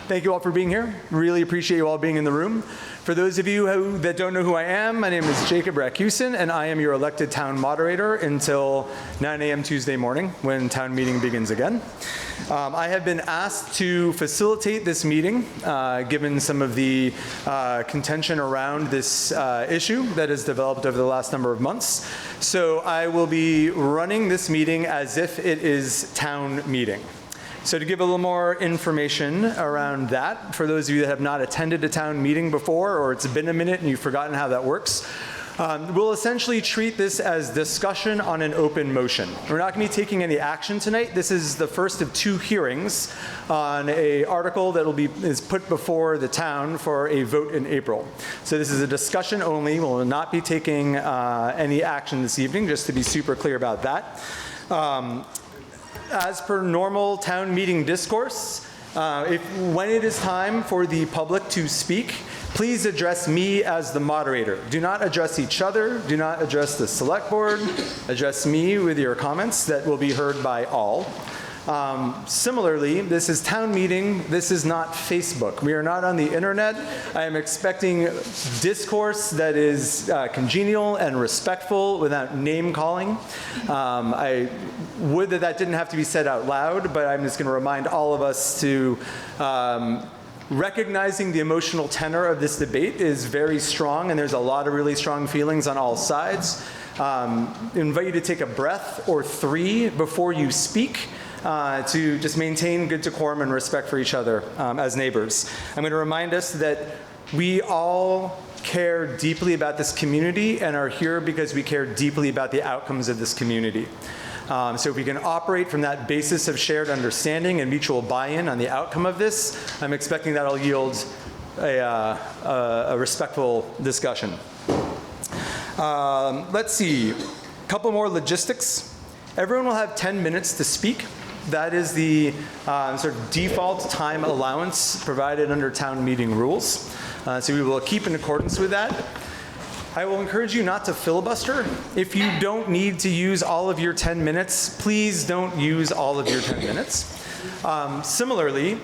Thank you all for being here. Really appreciate you all being in the room. For those of you that don't know who I am, my name is Jacob Rakusin, and I am your elected town moderator until 9 a.m. Tuesday morning when town meeting begins again. I have been asked to facilitate this meeting, given some of the contention around this issue that has developed over the last number of months. So I will be running this meeting as if it is town meeting. So to give a little more information around that, for those of you that have not attended a town meeting before, or it's been a minute and you've forgotten how that works, we'll essentially treat this as discussion on an open motion. We're not going to be taking any action tonight. This is the first of 2 hearings on an article that is put before the town for a vote in April. So this is a discussion only. We'll not be taking any action this evening, just to be super clear about that. As per normal town meeting discourse, when it is time for the public to speak, please address me as the moderator. Do not address each other. Do not address the select board. Address me with your comments that will be heard by all. Similarly, this is town meeting. This is not Facebook. We are not on the internet. I am expecting discourse that is congenial and respectful without name calling. I would that didn't have to be said out loud, but I'm just going to remind all of us to recognizing the emotional tenor of this debate is very strong, and there's a lot of really strong feelings on all sides. Invite you to take a breath or 3 before you speak. To just maintain good decorum and respect for each other as neighbors. I'm going to remind us that we all care deeply about this community and are here because we care deeply about the outcomes of this community. So if we can operate from that basis of shared understanding and mutual buy-in on the outcome of this, I'm expecting that'll yield a respectful discussion. Let's see, a couple more logistics. Everyone will have 10 minutes to speak. That is the sort of default time allowance provided under town meeting rules. So we will keep in accordance with that. I will encourage you not to filibuster. If you don't need to use all of your 10 minutes, please don't use all of your 10 minutes. Similarly,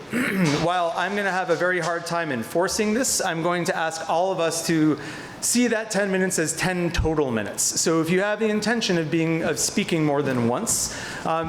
while I'm going to have a very hard time enforcing this, I'm going to ask all of us to see that 10 minutes as 10 total minutes. So if you have the intention of speaking more than once,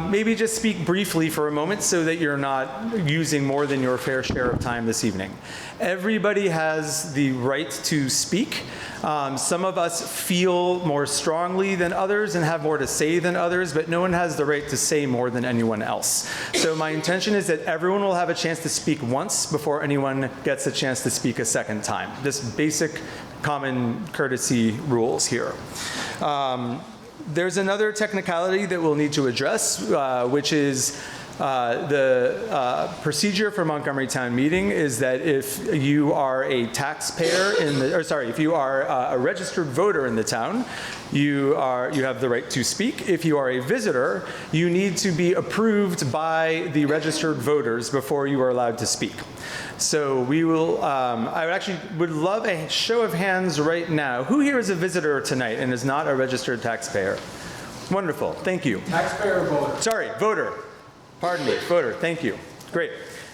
maybe just speak briefly for a moment so that you're not using more than your fair share of time this evening. Everybody has the right to speak. Some of us feel more strongly than others and have more to say than others, but no one has the right to say more than anyone else. So my intention is that everyone will have a chance to speak once before anyone gets a chance to speak a second time. Just basic common courtesy rules here. There's another technicality that we'll need to address, which is the procedure for Montgomery Town Meeting is that if you are a taxpayer if you are a registered voter in the town, you have the right to speak. If you are a visitor, you need to be approved by the registered voters before you are allowed to speak. So we will, I actually would love a show of hands right now. Who here is a visitor tonight and is not a registered taxpayer? Wonderful, thank you. Taxpayer or voter? Sorry, voter. Pardon me, voter, thank you. Great.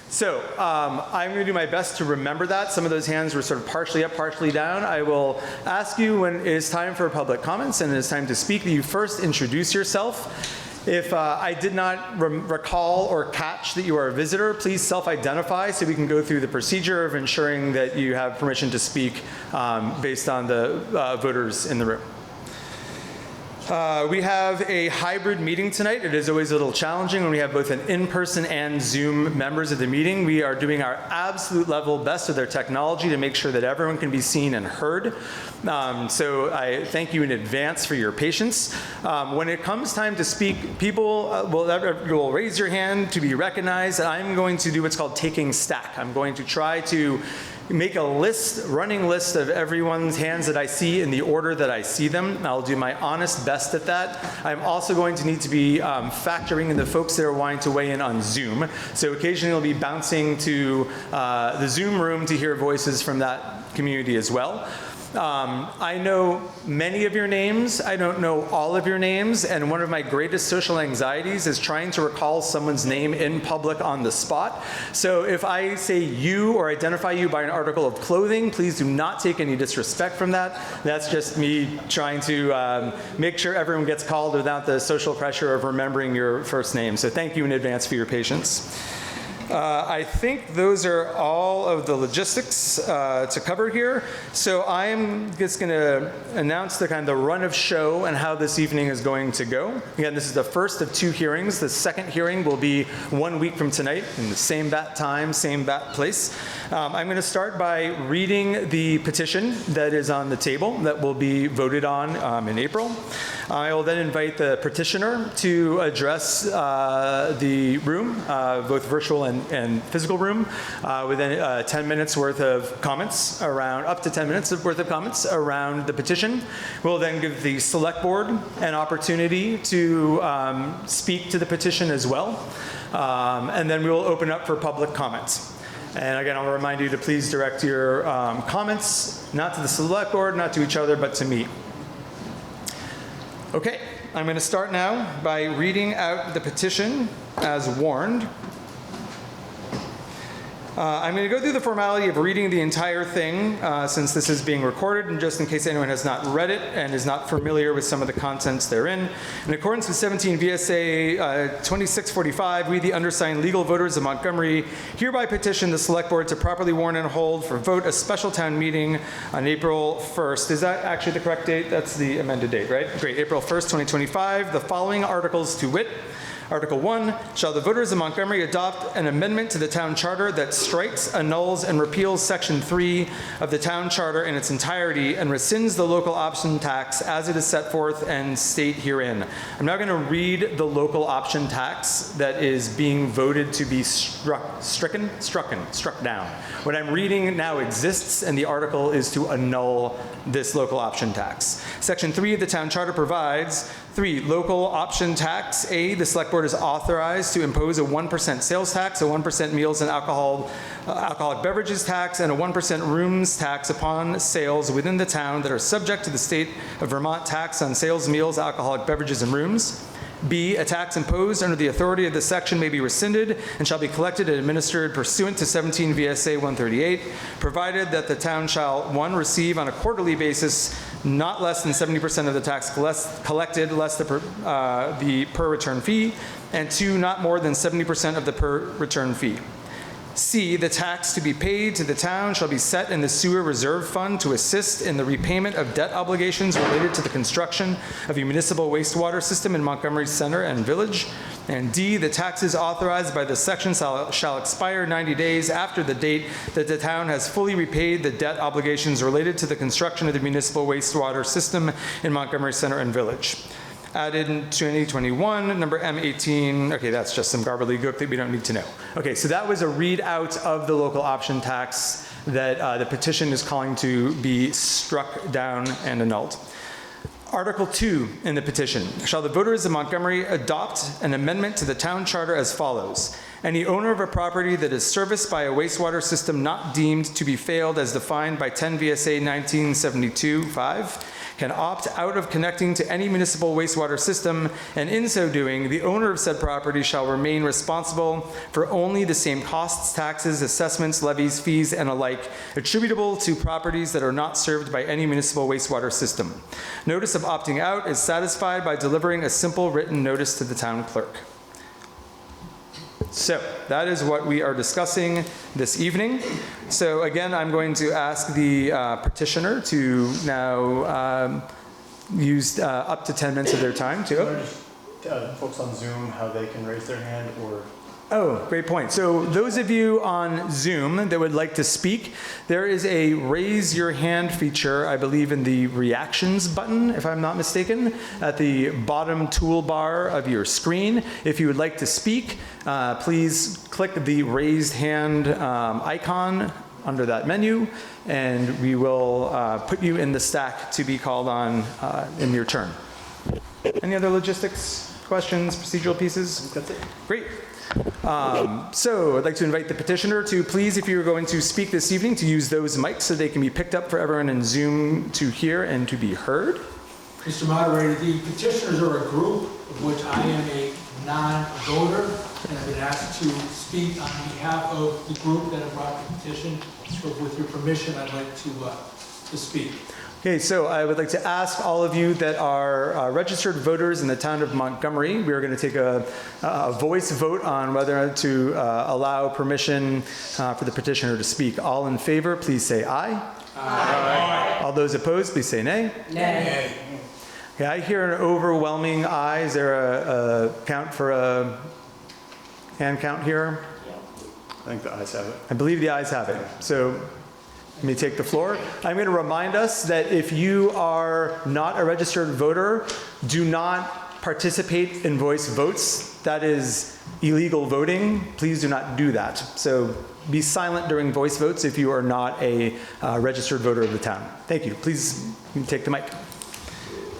So I'm going to do my best to remember that. Some of those hands were sort of partially up, partially down. I will ask you when it is time for public comments and it is time to speak that you first introduce yourself. If I did not recall or catch that you are a visitor, please self-identify so we can go through the procedure of ensuring that you have permission to speak based on the voters in the room. We have a hybrid meeting tonight. It is always a little challenging when we have both an in-person and Zoom members of the meeting. We are doing our absolute level best with our technology to make sure that everyone can be seen and heard. So I thank you in advance for your patience. When it comes time to speak, people will raise your hand to be recognized. I'm going to do what's called taking stack. I'm going to try to make a running list of everyone's hands that I see in the order that I see them. I'll do my honest best at that. I'm also going to need to be factoring in the folks that are wanting to weigh in on Zoom. So occasionally I'll be bouncing to the Zoom room to hear voices from that community as well. I know many of your names. I don't know all of your names, and one of my greatest social anxieties is trying to recall someone's name in public on the spot. So if I say you or identify you by an article of clothing, please do not take any disrespect from that. That's just me trying to make sure everyone gets called without the social pressure of remembering your first name. So thank you in advance for your patience. I think those are all of the logistics to cover here. So I'm just going to announce the kind of the run of show and how this evening is going to go. Again, this is the first of 2 hearings. The second hearing will be 1 week from tonight in the same bat time, same bat place. I'm going to start by reading the petition that is on the table that will be voted on in April. I will then invite the petitioner to address the room, both virtual and physical room, within 10 minutes worth of comments around, up to 10 minutes worth of comments around the petition. We'll then give the select board an opportunity to speak to the petition as well. And then we will open up for public comments. And again, I'll remind you to please direct your comments, not to the select board, not to each other, but to me. Okay, I'm going to start now by reading out the petition as warned. I'm going to go through the formality of reading the entire thing since this is being recorded, and just in case anyone has not read it and is not familiar with some of the contents therein. In accordance with 17 VSA 2645, we, the undersigned legal voters of Montgomery, hereby petition the Select Board to properly warn and hold for vote a special town meeting on April 1st. Is that actually the correct date? That's the amended date, right? Great. April 1st, 2025. The following articles to wit. Article 1, shall the voters of Montgomery adopt an amendment to the town charter that strikes, annuls, and repeals Section 3 of the town charter in its entirety and rescinds the local option tax as it is set forth and state herein. I'm now going to read the local option tax that is being voted to be struck down. What I'm reading now exists, and the article is to annul this local option tax. Section 3 of the town charter provides 3, local option tax. A, the select board is authorized to impose a 1% sales tax, a 1% meals and alcoholic beverages tax, and a 1% rooms tax upon sales within the town that are subject to the state of Vermont tax on sales, meals, alcoholic beverages, and rooms. B, a tax imposed under the authority of this section may be rescinded and shall be collected and administered pursuant to 17 VSA 138, provided that the town shall, 1, receive on a quarterly basis not less than 70% of the tax collected less the per return fee, and 2, not more than 70% of the per return fee. C, the tax to be paid to the town shall be set in the sewer reserve fund to assist in the repayment of debt obligations related to the construction of a municipal wastewater system in Montgomery Center and Village. And D, the taxes authorized by this section shall expire 90 days after the date that the town has fully repaid the debt obligations related to the construction of the municipal wastewater system in Montgomery Center and Village. Added in 2021, number M18. Okay, that's just some gobbledygook that we don't need to know. Okay, so that was a readout of the local option tax that the petition is calling to be struck down and annulled. Article 2 in the petition. Shall the voters of Montgomery adopt an amendment to the town charter as follows? Any owner of a property that is serviced by a wastewater system not deemed to be failed as defined by 10 VSA 1972-5 can opt out of connecting to any municipal wastewater system, and in so doing, the owner of said property shall remain responsible for only the same costs, taxes, assessments, levies, fees, and alike attributable to properties that are not served by any municipal wastewater system. Notice of opting out is satisfied by delivering a simple written notice to the town clerk. So that is what we are discussing this evening. So again, I'm going to ask the petitioner to now use up to 10 minutes of their time to folks on Zoom, how they can raise their hand or... Oh, great point. So those of you on Zoom that would like to speak, there is a raise your hand feature, I believe, in the reactions button, if I'm not mistaken, at the bottom toolbar of your screen. If you would like to speak, please click the raised hand icon under that menu, and we will put you in the stack to be called on in your turn. Any other logistics, questions, procedural pieces? That's it. Great. So I'd like to invite the petitioner to please, if you're going to speak this evening, to use those mics so they can be picked up for everyone in Zoom to hear and to be heard. Mr. Moderator, the petitioners are a group of which I am a non-voter, and I've been asked to speak on behalf of the group that have brought the petition. So with your permission, I'd like to speak. Okay, so I would like to ask all of you that are registered voters in the town of Montgomery, we are going to take a voice vote on whether to allow permission for the petitioner to speak. All in favor, please say aye. Aye. All those opposed, please say nay. Nay. Okay, I hear an overwhelming aye. Is there a count for a hand count here? I think the ayes have it. I believe the ayes have it. So let me take the floor. I'm going to remind us that if you are not a registered voter, do not participate in voice votes. That is illegal voting. Please do not do that. So be silent during voice votes if you are not a registered voter of the town. Thank you. Please take the mic.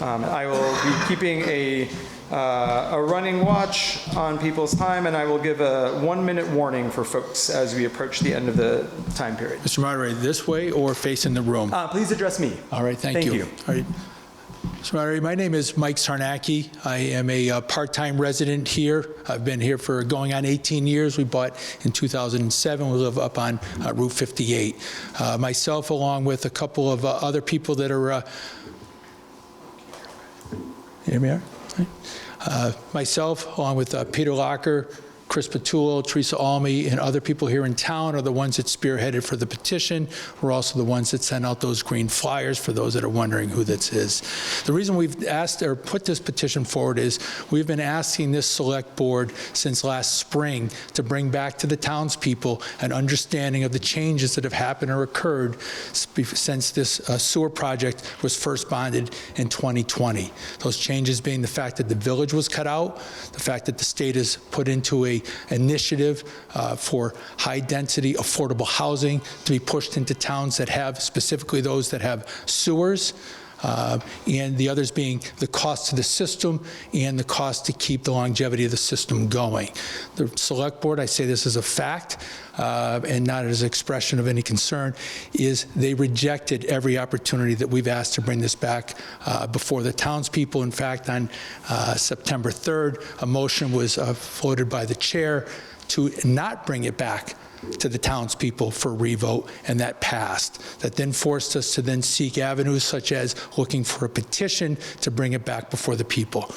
I will be keeping a running watch on people's time, and I will give a 1-minute warning for folks as we approach the end of the time period. Mr. Moderator, this way or facing the room? Please address me. All right, thank you. All right. Mr. Moderator, my name is Mike Sarnacki. I am a part-time resident here. I've been here for going on 18 years. We bought in 2007. We live up on Route 58. Myself, along with a couple of other people that are here we are. Myself, along with Peter Locker, Chris Patullo, Teresa Almy, and other people here in town are the ones that spearheaded for the petition. We're also the ones that sent out those green flyers for those that are wondering who this is. The reason we've asked or put this petition forward is we've been asking this select board since last spring to bring back to the townspeople an understanding of the changes that have happened or occurred since this sewer project was first bonded in 2020. Those changes being the fact that the village was cut out, the fact that the state has put into a initiative for high-density, affordable housing to be pushed into towns that have, specifically those that have sewers, and the others being the cost to the system and the cost to keep the longevity of the system going. The select board, I say this as a fact, and not as an expression of any concern, is they rejected every opportunity that we've asked to bring this back before the townspeople. In fact, on September 3rd, a motion was floated by the chair to not bring it back to the townspeople for revote, and that passed. That then forced us to then seek avenues such as looking for a petition to bring it back before the people.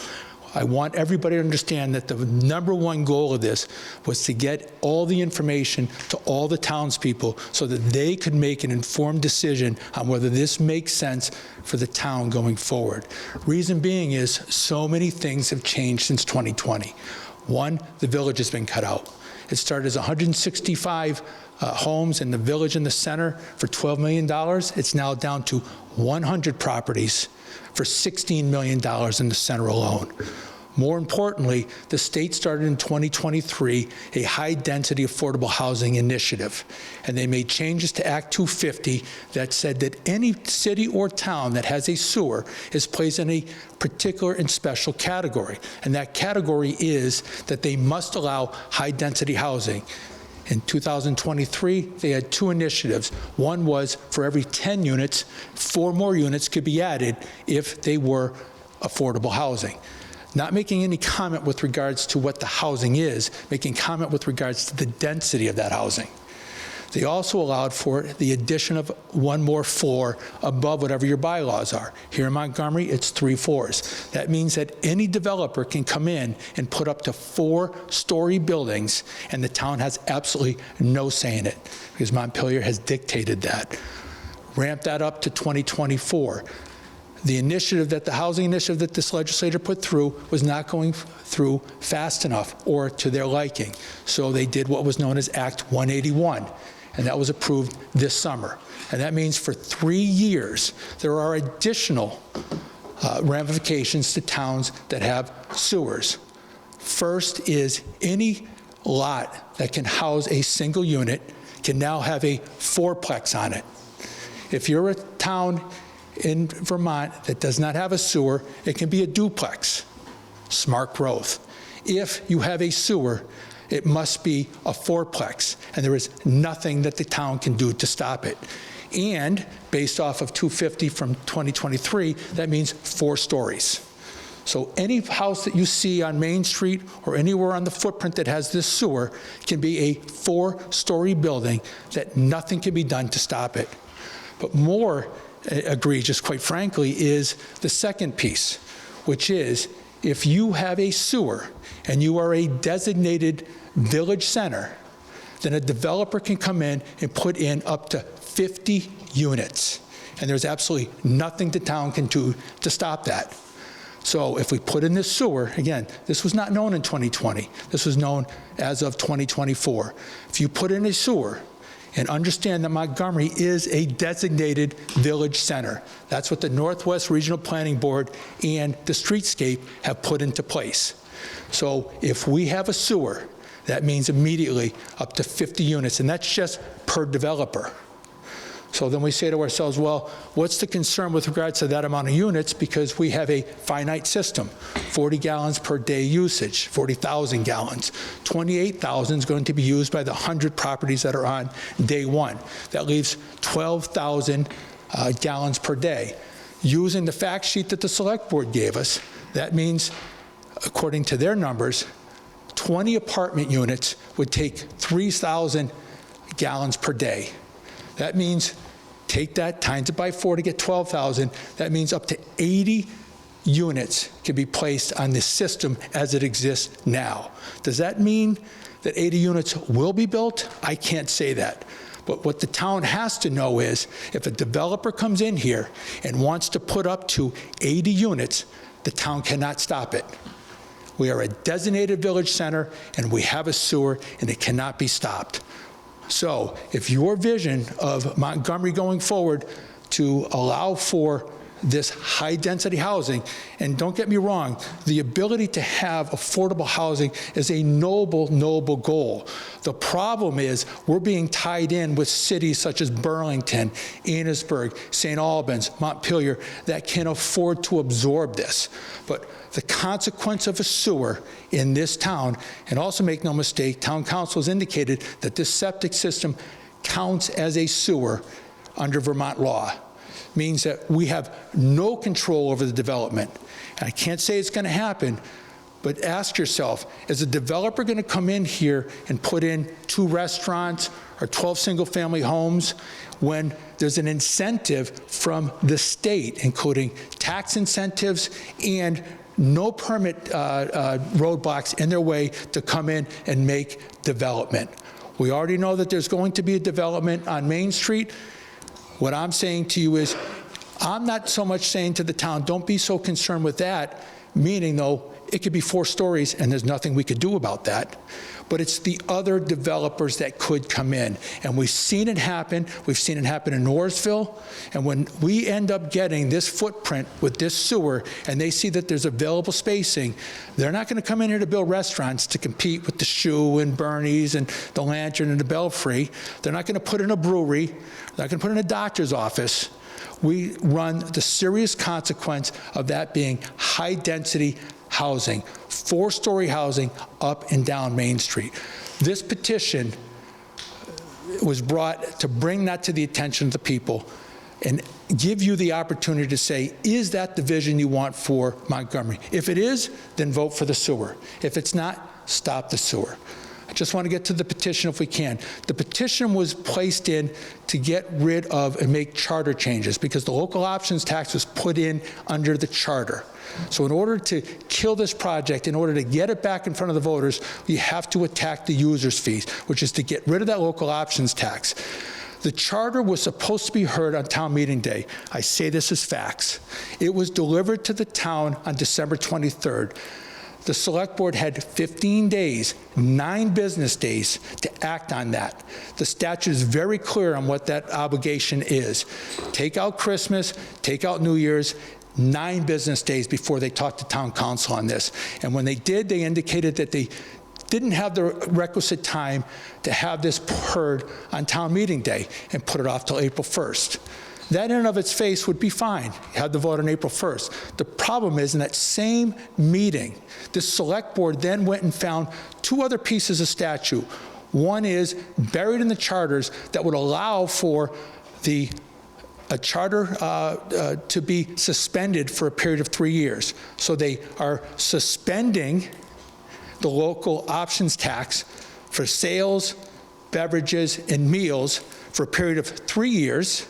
I want everybody to understand that the number one goal of this was to get all the information to all the townspeople so that they could make an informed decision on whether this makes sense for the town going forward. Reason being is so many things have changed since 2020. One, the village has been cut out. It started as 165 homes in the village in the center for $12 million. It's now down to 100 properties for $16 million in the center alone. More importantly, the state started in 2023 a high-density affordable housing initiative, and they made changes to Act 250 that said that any city or town that has a sewer is placed in a particular and special category, and that category is that they must allow high-density housing. In 2023, they had two initiatives. One was for every 10 units, 4 more units could be added if they were affordable housing. Not making any comment with regards to what the housing is, making comment with regards to the density of that housing. They also allowed for the addition of 1 more floor above whatever your bylaws are. Here in Montgomery, it's 3 floors. That means that any developer can come in and put up to 4-story buildings, and the town has absolutely no say in it, because Montpelier has dictated that. Ramp that up to 2024. The initiative that the housing initiative that this legislature put through was not going through fast enough or to their liking. So they did what was known as Act 181, and that was approved this summer. And that means for 3 years, there are additional ramifications to towns that have sewers. First is any lot that can house a single unit can now have a 4-plex on it. If you're a town in Vermont that does not have a sewer, it can be a duplex. Smart growth. If you have a sewer, it must be a fourplex, and there is nothing that the town can do to stop it. And based off of 250 from 2023, that means 4 stories. So any house that you see on Main Street or anywhere on the footprint that has this sewer can be a 4-story building that nothing can be done to stop it. But more egregious, quite frankly, is the second piece, which is if you have a sewer and you are a designated village center, then a developer can come in and put in up to 50 units. And there's absolutely nothing the town can do to stop that. So if we put in this sewer, again, this was not known in 2020. This was known as of 2024. If you put in a sewer and understand that Montgomery is a designated village center, that's what the Northwest Regional Planning Board and the Streetscape have put into place. So if we have a sewer, that means immediately up to 50 units, and that's just per developer. So then we say to ourselves, well, what's the concern with regards to that amount of units? Because we have a finite system, 40 gallons per day usage, 40,000 gallons. 28,000 is going to be used by the 100 properties that are on day one. That leaves 12,000 gallons per day. Using the fact sheet that the select board gave us, that means, according to their numbers, 20 apartment units would take 3,000 gallons per day. That means take that, times it by 4 to get 12,000. That means up to 80 units can be placed on this system as it exists now. Does that mean that 80 units will be built? I can't say that. But what the town has to know is if a developer comes in here and wants to put up to 80 units, the town cannot stop it. We are a designated village center, and we have a sewer, and it cannot be stopped. So if your vision of Montgomery going forward to allow for this high-density housing, and don't get me wrong, the ability to have affordable housing is a noble, noble goal. The problem is we're being tied in with cities such as Burlington, Enosburg, St. Albans, Montpelier that can afford to absorb this. But the consequence of a sewer in this town, and also make no mistake, town council has indicated that this septic system counts as a sewer under Vermont law. Means that we have no control over the development. And I can't say it's going to happen, but ask yourself, is a developer going to come in here and put in 2 restaurants or 12 single-family homes when there's an incentive from the state, including tax incentives and no permit roadblocks in their way to come in and make development? We already know that there's going to be a development on Main Street. What I'm saying to you is, I'm not so much saying to the town, don't be so concerned with that, meaning, though, it could be 4 stories and there's nothing we could do about that. But it's the other developers that could come in. And we've seen it happen. We've seen it happen in Noorsville. And when we end up getting this footprint with this sewer and they see that there's available spacing, they're not going to come in here to build restaurants to compete with the Shoe and Bernie's and the Lantern and the Belfry. They're not going to put in a brewery. They're not going to put in a doctor's office. We run the serious consequence of that being high-density housing, 4-story housing up and down Main Street. This petition was brought to bring that to the attention of the people and give you the opportunity to say, is that the vision you want for Montgomery? If it is, then vote for the sewer. If it's not, stop the sewer. I just want to get to the petition if we can. The petition was placed in to get rid of and make charter changes because the local options tax was put in under the charter. So in order to kill this project, in order to get it back in front of the voters, you have to attack the user's fees, which is to get rid of that local options tax. The charter was supposed to be heard on town meeting day. I say this as facts. It was delivered to the town on December 23rd. The select board had 15 days, 9 business days to act on that. The statute is very clear on what that obligation is. Take out Christmas, take out New Year's, 9 business days before they talked to town council on this. And when they did, they indicated that they didn't have the requisite time to have this heard on town meeting day and put it off till April 1st. That in and of its face would be fine. You had the vote on April 1st. The problem is, in that same meeting, the select board then went and found two other pieces of statute. One is buried in the charters that would allow for a charter to be suspended for a period of 3 years. So they are suspending the local options tax for sales, beverages, and meals for a period of 3 years.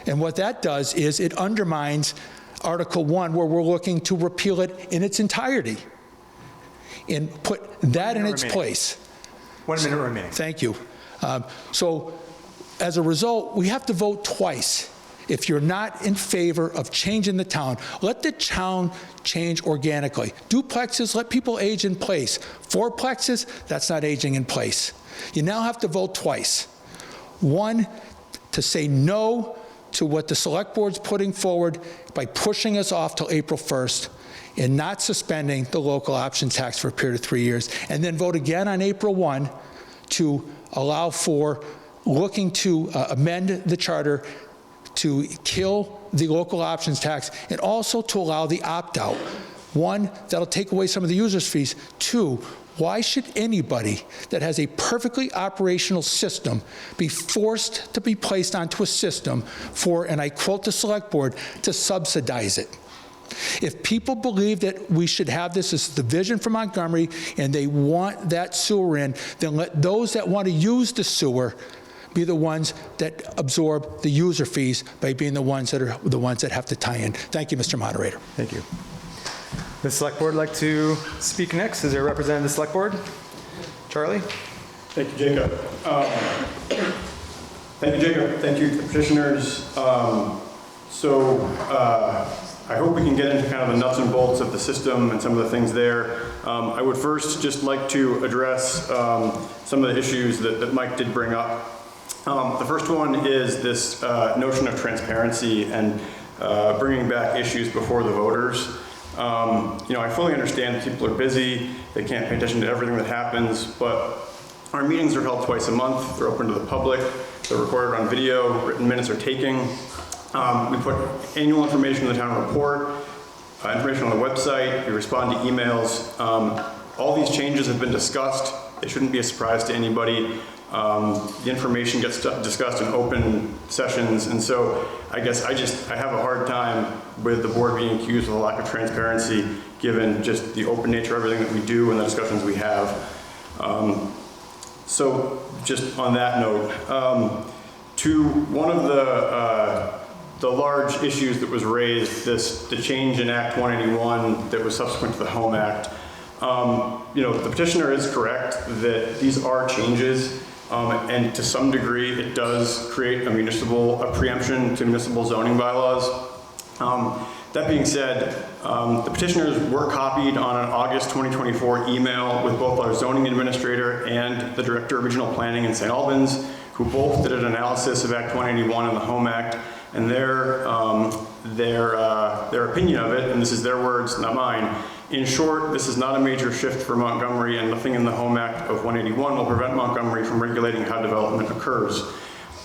And what that does is it undermines Article 1, where we're looking to repeal it in its entirety and put that in its place. 1 minute remaining. Thank you. So as a result, we have to vote twice. If you're not in favor of changing the town, let the town change organically. Duplexes, let people age in place. Fourplexes, that's not aging in place. You now have to vote twice. One, to say no to what the select board's putting forward by pushing us off till April 1st and not suspending the local option tax for a period of 3 years, and then vote again on April 1 to allow for looking to amend the charter to kill the local options tax, and also to allow the opt-out. One, that'll take away some of the users' fees. Two, why should anybody that has a perfectly operational system be forced to be placed onto a system for, and I quote the select board, to subsidize it? If people believe that we should have this as the vision for Montgomery and they want that sewer in, then let those that want to use the sewer be the ones that absorb the user fees by being the ones that have to tie in. Thank you, Mr. Moderator. Thank you. The select board would like to speak next. Is there a representative of the select board? Charlie? Thank you, Jacob. Thank you, petitioners. I hope we can get into kind of the nuts and bolts of the system and some of the things there. I would first just like to address some of the issues that Mike did bring up. The first one is this notion of transparency and bringing back issues before the voters. I fully understand that people are busy, they can't pay attention to everything that happens, but our meetings are held twice a month, they're open to the public, they're recorded on video, written minutes are taken. We put annual information in the town report, information on the website, we respond to emails. All these changes have been discussed, they shouldn't be a surprise to anybody. The information gets discussed in open sessions, and so I guess I have a hard time with the board being accused of a lack of transparency given just the open nature of everything that we do and the discussions we have. So just on that note, to one of the large issues that was raised, the change in Act 181 that was subsequent to the Home Act, the petitioner is correct that these are changes. And to some degree, it does create a preemption to municipal zoning bylaws. That being said, the petitioners were copied on an August 2024 email with both our zoning administrator and the director of regional planning in St. Albans, who both did an analysis of Act 181 and the Home Act, and their opinion of it, and this is their words, not mine. In short, this is not a major shift for Montgomery, and nothing in the Home Act of 181 will prevent Montgomery from regulating how development occurs.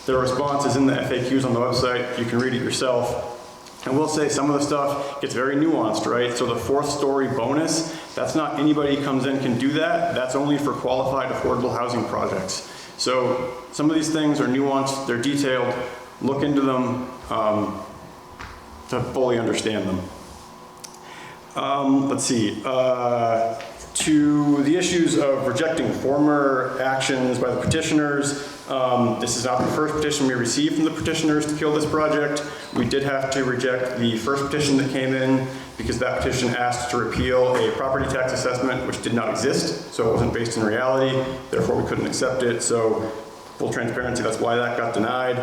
Their response is in the FAQs on the website. You can read it yourself. And we'll say some of the stuff gets very nuanced, right? So the 4th story bonus, that's not anybody who comes in can do that. That's only for qualified affordable housing projects. So some of these things are nuanced, they're detailed. Look into them to fully understand them. Let's see, to the issues of rejecting former actions by the petitioners, this is not the first petition we received from the petitioners to kill this project. We did have to reject the first petition that came in because that petition asked to repeal a property tax assessment which did not exist, so it wasn't based in reality, therefore we couldn't accept it. So full transparency, that's why that got denied.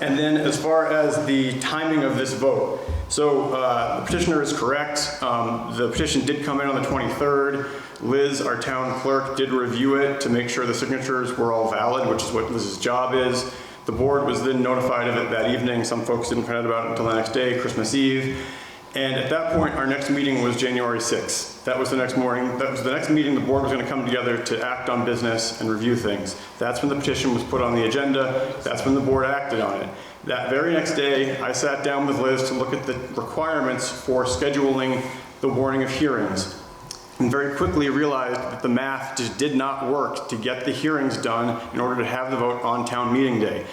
And then as far as the timing of this vote, so the petitioner is correct. The petition did come in on the 23rd. Liz, our town clerk, did review it to make sure the signatures were all valid, which is what Liz's job is. The board was then notified of it that evening. Some folks didn't find out about it until the next day, Christmas Eve. And at that point, our next meeting was January 6th. That was the next morning. That was the next meeting the board was going to come together to act on business and review things. That's when the petition was put on the agenda. That's when the board acted on it. That very next day, I sat down with Liz to look at the requirements for scheduling the warning of hearings, and very quickly realized that the math just did not work to get the hearings done in order to have the vote on town meeting day.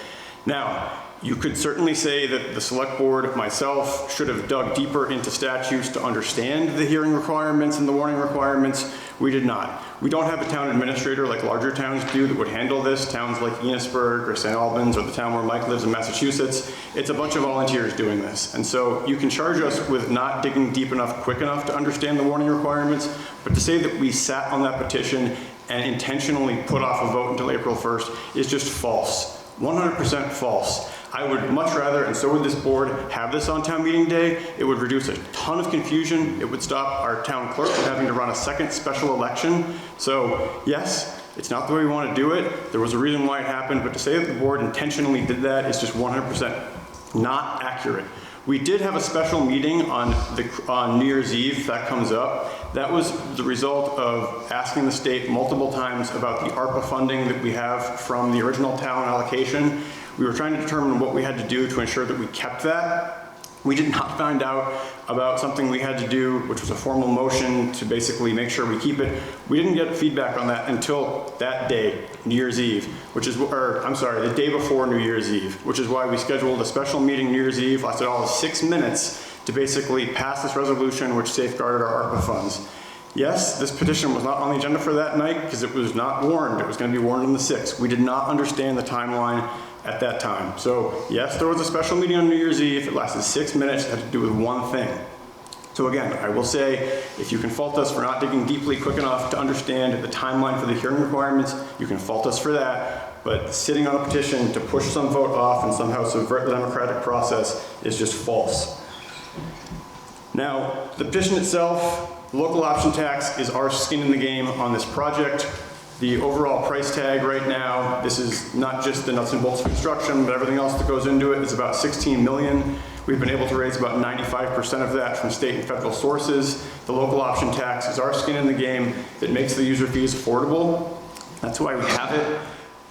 Now, you could certainly say that the select board, myself, should have dug deeper into statutes to understand the hearing requirements and the warning requirements. We did not. We don't have a town administrator like larger towns do that would handle this. Towns like Enosburg or St. Albans or the town where Mike lives in Massachusetts, it's a bunch of volunteers doing this. And so you can charge us with not digging deep enough, quick enough to understand the warning requirements, but to say that we sat on that petition and intentionally put off a vote until April 1st is just false. 100% false. I would much rather, and so would this board, have this on town meeting day. It would reduce a ton of confusion. It would stop our town clerk from having to run a second special election. So yes, it's not the way we want to do it. There was a reason why it happened, but to say that the board intentionally did that is just 100% not accurate. We did have a special meeting on New Year's Eve, that comes up. That was the result of asking the state multiple times about the ARPA funding that we have from the original town allocation. We were trying to determine what we had to do to ensure that we kept that. We did not find out about something we had to do, which was a formal motion to basically make sure we keep it. We didn't get feedback on that until that day, New Year's Eve, the day before New Year's Eve, which is why we scheduled a special meeting New Year's Eve, lasted all of 6 minutes to basically pass this resolution which safeguarded our ARPA funds. Yes, this petition was not on the agenda for that night because it was not warned. It was going to be warned on the 6th. We did not understand the timeline at that time. So yes, there was a special meeting on New Year's Eve. It lasted 6 minutes. It had to do with one thing. So again, I will say, if you can fault us for not digging deeply quick enough to understand the timeline for the hearing requirements, you can fault us for that. But sitting on a petition to push some vote off and somehow subvert the democratic process is just false. Now, the petition itself, the local option tax is our skin in the game on this project. The overall price tag right now, this is not just the nuts and bolts of construction, but everything else that goes into it, is about $16 million. We've been able to raise about 95% of that from state and federal sources. The local option tax is our skin in the game that makes the user fees affordable. That's why we have it.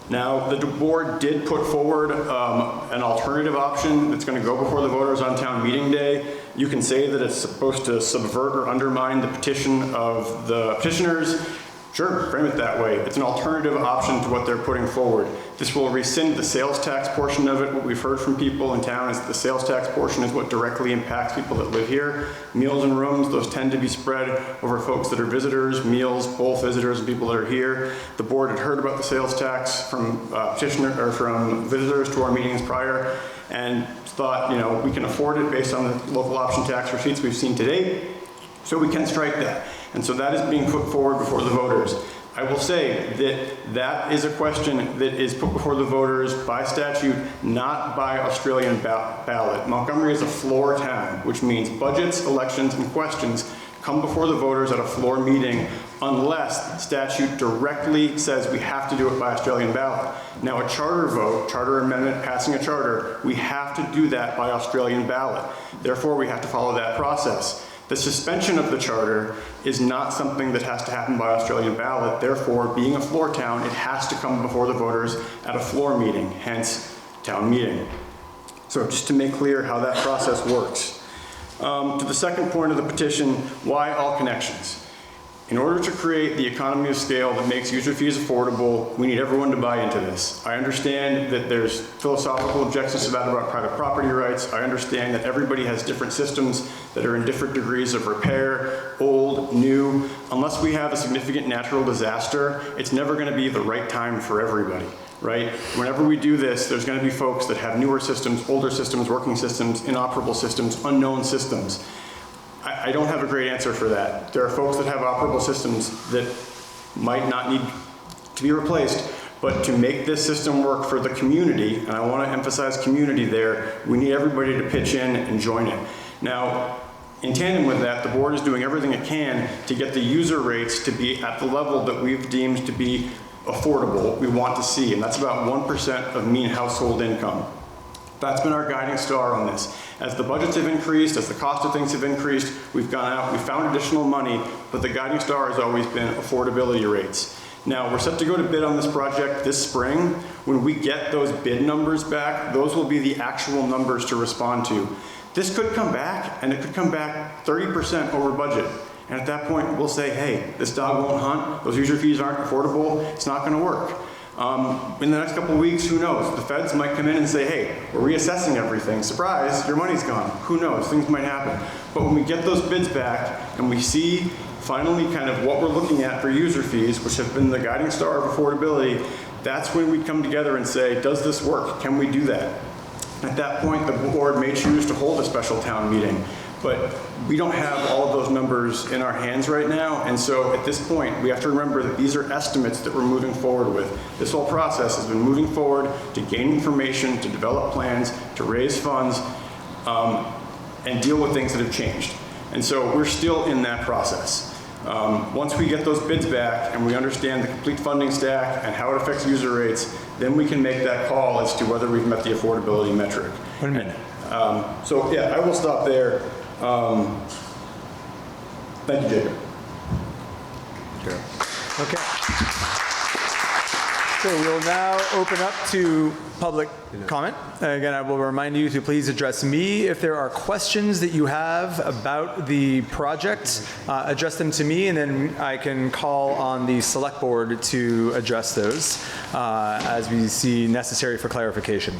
Now, the board did put forward an alternative option that's going to go before the voters on town meeting day. You can say that it's supposed to subvert or undermine the petition of the petitioners. Sure, frame it that way. It's an alternative option to what they're putting forward. This will rescind the sales tax portion of it. What we've heard from people in town is that the sales tax portion is what directly impacts people that live here. Meals and rooms, those tend to be spread over folks that are visitors, meals, both visitors and people that are here. The board had heard about the sales tax from from visitors to our meetings prior and thought, we can afford it based on the local option tax receipts we've seen to date, so we can strike that. And so that is being put forward before the voters. I will say that that is a question that is put before the voters by statute, not by Australian ballot. Montgomery is a floor town, which means budgets, elections, and questions come before the voters at a floor meeting unless statute directly says we have to do it by Australian ballot. Now, a charter vote, charter amendment, passing a charter, we have to do that by Australian ballot. Therefore, we have to follow that process. The suspension of the charter is not something that has to happen by Australian ballot. Therefore, being a floor town, it has to come before the voters at a floor meeting, hence town meeting. So just to make clear how that process works. To the second point of the petition, why all connections? In order to create the economy of scale that makes user fees affordable, we need everyone to buy into this. I understand that there's philosophical objections to that about private property rights. I understand that everybody has different systems that are in different degrees of repair, old, new. Unless we have a significant natural disaster, it's never going to be the right time for everybody, right? Whenever we do this, there's going to be folks that have newer systems, older systems, working systems, inoperable systems, unknown systems. I don't have a great answer for that. There are folks that have operable systems that might not need to be replaced, but to make this system work for the community, and I want to emphasize community there, we need everybody to pitch in and join it. Now, in tandem with that, the board is doing everything it can to get the user rates to be at the level that we've deemed to be affordable, what we want to see, and that's about 1% of mean household income. That's been our guiding star on this. As the budgets have increased, as the cost of things have increased, we've gone out, we found additional money, but the guiding star has always been affordability rates. Now, we're set to go to bid on this project this spring. When we get those bid numbers back, those will be the actual numbers to respond to. This could come back, and it could come back 30% over budget. And at that point, we'll say, hey, this dog won't hunt, those user fees aren't affordable, it's not gonna work. In the next couple of weeks, who knows? The feds might come in and say, hey, we're reassessing everything. Surprise, your money's gone. Who knows? Things might happen. But when we get those bids back and we see finally kind of what we're looking at for user fees, which have been the guiding star of affordability, that's when we come together and say, does this work? Can we do that? At that point, the board may choose to hold a special town meeting. But we don't have all of those numbers in our hands right now, and so at this point, we have to remember that these are estimates that we're moving forward with. This whole process has been moving forward to gain information, to develop plans, to raise funds, and deal with things that have changed. And so we're still in that process. Once we get those bids back and we understand the complete funding stack and how it affects user rates, then we can make that call as to whether we've met the affordability metric. 1 minute. So yeah, I will stop there. Thank you, Jacob. Okay. So we will now open up to public comment. Again, I will remind you to please address me. If there are questions that you have about the project, address them to me, and then I can call on the select board to address those as we see necessary for clarification.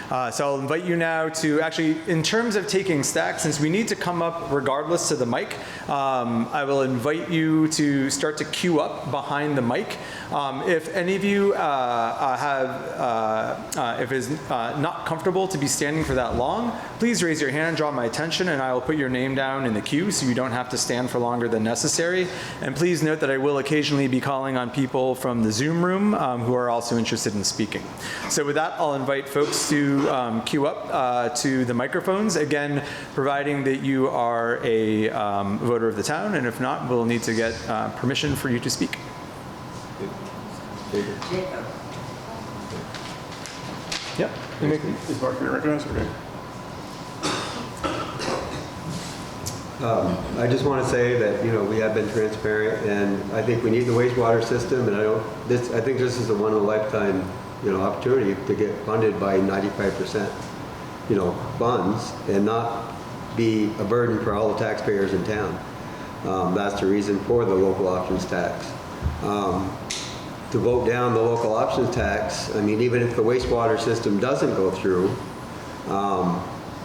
So I'll invite you now to actually, in terms of taking stacks, since we need to come up regardless to the mic, I will invite you to start to queue up behind the mic. If any of you if it is not comfortable to be standing for that long, please raise your hand and draw my attention, and I will put your name down in the queue so you don't have to stand for longer than necessary. And please note that I will occasionally be calling on people from the Zoom room who are also interested in speaking. So with that, I'll invite folks to queue up to the microphones, again, providing that you are a voter of the town, and if not, we'll need to get permission for you to speak. Jacob. Yep. Is Mark going to recognize? Okay. I just want to say that, we have been transparent, and I think we need the wastewater system, and I think this is a one-in-a-lifetime, opportunity to get funded by 95%, funds, and not be a burden for all the taxpayers in town. That's the reason for the local options tax. To vote down the local options tax, even if the wastewater system doesn't go through,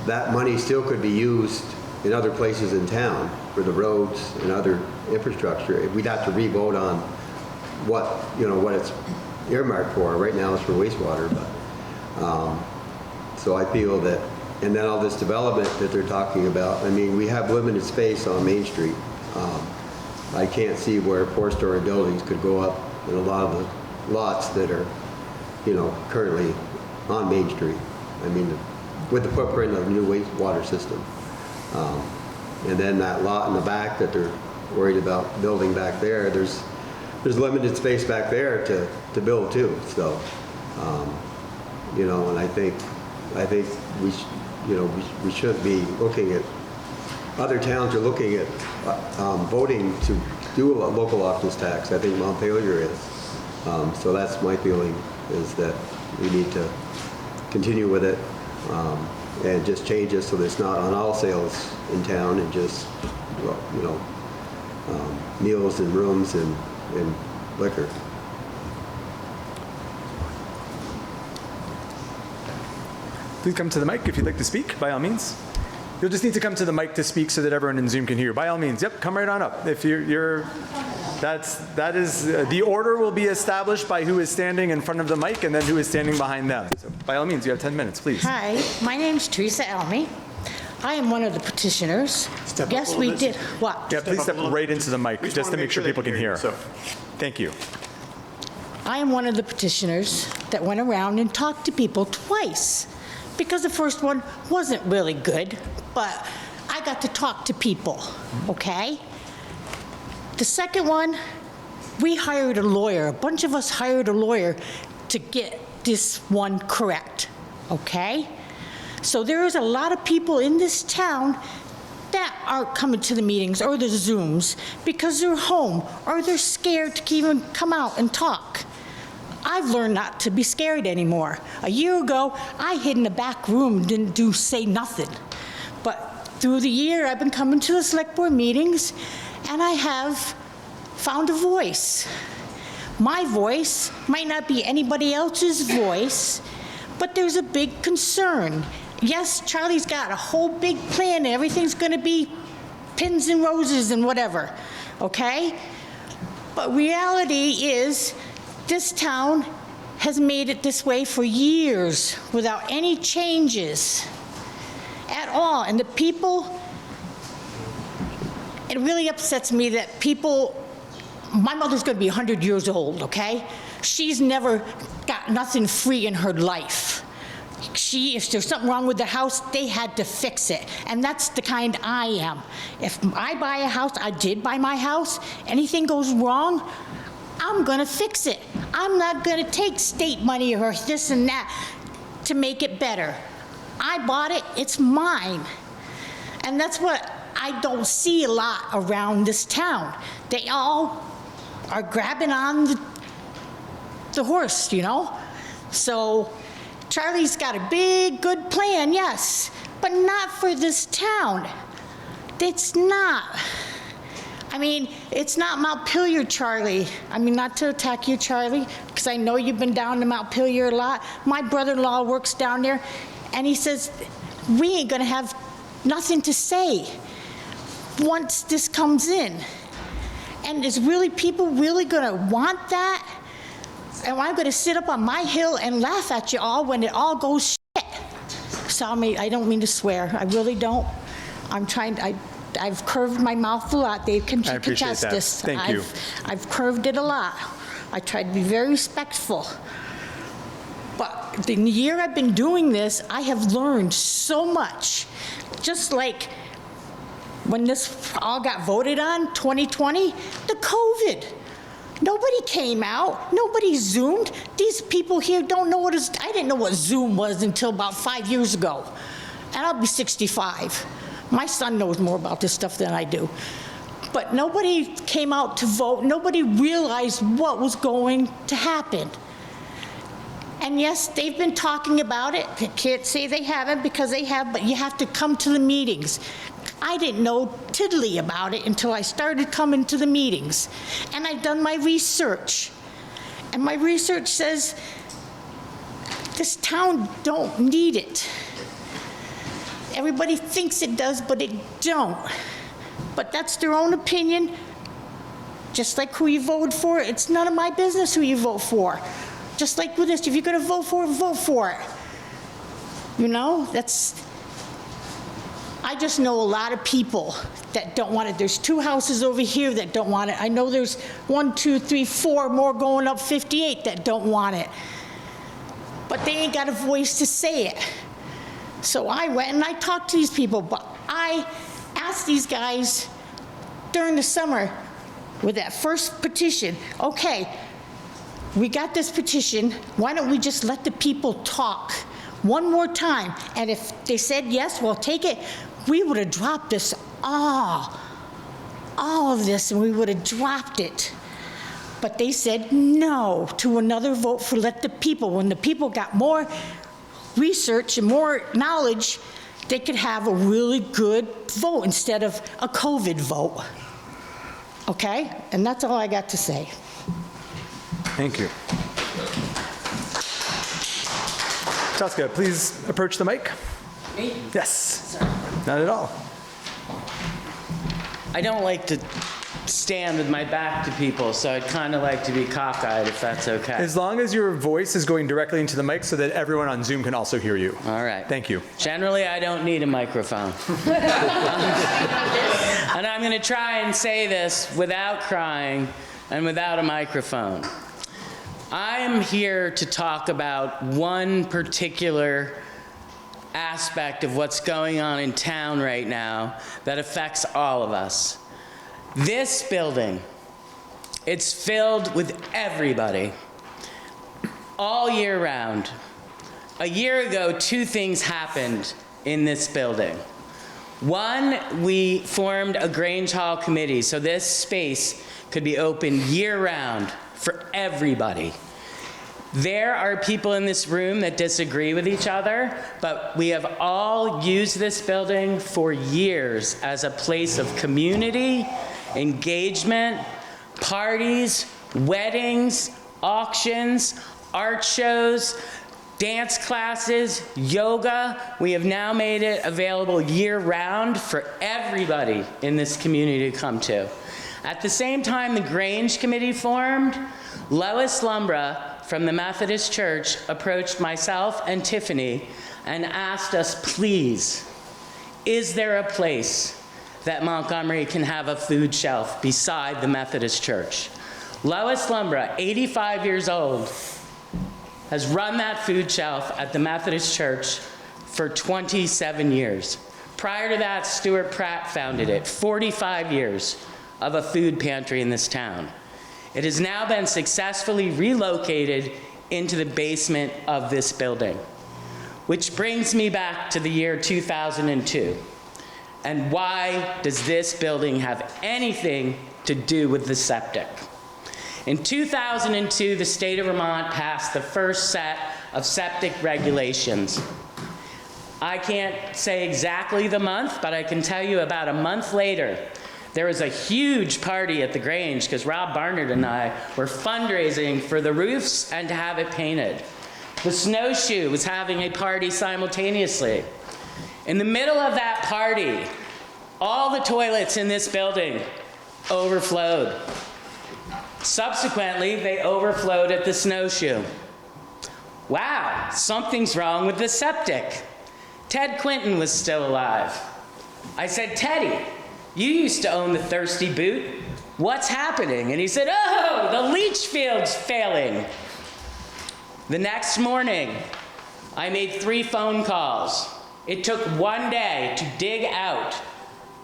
that money still could be used in other places in town for the roads and other infrastructure. We'd have to re-vote on what it's earmarked for. Right now it's for wastewater, but so I feel that, and then all this development that they're talking about, we have limited space on Main Street. I can't see where 4-story buildings could go up in a lot of the lots that are, currently on Main Street. With the footprint of the new wastewater system. And then that lot in the back that they're worried about building back there, there's limited space back there to build too. So, and I think we should be looking at, other towns are looking at voting to do a local options tax. I think Montpelier is. So that's my feeling, is that we need to continue with it and just change it so that it's not on all sales in town, and just, meals and rooms and liquor. Please come to the mic if you'd like to speak, by all means. You'll just need to come to the mic to speak so that everyone in Zoom can hear you. By all means, yep, come right on up. If that is the order will be established by who is standing in front of the mic and then who is standing behind them. So by all means, you have 10 minutes, please. Hi, my name's Teresa Elmy. I am one of the petitioners. Step up Yes, a we little bit. did. What? Yeah, please step right into the mic just to make sure people can hear. So, Thank you. I am one of the petitioners that went around and talked to people twice, because the first one wasn't really good, but I got to talk to people, okay? The second one, we hired a lawyer. A bunch of us hired a lawyer to get this one correct, okay? So there is a lot of people in this town that aren't coming to the meetings or the Zooms because they're home or they're scared to even come out and talk. I've learned not to be scared anymore. A year ago, I hid in the back room and didn't say nothing. But through the year, I've been coming to the select board meetings, and I have found a voice. My voice might not be anybody else's voice, but there's a big concern. Yes, Charlie's got a whole big plan, and everything's gonna be pins and roses and whatever, okay? But reality is, this town has made it this way for years without any changes at all. And the people, it really upsets me that people, my mother's gonna be 100 years old, okay? She's never got nothing free in her life. If there's something wrong with the house, they had to fix it. And that's the kind I am. If I buy a house, I did buy my house, anything goes wrong, I'm gonna fix it. I'm not gonna take state money or this and that to make it better. I bought it, it's mine. And that's what I don't see a lot around this town. They all are grabbing on the horse, you know? So Charlie's got a big, good plan, yes, but not for this town. It's not. I mean, it's not Montpelier, Charlie. I mean, not to attack you, Charlie, because I know you've been down to Montpelier a lot. My brother-in-law works down there, and he says, we ain't gonna have nothing to say once this comes in. And is really people really gonna want that? And I'm gonna sit up on my hill and laugh at you all when it all goes shit. Sorry, I don't mean to swear, I really don't. I'm trying, I've curved my mouth a lot. They can contest that. this. Thank you. I've curved it a lot. I try to be very respectful. But the year I've been doing this, I have learned so much. Just like when this all got voted on, 2020, the COVID. Nobody came out, nobody Zoomed. These people here don't know I didn't know what Zoom was until about 5 years ago. And I'll be 65. My son knows more about this stuff than I do. But nobody came out to vote. Nobody realized what was going to happen. And yes, they've been talking about it. I can't say they haven't because they have, but you have to come to the meetings. I didn't know tiddly about it until I started coming to the meetings. And I've done my research. And my research says this town don't need it. Everybody thinks it does, but it don't. But that's their own opinion. Just like who you voted for, it's none of my business who you vote for. Just like with this, if you're gonna vote for it. You know, I just know a lot of people that don't want it. There's 2 houses over here that don't want it. I know there's 1, 2, 3, 4 more going up 58 that don't want it. But they ain't got a voice to say it. So I went and I talked to these people, but I asked these guys during the summer with that first petition, okay, we got this petition, why don't we just let the people talk one more time? And if they said yes, we'll take it, we would have dropped this all of this, and we would have dropped it. But they said no to another vote for let the people. When the people got more research and more knowledge, they could have a really good vote instead of a COVID vote. Okay? And that's all I got to say. Thank you. Tosca, please approach the mic. Me? Yes. Sorry. Not at all. I don't like to stand with my back to people, so I'd kind of like to be cockeyed if that's okay. As long as your voice is going directly into the mic so that everyone on Zoom can also hear you. All right. Thank you. Generally, I don't need a microphone. And I'm going to try and say this without crying and without a microphone. I am here to talk about one particular aspect of what's going on in town right now that affects all of us. This building, it's filled with everybody all year round. A year ago, two things happened in this building. One, we formed a Grange Hall committee, so this space could be open year-round for everybody. There are people in this room that disagree with each other, but we have all used this building for years as a place of community, engagement, parties, weddings, auctions, art shows, dance classes, yoga. We have now made it available year-round for everybody in this community to come to. At the same time the Grange Committee formed, Lois Lumbra from the Methodist Church approached myself and Tiffany and asked us, please, is there a place that Montgomery can have a food shelf beside the Methodist Church? Lois Lumbra, 85 years old, has run that food shelf at the Methodist Church for 27 years. Prior to that, Stuart Pratt founded it, 45 years of a food pantry in this town. It has now been successfully relocated into the basement of this building, which brings me back to the year 2002. And why does this building have anything to do with the septic? In 2002, the state of Vermont passed the first set of septic regulations. I can't say exactly the month, but I can tell you about a month later, there was a huge party at the Grange because Rob Barnard and I were fundraising for the roofs and to have it painted. The Snowshoe was having a party simultaneously. In the middle of that party, all the toilets in this building overflowed. Subsequently, they overflowed at the Snowshoe. Wow, something's wrong with the septic. Ted Quinton was still alive. I said, Teddy, you used to own the Thirsty Boot. What's happening? And he said, oh, the leach field's failing. The next morning, I made 3 phone calls. It took 1 day to dig out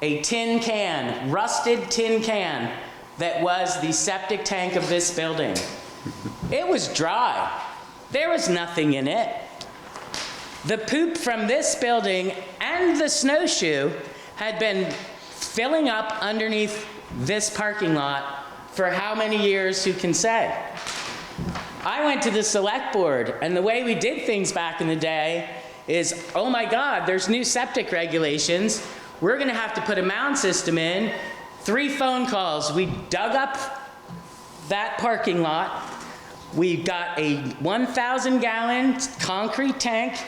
a tin can, rusted tin can, that was the septic tank of this building. It was dry. There was nothing in it. The poop from this building and the Snowshoe had been filling up underneath this parking lot for how many years, who can say? I went to the select board, and the way we did things back in the day is, oh my God, there's new septic regulations. We're gonna have to put a mound system in. 3 phone calls. We dug up that parking lot. We got a 1,000-gallon concrete tank,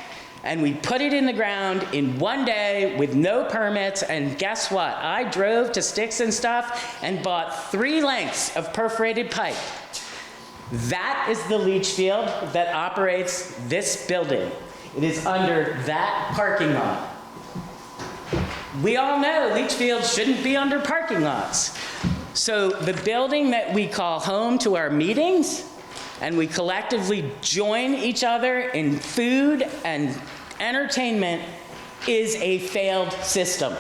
and we put it in the ground in 1 day with no permits, and guess what? I drove to Sticks and Stuff and bought 3 lengths of perforated pipe. That is the leach field that operates this building. It is under that parking lot. We all know leach fields shouldn't be under parking lots. So the building that we call home to our meetings, and we collectively join each other in food and entertainment, is a failed system.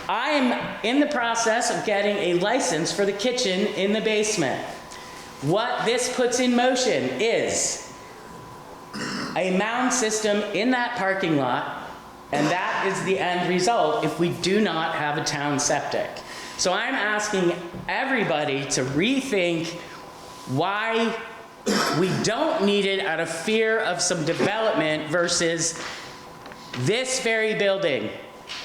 I am in the process of getting a license for the kitchen in the basement. What this puts in motion is a mound system in that parking lot, and that is the end result if we do not have a town septic. So I'm asking everybody to rethink why we don't need it out of fear of some development versus this very building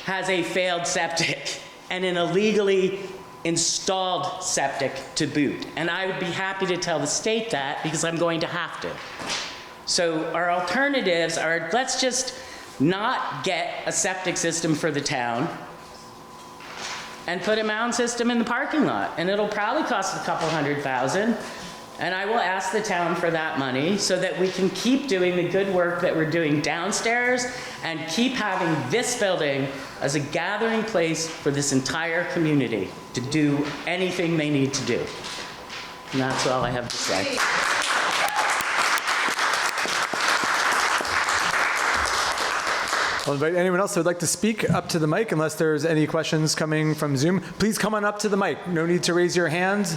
has a failed septic and an illegally installed septic to boot. And I would be happy to tell the state that because I'm going to have to. So our alternatives are, let's just not get a septic system for the town and put a mound system in the parking lot. And it'll probably cost a couple $100,000. And I will ask the town for that money so that we can keep doing the good work that we're doing downstairs and keep having this building as a gathering place for this entire community to do anything they need to do. And that's all I have to say. I'll invite anyone else who would like to speak up to the mic, unless there's any questions coming from Zoom. Please come on up to the mic. No need to raise your hand.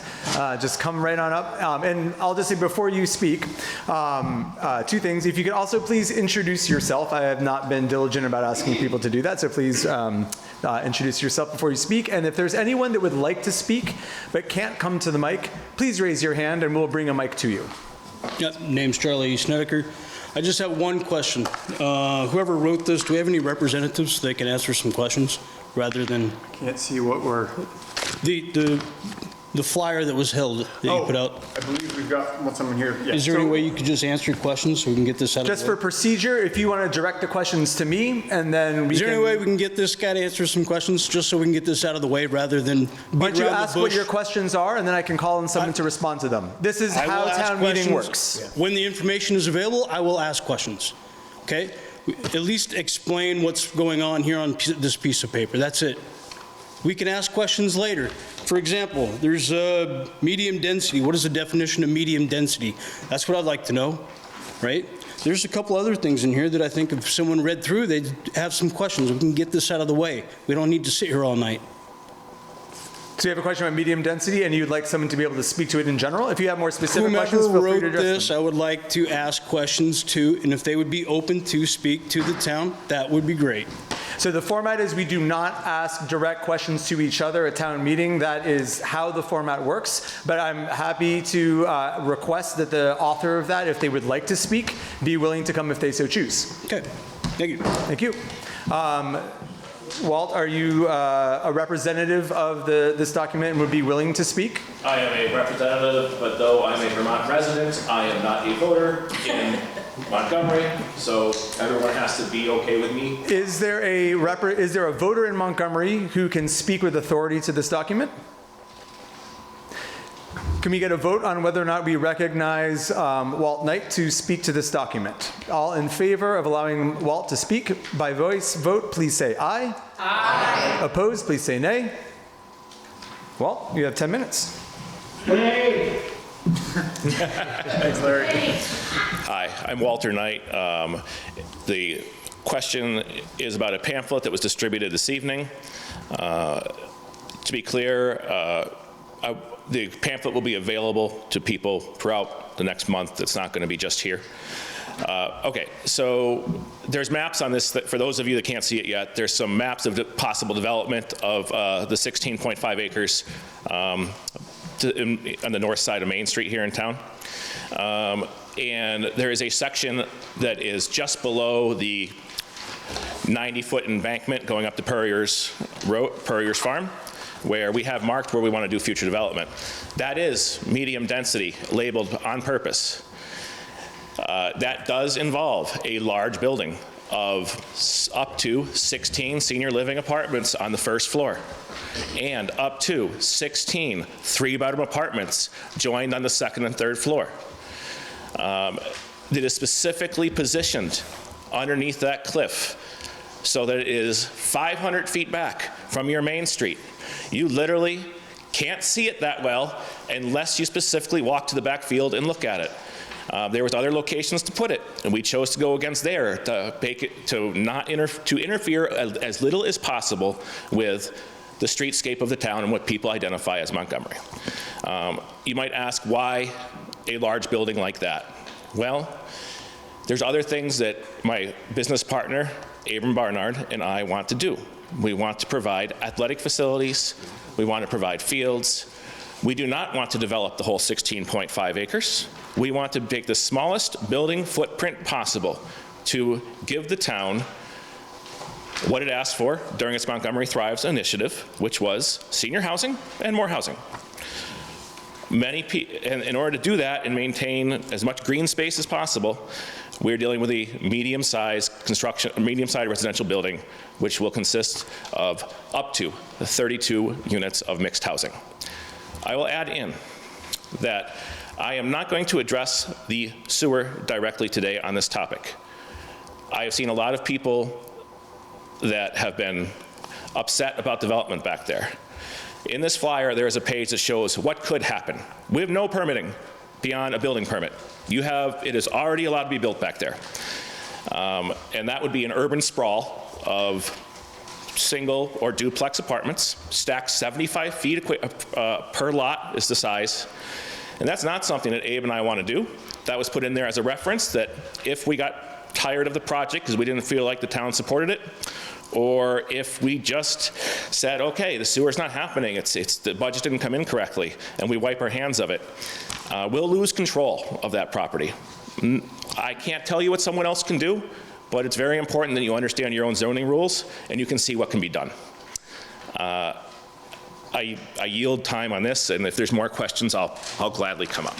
Just come right on up. And I'll just say before you speak, two things. If you could also please introduce yourself. I have not been diligent about asking people to do that, so please introduce yourself before you speak. And if there's anyone that would like to speak but can't come to the mic, please raise your hand and we'll bring a mic to you. Yep, name's Charlie Snedeker. I just have one question. Whoever wrote this, do we have any representatives so they can answer some questions rather than Can't see what we're, the flyer that was held that you put out? I believe we've got someone here. Yeah. Is there any way you could just answer questions so we can get this out of the way? Just for procedure, if you want to direct the questions to me, and then we Is there any way we can get this guy to answer some questions just so we can get this out of the way rather than Why beat don't you around the ask what bush? your questions are, and then I can call on someone to respond to them. This is I will how ask town meeting questions. works. When the information is available, I will ask questions. Okay? At least explain what's going on here on this piece of paper. That's it. We can ask questions later. For example, there's medium density. What is the definition of medium density? That's what I'd like to know, right? There's a couple other things in here that I think if someone read through, they'd have some questions. We can get this out of the way. We don't need to sit here all night. So you have a question about medium density, and you'd like someone to be able to speak to it in general? If you have more specific Whomever questions, feel free wrote to address this, them. I would like to ask questions to, and if they would be open to speak to the town, that would be great. So the format is we do not ask direct questions to each other at town meeting. That is how the format works. But I'm happy to request that the author of that, if they would like to speak, be willing to come if they so choose. Okay, thank you. Thank you. Walt, are you a representative of this document and would be willing to speak? I am a representative, but though I'm a Vermont resident, I am not a voter in Montgomery, so everyone has to be okay with me. Is there a voter in Montgomery who can speak with authority to this document? Can we get a vote on whether or not we recognize Walt Knight to speak to this document? All in favor of allowing Walt to speak by voice vote, please say aye. Aye. Opposed, please say nay. Walt, you have 10 minutes. Thanks, Larry. Hi, I'm Walter Knight. The question is about a pamphlet that was distributed this evening. To be clear, the pamphlet will be available to people throughout the next month. It's not going to be just here. Okay, so there's maps on this. For those of you that can't see it yet, there's some maps of the possible development of the 16.5 acres on the north side of Main Street here in town. And there is a section that is just below the 90-foot embankment going up to Purrier's Farm, where we have marked where we want to do future development. That is medium density, labeled on purpose. That does involve a large building of up to 16 senior living apartments on the first floor, and up to 16 three-bedroom apartments joined on the second and third floor. That is specifically positioned underneath that cliff so that it is 500 feet back from your main street. You literally can't see it that well unless you specifically walk to the back field and look at it. There was other locations to put it, and we chose to go against there to make it to interfere as little as possible with the streetscape of the town and what people identify as Montgomery. You might ask, why a large building like that? Well, there's other things that my business partner, Abram Barnard, and I want to do. We want to provide athletic facilities. We want to provide fields. We do not want to develop the whole 16.5 acres. We want to take the smallest building footprint possible to give the town what it asked for during its Montgomery Thrives initiative, which was senior housing and more housing. And in order to do that and maintain as much green space as possible, we're dealing with a medium-sized residential building, which will consist of up to 32 units of mixed housing. I will add in that I am not going to address the sewer directly today on this topic. I have seen a lot of people that have been upset about development back there. In this flyer, there is a page that shows what could happen. We have no permitting beyond a building permit. It is already allowed to be built back there. And that would be an urban sprawl of single or duplex apartments, stacked 75 feet per lot is the size. And that's not something that Abe and I want to do. That was put in there as a reference that if we got tired of the project because we didn't feel like the town supported it, or if we just said, okay, the sewer's not happening, it's the budget didn't come in correctly, and we wipe our hands of it, we'll lose control of that property. I can't tell you what someone else can do, but it's very important that you understand your own zoning rules and you can see what can be done. I yield time on this, and if there's more questions, I'll gladly come up.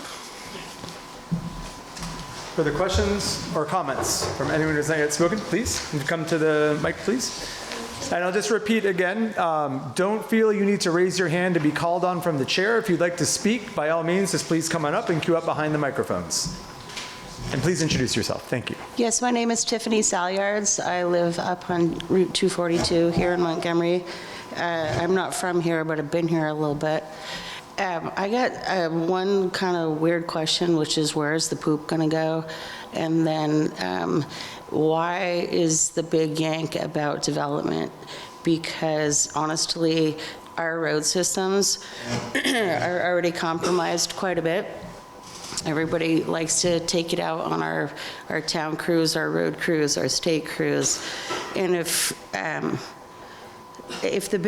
Further questions or comments from anyone who's not yet spoken, please? Come to the mic, please. And I'll just repeat again, don't feel you need to raise your hand to be called on from the chair. If you'd like to speak, by all means, just please come on up and queue up behind the microphones. And please introduce yourself. Thank you. Yes, my name is Tiffany Salyards. I live up on Route 242 here in Montgomery. I'm not from here, but I've been here a little bit. I got one kind of weird question, which is where is the poop going to go? And then why is the big yank about development? Because honestly, our road systems are already compromised quite a bit. Everybody likes to take it out on our town crews, our road crews, our state crews. And if the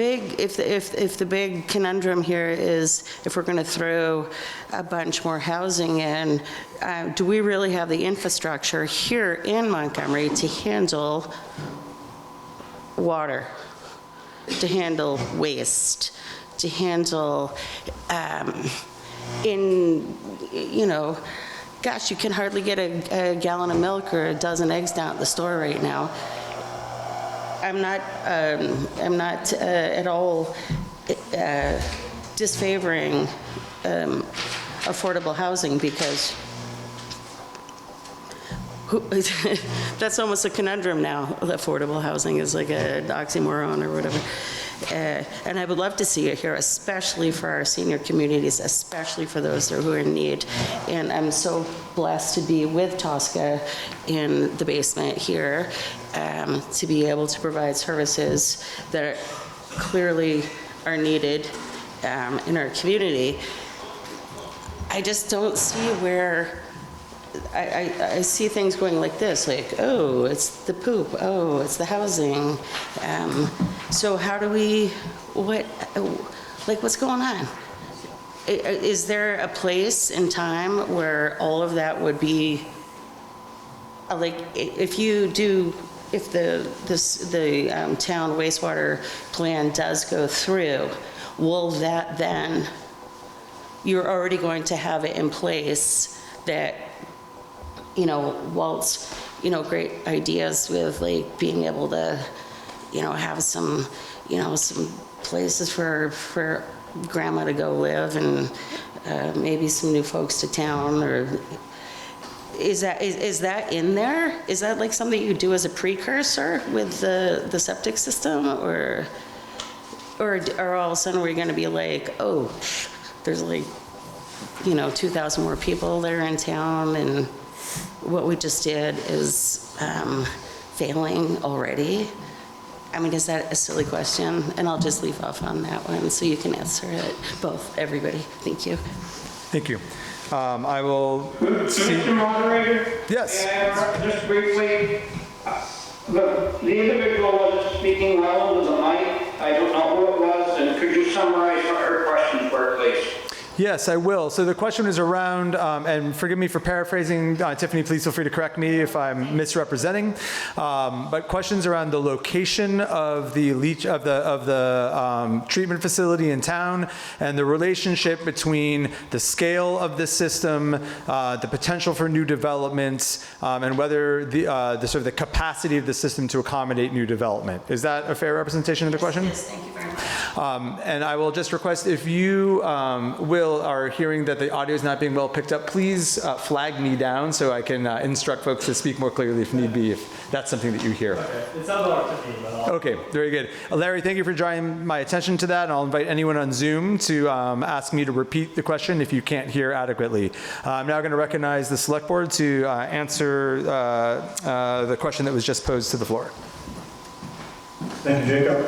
big conundrum here is if we're going to throw a bunch more housing in, do we really have the infrastructure here in Montgomery to handle water, to handle waste, to handle gosh, you can hardly get a gallon of milk or a dozen eggs down at the store right now. I'm not at all disfavoring affordable housing because that's almost a conundrum now. Affordable housing is like an oxymoron or whatever. And I would love to see it here, especially for our senior communities, especially for those who are in need. And I'm so blessed to be with Tosca in the basement here, to be able to provide services that clearly are needed in our community. I just don't see where I see things going like this, like, oh, it's the poop, oh, it's the housing. So how do we, what's going on? Is there a place in time where all of that would be, like, if the town wastewater plan does go through, will that then, you're already going to have it in place that, Walt's, great ideas with like being able to, have some, some places for grandma to go live and maybe some new folks to town, or is that in there? Is that like something you do as a precursor with the septic system, or all of a sudden we're going to be like, oh, there's like, 2,000 more people that are in town, and what we just did is failing already? I mean, is that a silly question? And I'll just leave off on that one so you can answer it, both, everybody. Thank you. Thank you. I will see. Mr. Moderator? Yes. Just briefly, the individual wasn't speaking well into the mic. I don't know who it was, and could you summarize what her questions were, please? Yes, I will. So the question is around, and forgive me for paraphrasing, Tiffany, please feel free to correct me if I'm misrepresenting, but questions around the location of the treatment facility in town and the relationship between the scale of the system, the potential for new developments, and whether the sort of the capacity of the system to accommodate new development. Is that a fair representation of the question? Yes, thank you very much. And I will just request, if you are hearing that the audio is not being well picked up, please flag me down so I can instruct folks to speak more clearly if need be, if that's something that you hear. Okay. It sounds like to me, but Okay, very good. Larry, thank you for drawing my attention to that, and I'll invite anyone on Zoom to ask me to repeat the question if you can't hear adequately. I'm now going to recognize the Select Board to answer the question that was just posed to the floor. Thank you, Jacob.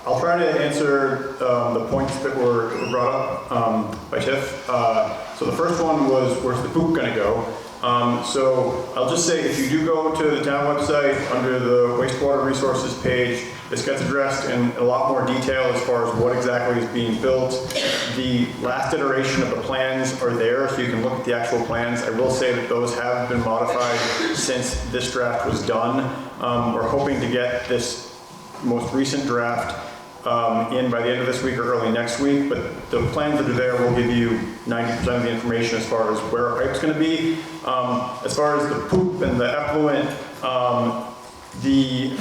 I'll try to answer the points that were brought up by Tiff. So the first one was, where's the poop going to go? So I'll just say, if you do go to the town website under the wastewater resources page, this gets addressed in a lot more detail as far as what exactly is being built. The last iteration of the plans are there, so you can look at the actual plans. I will say that those have been modified since this draft was done. We're hoping to get this most recent draft in by the end of this week or early next week, but the plans that are there will give you 90% of the information as far as where our pipe's going to be. As far as the poop and the effluent, the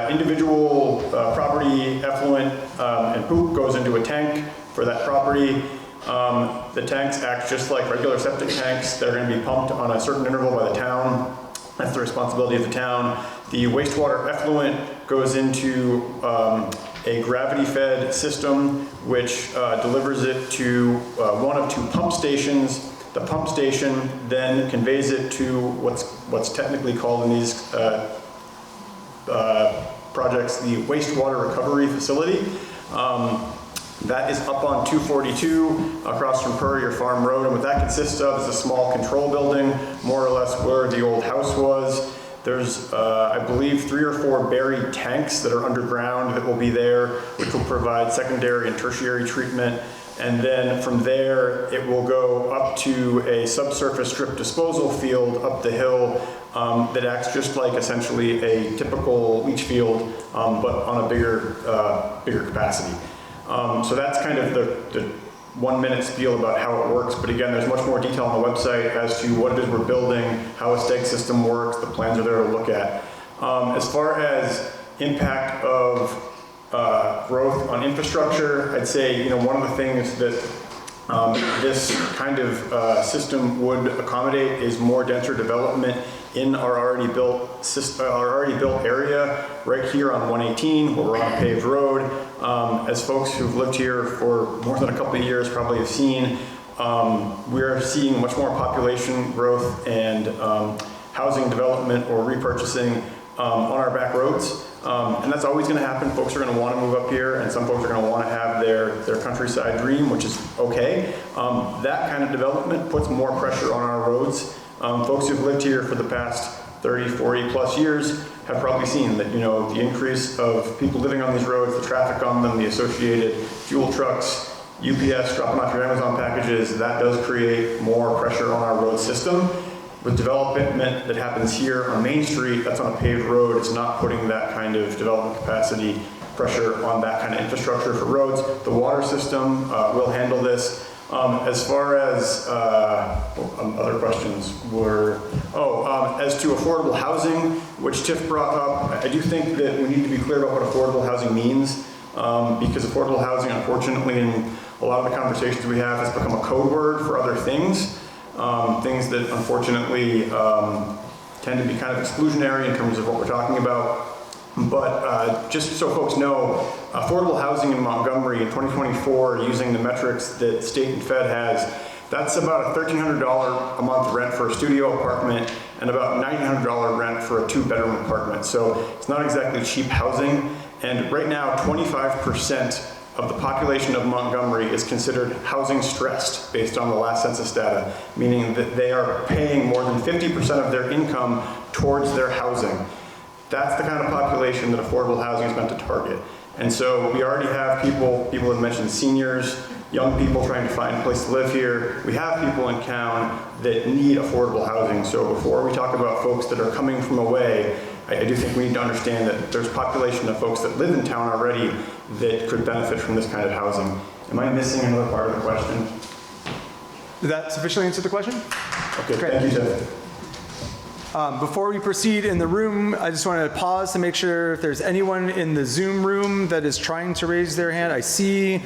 individual property effluent and poop goes into a tank for that property. The tanks act just like regular septic tanks. They're going to be pumped on a certain interval by the town. That's the responsibility of the town. The wastewater effluent goes into a gravity-fed system, which delivers it to one of two pump stations. The pump station then conveys it to what's technically called in these projects the wastewater recovery facility. That is up on 242 across from Purrier Farm Road, and what that consists of is a small control building, more or less where the old house was. There's, I believe, 3 or 4 buried tanks that are underground that will be there, which will provide secondary and tertiary treatment. And then from there, it will go up to a subsurface strip disposal field up the hill that acts just like essentially a typical leach field, but on a bigger capacity. So that's kind of the 1-minute spiel about how it works. But again, there's much more detail on the website as to what it is we're building, how a stake system works. The plans are there to look at. As far as impact of growth on infrastructure, I'd say, one of the things that this kind of system would accommodate is more denser development in our already built area right here on 118, where we're on a paved road. As folks who've lived here for more than a couple of years probably have seen, we're seeing much more population growth and housing development or repurchasing on our back roads. And that's always going to happen. Folks are going to want to move up here, and some folks are going to want to have their countryside dream, which is okay. That kind of development puts more pressure on our roads. Folks who've lived here for the past 30, 40 plus years have probably seen that, the increase of people living on these roads, the traffic on them, the associated fuel trucks, UPS dropping off your Amazon packages, that does create more pressure on our road system. With development that happens here on Main Street, that's on a paved road, it's not putting that kind of development capacity pressure on that kind of infrastructure for roads. The water system will handle this. As far as other questions were, as to affordable housing, which Tiff brought up, I do think that we need to be clear about what affordable housing means, because affordable housing, unfortunately, in a lot of the conversations we have, has become a code word for other things, things that unfortunately tend to be kind of exclusionary in terms of what we're talking about. But just so folks know, affordable housing in Montgomery in 2024, using the metrics that state and Fed has, that's about a $1,300 a month rent for a studio apartment and about $1,900 rent for a 2-bedroom apartment. So it's not exactly cheap housing. And right now, 25% of the population of Montgomery is considered housing stressed based on the last census data, meaning that they are paying more than 50% of their income towards their housing. That's the kind of population that affordable housing is meant to target. And so we already have people have mentioned seniors, young people trying to find a place to live here. We have people in town that need affordable housing. So before we talk about folks that are coming from away, I do think we need to understand that there's a population of folks that live in town already that could benefit from this kind of housing. Am I missing another part of the question? Did that sufficiently answer the question? Okay, Great. thank you, Tiff. Before we proceed in the room, I just want to pause to make sure if there's anyone in the Zoom room that is trying to raise their hand. I see,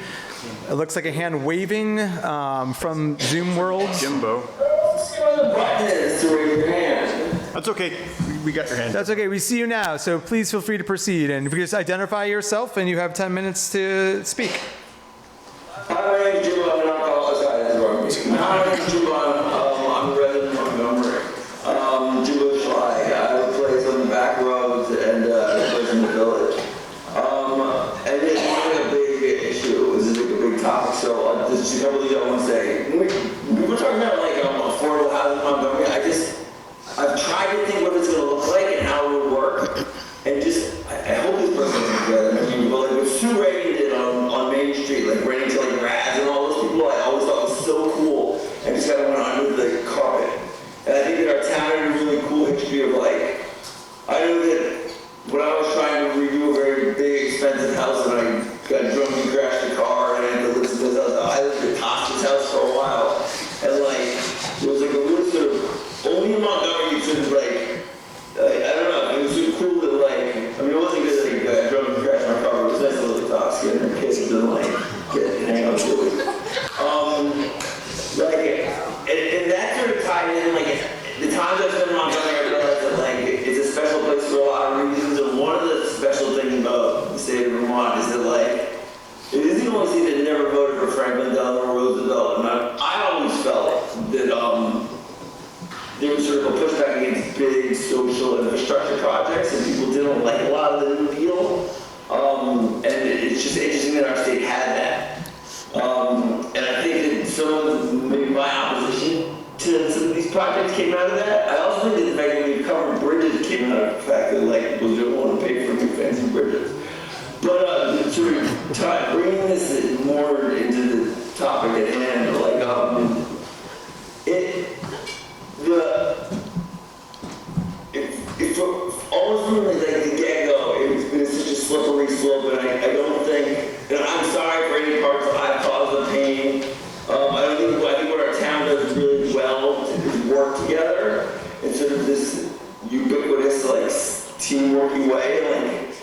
it looks like a hand waving from Zoom World. Jimbo. Where the button is to raise your hand. That's okay. We got your hand. That's okay, we see you now, so please feel free to proceed. And if you just identify yourself and you have 10 minutes to speak. Hi, my name is Jimbo. I'm not called aside. Hi, my name is Jimbo. I'm a resident of Montgomery. Jimbo Schley. I have a place on the back roads and a place in the village. And it's like a big issue. This is like a big topic. So just a couple of things I want to say. We were talking about like affordable housing in Montgomery. I've tried to think what it's going to look like and how it would work. And I hope this person is good. I mean, but like what Sue Reagan did on Main Street, like renting to like Raz and all those people, I always thought was so cool. And just kind of went under the carpet. And I think that our town has a really cool history of like, I know that when I was trying to review a very big, expensive house and I got drunk and crashed a car and I had to listen to this house, I lived at Tasha's house for a while. And like, it was like a really sort of, only in Montgomery you sort of like, I don't know, it was sort of cool that like, I mean it wasn't good that I got drunk and crashed my car, but it was nice to live at Tasha and her kids and like, hang out with it. And that sort of tied in, like, the times I've spent in Montgomery, I realized that, like, it's a special place for a lot of reasons, and one of the special things about the state of Vermont is that, like, it is the only state that never voted for Franklin Delano Roosevelt, and I always felt that, there was sort of a pushback against big social infrastructure projects, and people didn't like a lot of the New Deal, and it's just interesting that our state had that. And I think that some of maybe my opposition to some of these projects came out of that. I also think that the fact that we've covered bridges came out of the fact that like people don't want to pay for new fancy bridges. But sort of bringing this more into the topic at hand, like almost from like the get-go, it's been such a slippery slope, and I don't think, and I'm sorry for any parts I've caused the pain. I think what our town does really well is work together in sort of this ubiquitous, like, teamworky way. Like,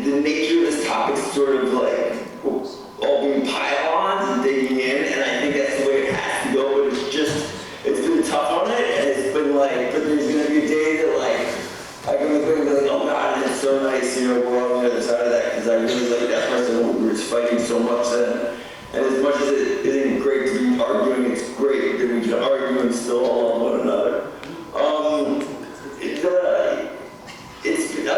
the nature of this topic is sort of like all being pile-ons and digging in, and I think that's the way it has to go, but it's been tough on it, and it's been like, but there's going to be a day that, like, I can look back and be like, oh God, it's so nice, we're on the other side of that, because I really like that person who was fighting so much then. And as much as it isn't great to be arguing, it's great that we can argue and still all love one another. I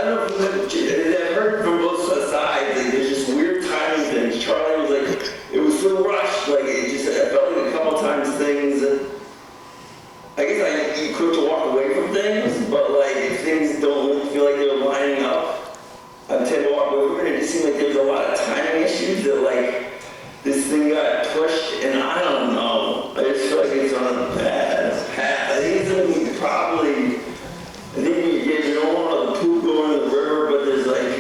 don't know if I've heard from both sides, like, there's just weird timing things. Charlie was like, it was so rushed, like, I felt like a couple times things that, I guess I'm quick to walk away from things, but like, if things don't feel like they're lining up, I tend to walk away from it. It just seemed like there was a lot of timing issues that like, this thing got pushed, and I don't know. I just feel like it's on a bad path. I think it's going to be probably, you don't want the poop going in the river, but there's like,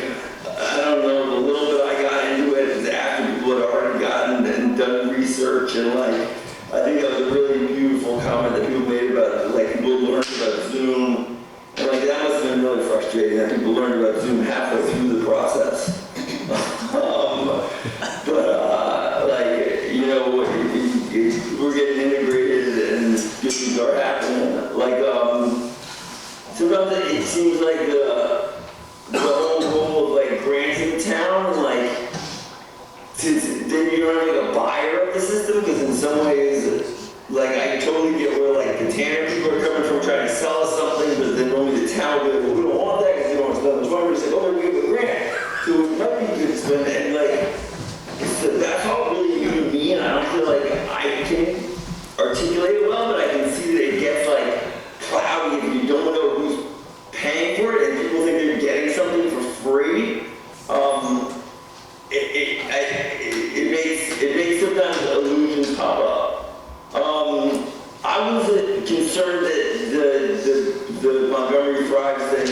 I don't know, the little bit I got into it is after people had already gotten and done research, and like, I think that was a really beautiful comment that people made about, like, people learned about Zoom, and like, that must have been really frustrating that people learned about Zoom halfway through the process. We're getting integrated and good things are happening. Like, sometimes it seems like the whole goal of like granting the town, like, then you're not like a buyer of the system, because in some ways, like, I totally get where like the Tanner people are coming from trying to sell us something, but then only the town will be like, well, we don't want that because we don't want to spend much money. We're just like, oh, we give a grant. So it might be good to spend it, and like, that's all really you and me, and I don't feel like I can articulate it well, but I can see that it gets like cloudy if you don't know who's paying for it, and people think they're getting something for free. It makes sometimes illusions pop up. I was concerned that the Montgomery Thrives thing,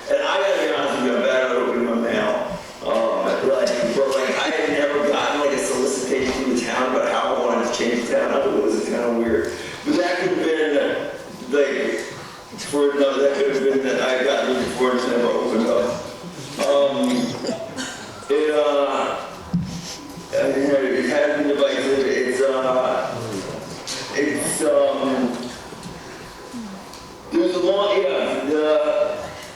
and I gotta be honest with you, I'm bad at opening my mail. But I had never gotten like a solicitation from the town about how I wanted to change the town. I thought it was kind of weird. But that could have been like, for It has been divisive. There's a lot,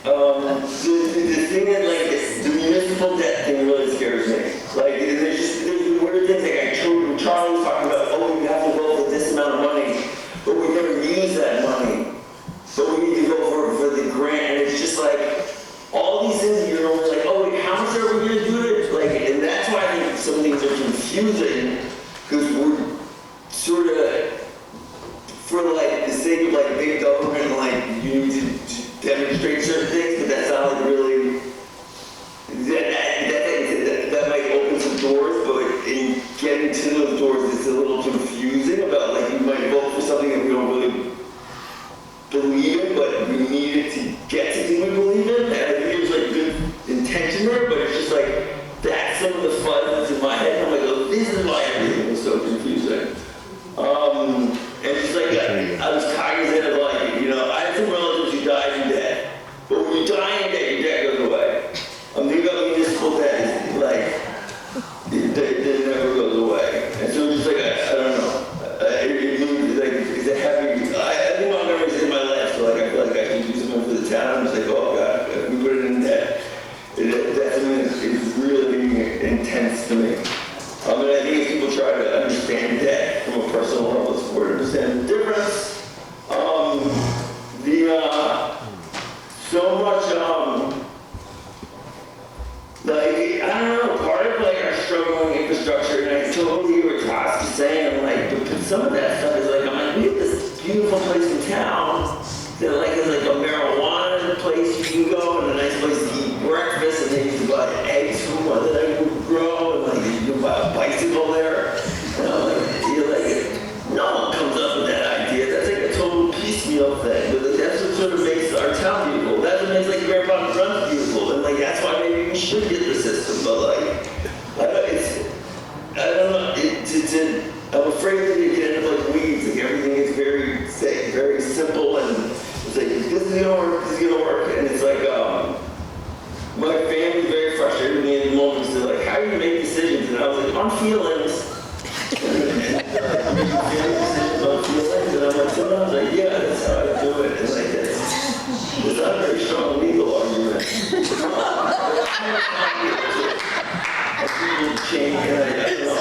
the thing that, like, the municipal debt thing really scares me. Like, there's weird things, like Charlie was talking about, oh, you have to vote for this amount of money, but we never use that money. But we need to go for the grant, and it's just like, all these things, you're always like, oh, wait, how much are we gonna do it? Like, and that's why I think some things are confusing, because we're sort of, for like the sake of like big government, like you need to demonstrate certain things, but that's not like really, that might open some doors, but in getting to those doors, it's a little confusing about like, you might vote for something that we don't really believe in, but we need it to get to something we believe in, and I think there's like good intention there, but it's just like, that's some of the fuzz that's in my head, and I'm like, oh, this is why everything was so confusing. And just like, I was cognizant of like, I had some relatives who died in debt, but when you die in debt, your debt goes away. I'm thinking about municipal debt, is like, it never goes away. And so just like, I don't know, it means like, it's a heavy, I think Montgomery's in my life, so like, I feel like I can do something for the town, I'm just like, oh God, if we put it in debt, that is really intense to me. And I think if people try to understand debt from a personal level, it's important to understand the difference. So much, like, I don't know, part of like our struggling infrastructure, and I totally hear what Tosk is saying, like, but some of that stuff is like, I'm like, we have this beautiful place in town that like is like a marijuana place you can go, and a nice place to eat breakfast, and then you can buy eggs from one that I would grow, and like you can buy a bicycle there. And I'm like, you're like, no one comes up with that idea. That's like a total piecemeal thing. But like, that's what sort of makes our town beautiful. That's what makes like Grandpa Runs beautiful. And like that's why maybe we should get the system. But like, I don't know. I'm afraid that you get into like weeds. Like everything is very simple, and it's like this is gonna work. This is gonna work. And it's like my family's very frustrated with me in the moments. They're like, how do you make decisions? And I was like, on feelings. I'm making decisions on feelings. And I'm like, sometimes like, yeah, that's how I do it. And like it's not a very strong legal argument. I change, and I don't know.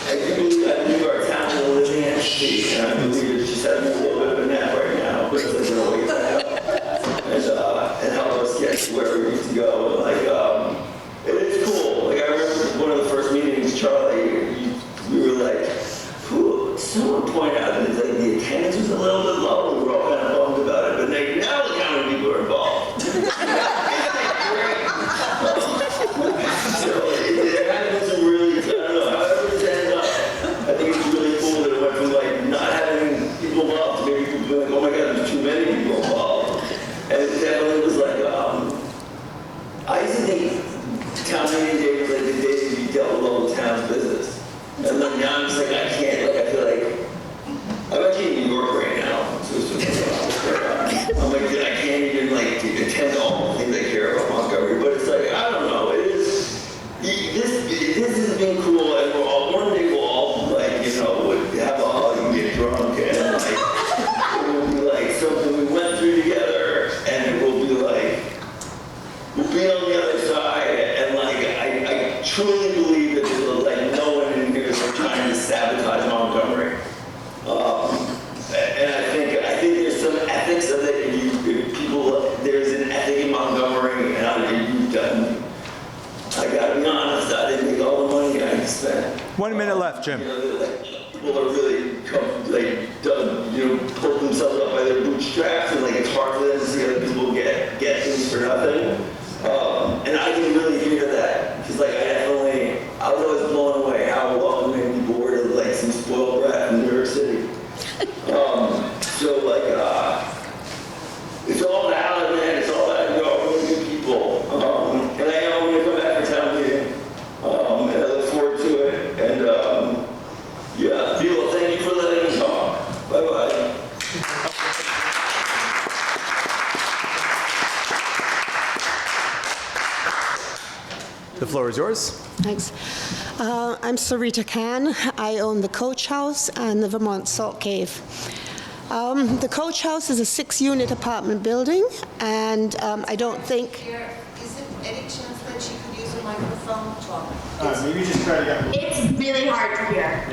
I believe our town is a living entity, and I believe it's just having a little bit of a nap right now, but it's like gonna wake up and help us get to where we need to go. And like, it is cool. Like I remember one of the first meetings, Charlie, we were like, someone pointed out that like the attendance was a little bit low. We were all kind of bummed about it, but like now look how many people are involved. So it had been some really, I don't know, however it's ended up, I think it's really cool that it went from like not having people involved to maybe people being like, oh my God, there's too many people involved. And it definitely was like, I used to think town meeting day was like the day to be dealt with all the town's business. And then now I'm just like, I can't, like I feel like, I'm actually in New York right now, so it's just I'm like, I can't even like attend all the things I care about Montgomery, but it's like, I don't know, this has been cool, and one day we'll all, like, have a hug and get drunk, and, like, it will be, like, something we went through together, and it will be, like, we'll be on the other side, and, like, I truly believe that there's, like, no one in here is, like, trying to sabotage Montgomery. And I think there's some ethics of it, there's an ethic in Montgomery, and I gotta be honest, I didn't make all the money I spent. 1 minute left, Jim. People are really, pull themselves up by their bootstraps, and like it's hard for them to see other people get things for nothing. And I can really hear that, because like I was always blown away how welcoming people were to like some spoiled brat in New York City. So like, it's all valid, man. It's all valid. You're all really good people. And I know when you come back for town meeting, and I look forward to it. And yeah, people, thank you for letting me talk. Bye-bye. The floor is yours. Thanks. I'm Sarita Khan. I own the Coach House and the Vermont Salt Cave. The Coach House is a 6-unit apartment building, and I don't think... Is there any chance that she could use a microphone to talk? Maybe just try to get... It's really hard to hear.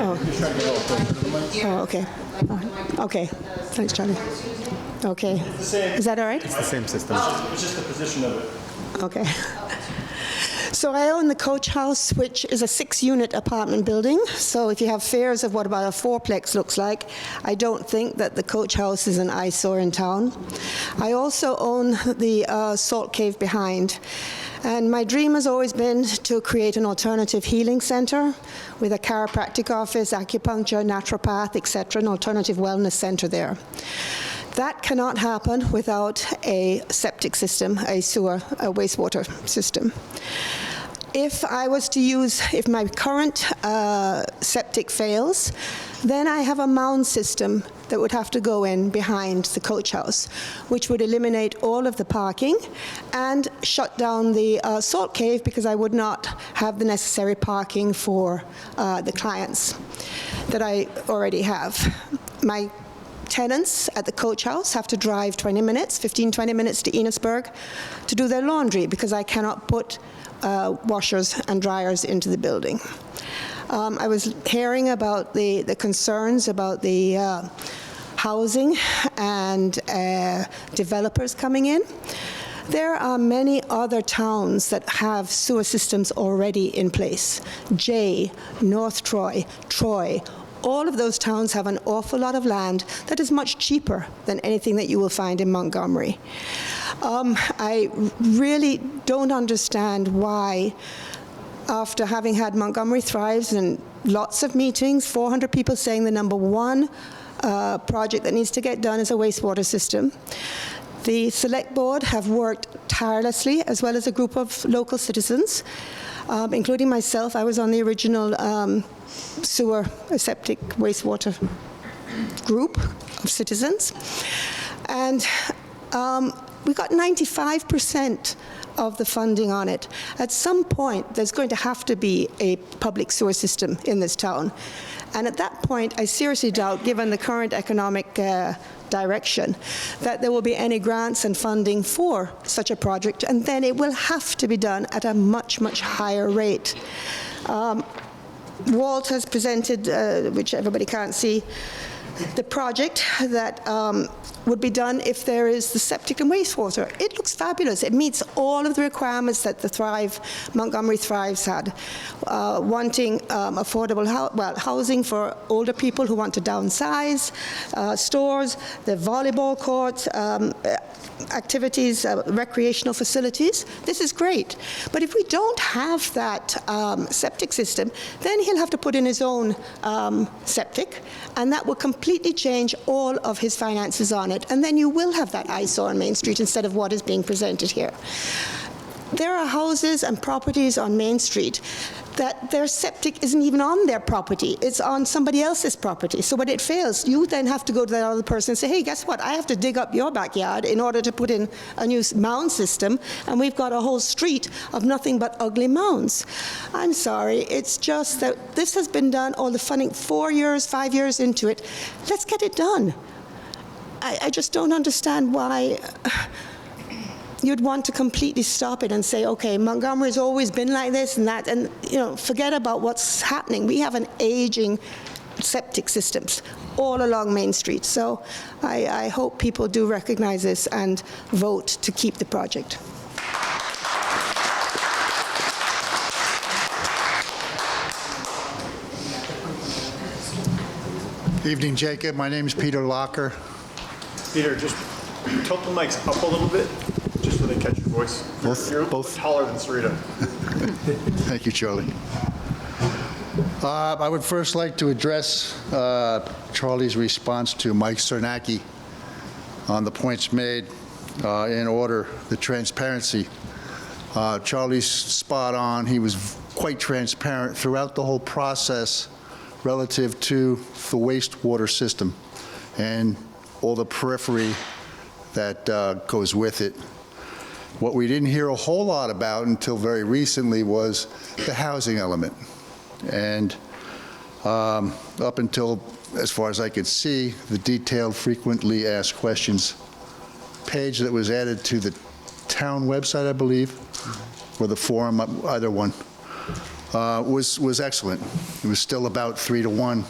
Oh, okay. Okay. Thanks, Charlie. Okay. Is that all right? It's the same system. It's just the position of it. Okay. So I own the Coach House, which is a 6-unit apartment building. So if you have fears of what about a 4-plex looks like, I don't think that the Coach House is an eyesore in town. I also own the Salt Cave behind. And my dream has always been to create an alternative healing center with a chiropractic office, acupuncture, naturopath, etc., an alternative wellness center there. That cannot happen without a septic system, a wastewater system. If my current septic fails, then I have a mound system that would have to go in behind the Coach House, which would eliminate all of the parking and shut down the salt cave because I would not have the necessary parking for the clients that I already have. My tenants at the Coach House have to drive 20 minutes to Enosburg to do their laundry because I cannot put washers and dryers into the building. I was hearing about the concerns about the housing and developers coming in. There are many other towns that have sewer systems already in place. Jay, North Troy, Troy, all of those towns have an awful lot of land that is much cheaper than anything that you will find in Montgomery. I really don't understand why, after having had Montgomery Thrives and lots of meetings, 400 people saying the number one project that needs to get done is a wastewater system. The Select Board have worked tirelessly, as well as a group of local citizens, including myself. I was on the original sewer, septic, wastewater group of citizens. And we got 95% of the funding on it. At some point, there's going to have to be a public sewer system in this town. And at that point, I seriously doubt, given the current economic direction, that there will be any grants and funding for such a project, and then it will have to be done at a much, much higher rate. Walt has presented, which everybody can't see, the project that would be done if there is the septic and wastewater. It looks fabulous. It meets all of the requirements that the Montgomery Thrives had, wanting affordable housing for older people who want to downsize, stores, the volleyball courts, activities, recreational facilities. This is great. But if we don't have that septic system, then he'll have to put in his own septic, and that will completely change all of his finances on it. And then you will have that eyesore on Main Street instead of what is being presented here. There are houses and properties on Main Street that their septic isn't even on their property. It's on somebody else's property. So when it fails, you then have to go to that other person and say, hey, guess what? I have to dig up your backyard in order to put in a new mound system, and we've got a whole street of nothing but ugly mounds. I'm sorry. It's just that this has been done, all the funding, 4 years, 5 years into it. Let's get it done. I just don't understand why you'd want to completely stop it and say, okay, Montgomery's always been like this and that, and forget about what's happening. We have an aging septic systems all along Main Street. So I hope people do recognize this and vote to keep the project. Evening, Jacob. My name is Peter Locker. Peter, just tilt the mics up a little bit, just so they catch your voice. You're both taller than Sarita. Thank you, Charlie. I would first like to address Charlie's response to Mike Cernacki on the points made in order, the transparency. Charlie's spot on. He was quite transparent throughout the whole process relative to the wastewater system and all the periphery that goes with it. What we didn't hear a whole lot about until very recently was the housing element. And up until, as far as I could see, the detailed frequently asked questions page that was added to the town website, I believe, or the forum, either one, was excellent. It was still about 3-to-1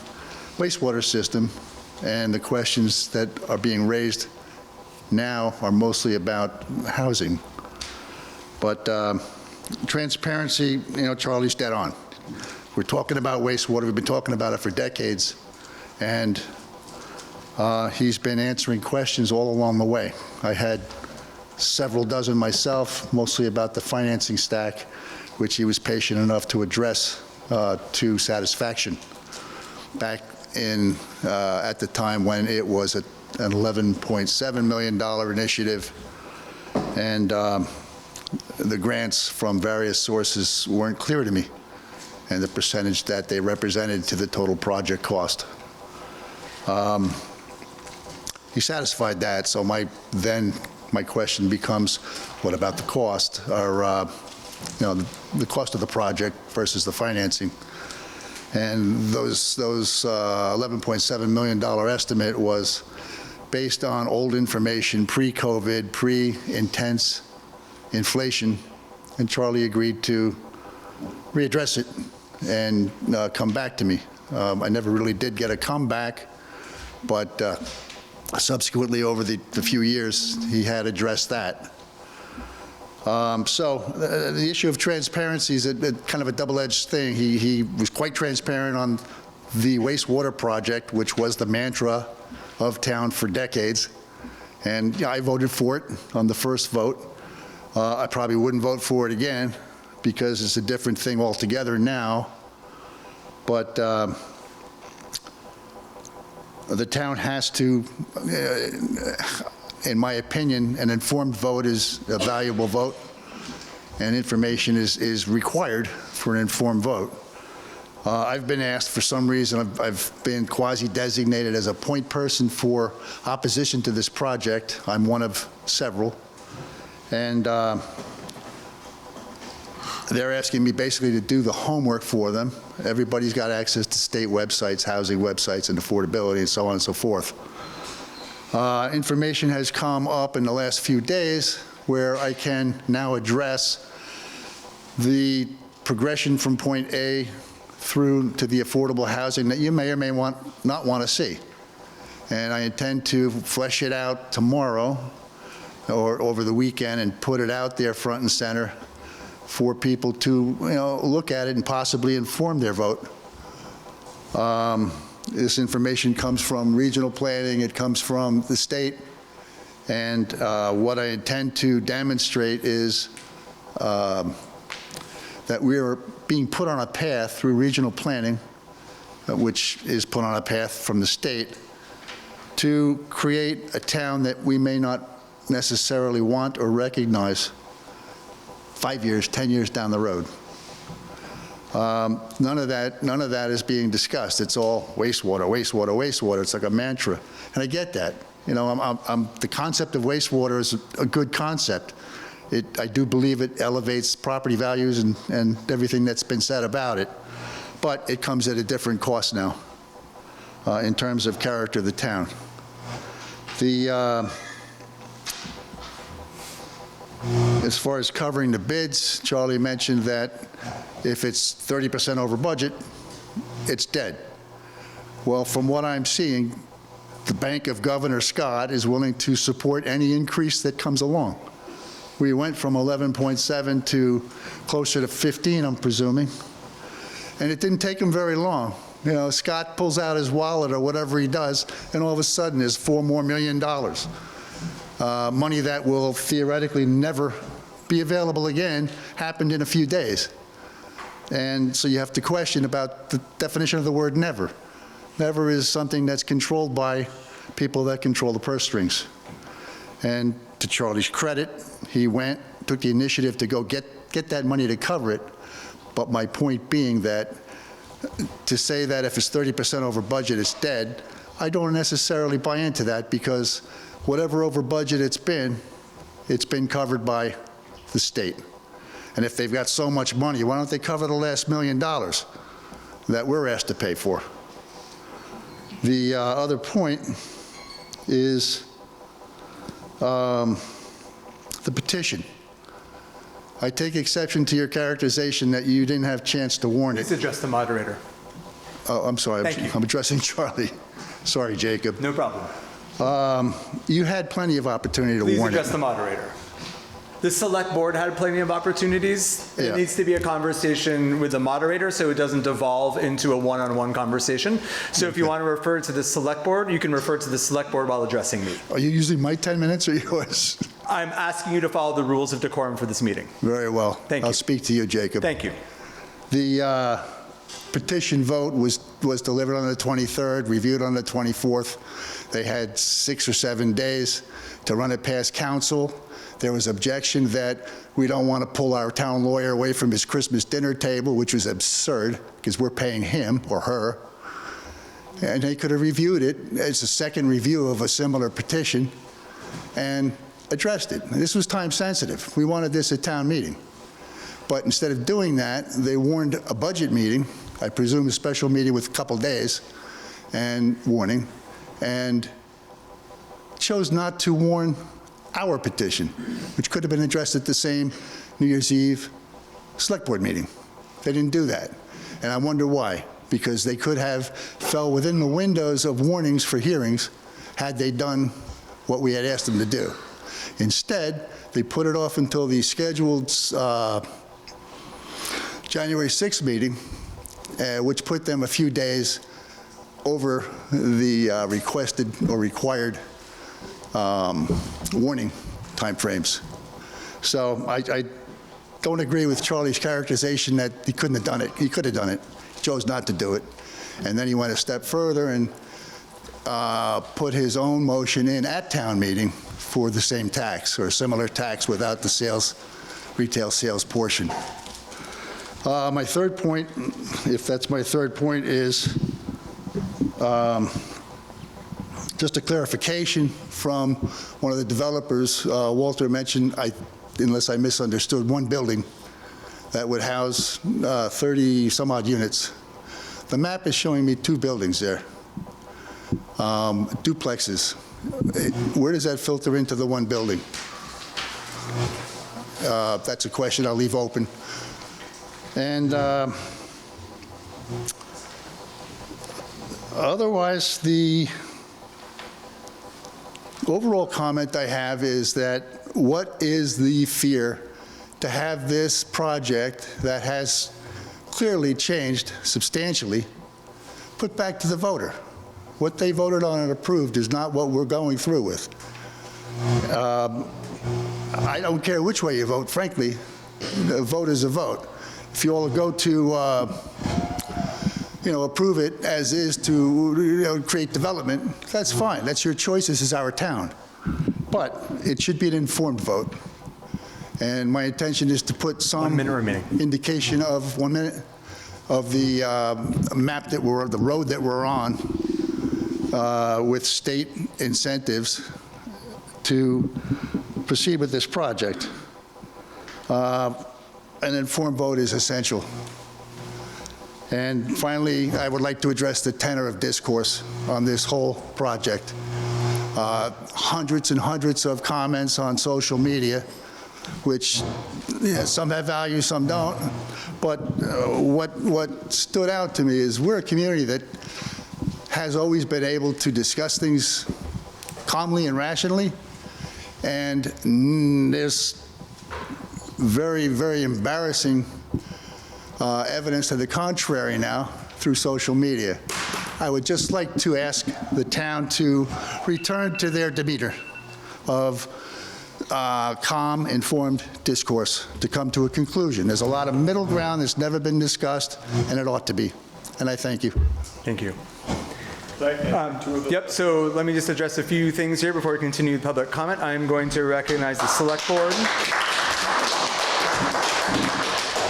wastewater system, and the questions that are being raised now are mostly about housing. But transparency, Charlie's dead on. We're talking about wastewater. We've been talking about it for decades, and he's been answering questions all along the way. I had several dozen myself, mostly about the financing stack, which he was patient enough to address to satisfaction back in at the time when it was an $11.7 million initiative, and the grants from various sources weren't clear to me, and the percentage that they represented to the total project cost. He satisfied that, so my question becomes, what about the cost, or the cost of the project versus the financing? And those $11.7 million estimate was based on old information, pre-COVID, pre-intense inflation, and Charlie agreed to readdress it and come back to me. I never really did get a comeback, but subsequently over the few years, he had addressed that. So the issue of transparency is kind of a double-edged thing. He was quite transparent on the wastewater project, which was the mantra of town for decades. And yeah, I voted for it on the first vote. I probably wouldn't vote for it again because it's a different thing altogether now. But the town has to, in my opinion, an informed vote is a valuable vote, and information is required for an informed vote. I've been asked, for some reason, I've been quasi-designated as a point person for opposition to this project. I'm one of several. And they're asking me basically to do the homework for them. Everybody's got access to state websites, housing websites, and affordability, and so on and so forth. Information has come up in the last few days where I can now address the progression from point A through to the affordable housing that you may or may not want to see. And I intend to flesh it out tomorrow or over the weekend and put it out there front and center for people to look at it and possibly inform their vote. This information comes from regional planning, it comes from the state, and what I intend to demonstrate is that we are being put on a path through regional planning, which is put on a path from the state, to create a town that we may not necessarily want or recognize 5 years, 10 years down the road. None of that is being discussed. It's all wastewater, wastewater, wastewater. It's like a mantra, and I get that. The concept of wastewater is a good concept. I do believe it elevates property values and everything that's been said about it, but it comes at a different cost now in terms of character of the town. As far as covering the bids, Charlie mentioned that if it's 30% over budget, it's dead. Well, from what I'm seeing, the Bank of Governor Scott is willing to support any increase that comes along. We went from 11.7 to closer to 15, I'm presuming, and it didn't take him very long. Scott pulls out his wallet or whatever he does, and all of a sudden there's $4 more million. Money that will theoretically never be available again happened in a few days. And so you have to question about the definition of the word never. Never is something that's controlled by people that control the purse strings. And to Charlie's credit, he took the initiative to go get that money to cover it. But my point being that to say that if it's 30% over budget, it's dead, I don't necessarily buy into that, because whatever over budget it's been covered by the state. And if they've got so much money, why don't they cover the last $1 million that we're asked to pay for? The other point is the petition. I take exception to your characterization that you didn't have a chance to warn it. Please address the moderator. Oh, I'm sorry. Thank you. I'm addressing Charlie. Sorry, Jacob. No problem. You had plenty of opportunity to Please warn address it. the moderator. The select board had plenty of opportunities. Yeah. It needs to be a conversation with the moderator so it doesn't devolve into a one-on-one conversation. So if you want to refer to the select board, you can refer to the select board while addressing me. Are you using my 10 minutes or yours? I'm asking you to follow the rules of decorum for this meeting. Very well. Thank you. I'll speak to you, Jacob. Thank you. The petition vote was delivered on the 23rd, reviewed on the 24th. They had 6 or 7 days to run it past council. There was objection that we don't want to pull our town lawyer away from his Christmas dinner table, which was absurd because we're paying him or her. And they could have reviewed it as a second review of a similar petition and addressed it. This was time sensitive. We wanted this at town meeting. But instead of doing that, they warned a budget meeting, I presume a special meeting with a couple days and warning, and chose not to warn our petition, which could have been addressed at the same New Year's Eve select board meeting. They didn't do that. And I wonder why. Because they could have fell within the windows of warnings for hearings had they done what we had asked them to do. Instead, they put it off until the scheduled January 6th meeting, which put them a few days over the requested or required warning timeframes. So I don't agree with Charlie's characterization that he couldn't have done it. He could have done it. He chose not to do it. And then he went a step further and put his own motion in at town meeting for the same tax or a similar tax without the sales, retail sales portion. My third point, if that's my third point, is just a clarification from one of the developers. Walter mentioned, unless I misunderstood, one building that would house 30 some odd units. The map is showing me 2 buildings there, duplexes. Where does that filter into the one building? That's a question I'll leave open. And otherwise, the overall comment I have is that what is the fear to have this project that has clearly changed substantially put back to the voter? What they voted on and approved is not what we're going through with. I don't care which way you vote, frankly. A vote is a vote. If you all go to approve it as is to create development, that's fine. That's your choice. This is our town. But it should be an informed vote. And my intention is to put some 1 minute remaining. indication of 1 minute of the map that we're, the road that we're on with state incentives to proceed with this project. An informed vote is essential. And finally, I would like to address the tenor of discourse on this whole project. Hundreds and hundreds of comments on social media, which some have value, some don't. But what stood out to me is we're a community that has always been able to discuss things calmly and rationally. And there's very, very embarrassing evidence to the contrary now through social media. I would just like to ask the town to return to their demeanor of calm, informed discourse to come to a conclusion. There's a lot of middle ground that's never been discussed, and it ought to be. And I thank you. Thank you. Yep, so let me just address a few things here before we continue with public comment. I'm going to recognize the select board.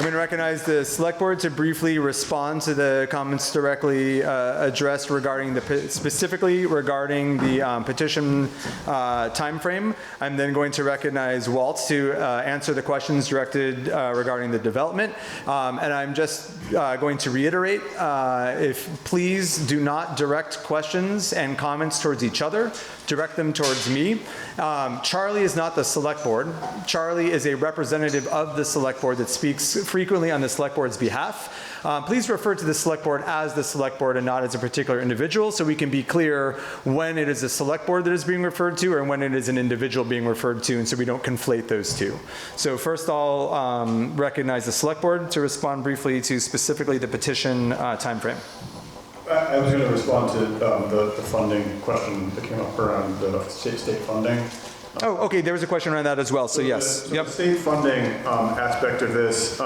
I'm going to recognize the Select Board to briefly respond to the comments directly addressed regarding specifically regarding the petition timeframe. I'm then going to recognize Walt to answer the questions directed regarding the development. And I'm just going to reiterate, if please do not direct questions and comments towards each other, direct them towards me. Charlie is not the Select Board. Charlie is a representative of the Select Board that speaks frequently on the Select Board's behalf. Please refer to the Select Board as the Select Board and not as a particular individual, so we can be clear when it is a Select Board that is being referred to or when it is an individual being referred to, and so we don't conflate those two. So first I'll recognize the Select Board to respond briefly to specifically the petition timeframe. I was going to respond to the funding question that came up around the state funding. Oh, okay, there was a question around that as well, so yes. The state funding aspect of this,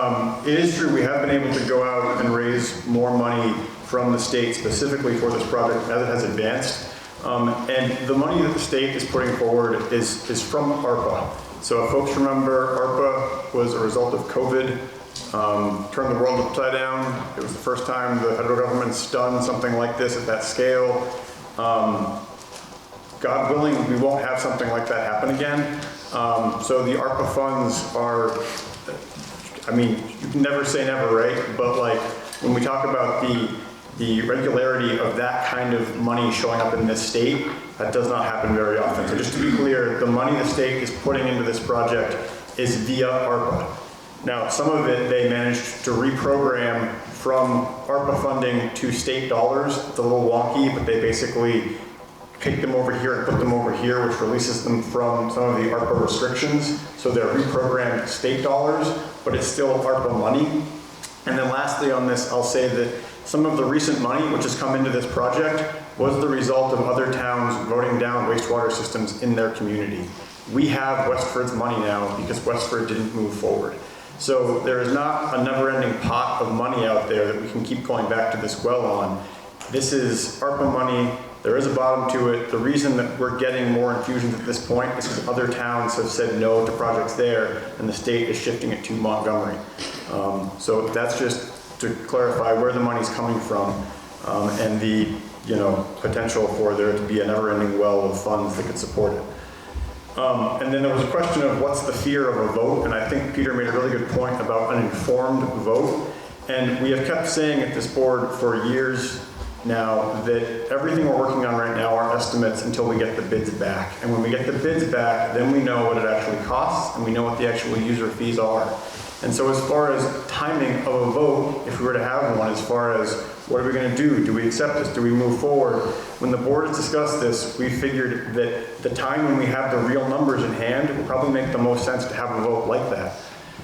it is true we have been able to go out and raise more money from the state specifically for this project as it has advanced. And the money that the state is putting forward is from ARPA. So if folks remember, ARPA was a result of COVID. Turned the world upside down. It was the first time the federal government's done something like this at that scale. God willing, we won't have something like that happen again. So the ARPA funds are, I mean, you can never say never, right? But like when we talk about the regularity of that kind of money showing up in this state, that does not happen very often. So just to be clear, the money the state is putting into this project is via ARPA. Now, some of it they managed to reprogram from ARPA funding to state dollars. It's a little wonky, but they basically take them over here and put them over here, which releases them from some of the ARPA restrictions. So they're reprogrammed state dollars, but it's still ARPA money. And then lastly on this, I'll say that some of the recent money which has come into this project was the result of other towns voting down wastewater systems in their community. We have Westford's money now because Westford didn't move forward. So there is not a never-ending pot of money out there that we can keep going back to this well on. This is ARPA money. There is a bottom to it. The reason that we're getting more infusions at this point is because other towns have said no to projects there, and the state is shifting it to Montgomery. So that's just to clarify where the money's coming from and the potential for there to be a never-ending well of funds that could support it. And then there was a question of what's the fear of a vote, and I think Peter made a really good point about an informed vote. And we have kept saying at this board for years now that everything we're working on right now are estimates until we get the bids back. And when we get the bids back, then we know what it actually costs and we know what the actual user fees are. And so as far as timing of a vote, if we were to have one, as far as what are we going to do? Do we accept this? Do we move forward? When the board has discussed this, we figured that the time when we have the real numbers in hand, it would probably make the most sense to have a vote like that.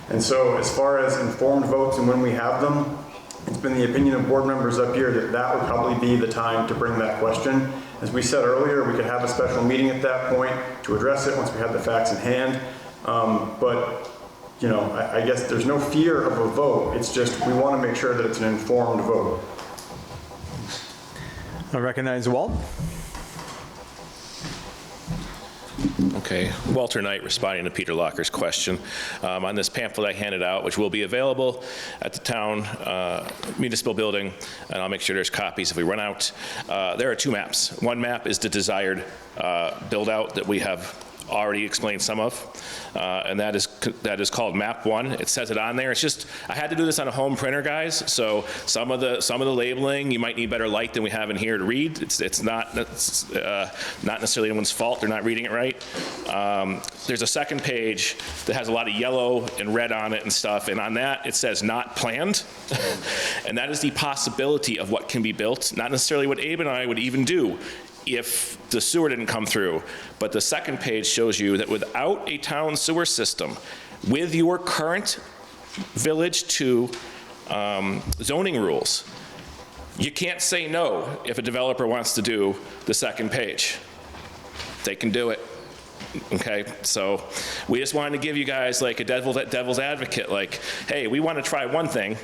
And so as far as informed votes and when we have them, it's been the opinion of board members up here that that would probably be the time to bring that question. As we said earlier, we could have a special meeting at that point to address it once we have the facts in hand. But I guess there's no fear of a vote. It's just we want to make sure that it's an informed vote. I recognize Walt. Okay, Walter Knight responding to Peter Locker's question. On this pamphlet I handed out, which will be available at the town municipal building, and I'll make sure there's copies if we run out. There are two maps. One map is the desired build out that we have already explained some of, and that is called Map 1. It says it on there. It's just I had to do this on a home printer, guys. So some of the labeling you might need better light than we have in here to read. It's not necessarily anyone's fault. They're not reading it right. There's a second page that has a lot of yellow and red on it and stuff, and on that it says not planned, and that is the possibility of what can be built. Not necessarily what Abe and I would even do if the sewer didn't come through. But the second page shows you that without a town sewer system, with your current village to zoning rules, you can't say no if a developer wants to do the second page. They can do it. Okay, so we just wanted to give you guys like a devil's advocate, like, hey, we want to try one thing,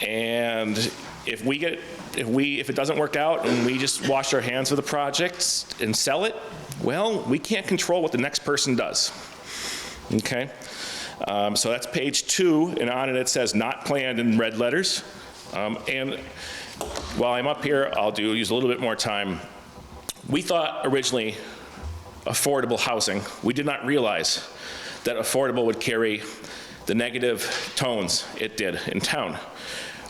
and if it doesn't work out and we just wash our hands of the project and sell it, well, we can't control what the next person does. Okay? So that's page 2, and on it says not planned in red letters. And while I'm up here, I'll use a little bit more time. We thought originally affordable housing. We did not realize that affordable would carry the negative tones it did in town.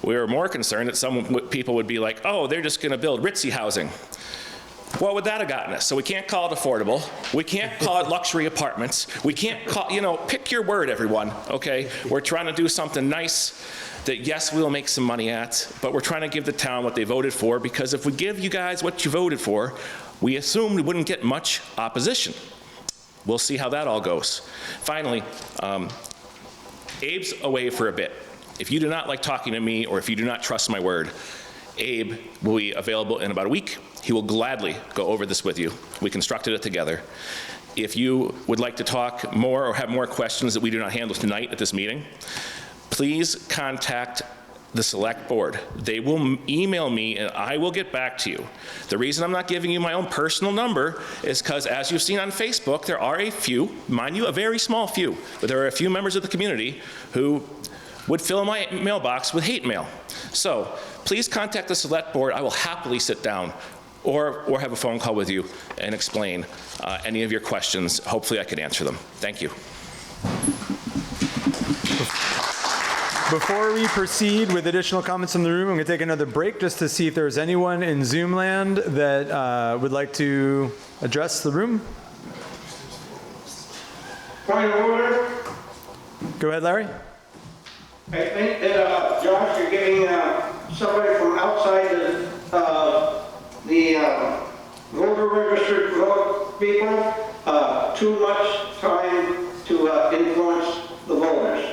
We were more concerned that some people would be like, oh, they're just gonna build ritzy housing. What would that have gotten us? So we can't call it affordable. We can't call it luxury apartments. We can't call, pick your word, everyone, okay? We're trying to do something nice that, yes, we'll make some money at, but we're trying to give the town what they voted for, because if we give you guys what you voted for, we assumed we wouldn't get much opposition. We'll see how that all goes. Finally, Abe's away for a bit. If you do not like talking to me, or if you do not trust my word, Abe will be available in about a week. He will gladly go over this with you. We constructed it together. If you would like to talk more or have more questions that we do not handle tonight at this meeting, please contact the select board. They will email me and I will get back to you. The reason I'm not giving you my own personal number is because, as you've seen on Facebook, there are a few, mind you, a very small few, but there are a few members of the community who would fill my mailbox with hate mail. So please contact the select board. I will happily sit down or have a phone call with you and explain any of your questions. Hopefully I could answer them. Thank you. Before we proceed with additional comments from the room, I'm going to take another break just to see if there's anyone in Zoom land that would like to address the room. Point of order. Go ahead, Larry. I think that, Josh, you're giving somebody from outside the voter registered vote people too much time to influence the voters.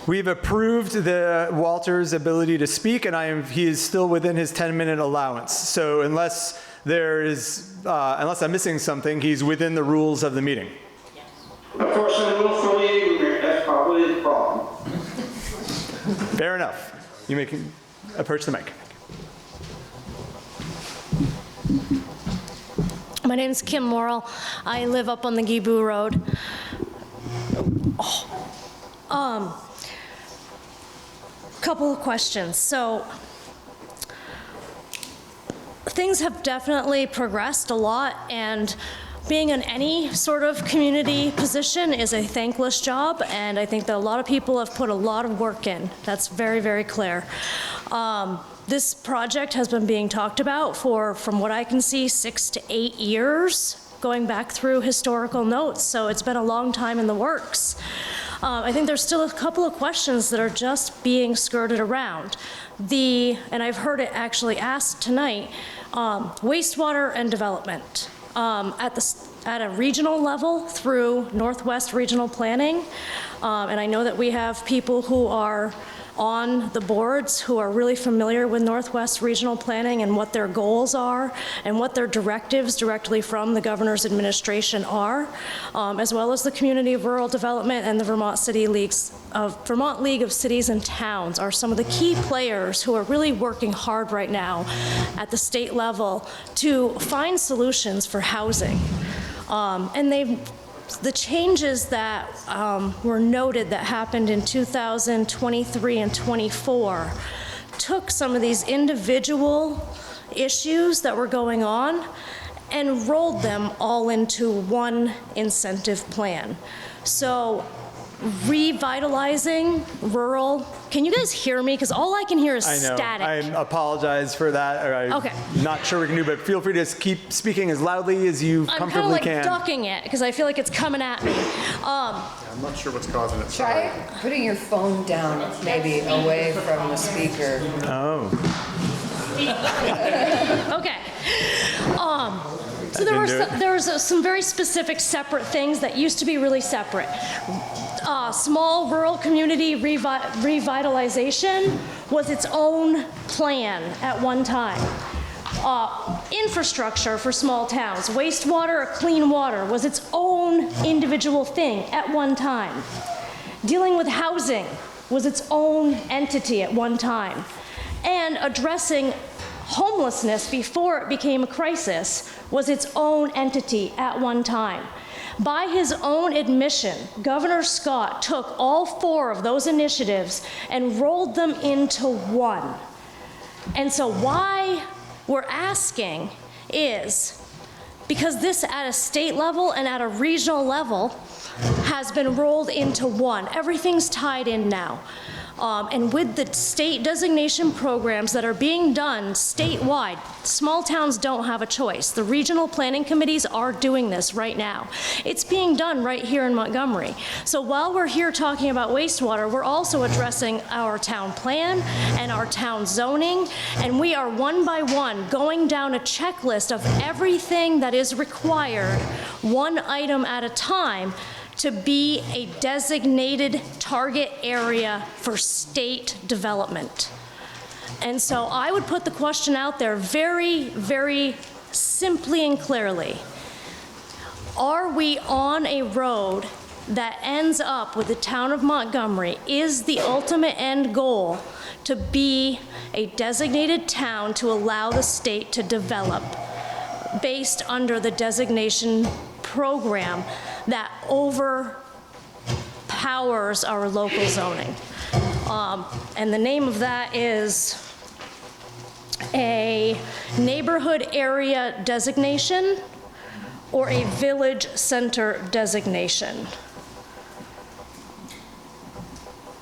We've approved Walter's ability to speak, and he is still within his 10-minute allowance. So unless I'm missing something, he's within the rules of the meeting. Of course, I'm willfully ignorant. That's probably the problem. Fair enough. You may approach the mic. My name's Kim Morrill. I live up on the Gibu Road. Couple of questions. So, things have definitely progressed a lot, and being in any sort of community position is a thankless job, and I think that a lot of people have put a lot of work in. That's very, very clear. This project has been being talked about for, from what I can see, 6 to 8 years, going back through historical notes, so it's been a long time in the works. I think there's still a couple of questions that are just being skirted around. And I've heard it actually asked tonight, wastewater and development. At a regional level through Northwest Regional Planning, and I know that we have people who are on the boards who are really familiar with Northwest Regional Planning and what their goals are and what their directives directly from the governor's administration are, as well as the Community of Rural Development and the Vermont League of Cities and Towns are some of the key players who are really working hard right now at the state level to find solutions for housing. And the changes that were noted that happened in 2023 and 24 took some of these individual issues that were going on and rolled them all into one incentive plan. So revitalizing rural, can you guys hear me? Because all I can hear is static. I apologize for that. Okay. Not sure we can do, but feel free to keep speaking as loudly as you comfortably can. I'm kind of like ducking it because I feel like it's coming at me. I'm not sure what's causing it. Try putting your phone down, maybe away from the speaker. Oh. Okay. So there was some very specific separate things that used to be really separate. Small rural community revitalization was its own plan at one time. Infrastructure for small towns, wastewater or clean water was its own individual thing at one time. Dealing with housing was its own entity at one time. And addressing homelessness before it became a crisis was its own entity at one time. By his own admission, Governor Scott took all 4 of those initiatives and rolled them into one. And so why we're asking is because this at a state level and at a regional level has been rolled into one. Everything's tied in now. And with the state designation programs that are being done statewide, small towns don't have a choice. The regional planning committees are doing this right now. It's being done right here in Montgomery. So while we're here talking about wastewater, we're also addressing our town plan and our town zoning, and we are one by one going down a checklist of everything that is required, one item at a time, to be a designated target area for state development. And so I would put the question out there very, very simply and clearly. Are we on a road that ends up with the town of Montgomery? Is the ultimate end goal to be a designated town to allow the state to develop based under the designation program that overpowers our local zoning? And the name of that is a neighborhood area designation or a village center designation.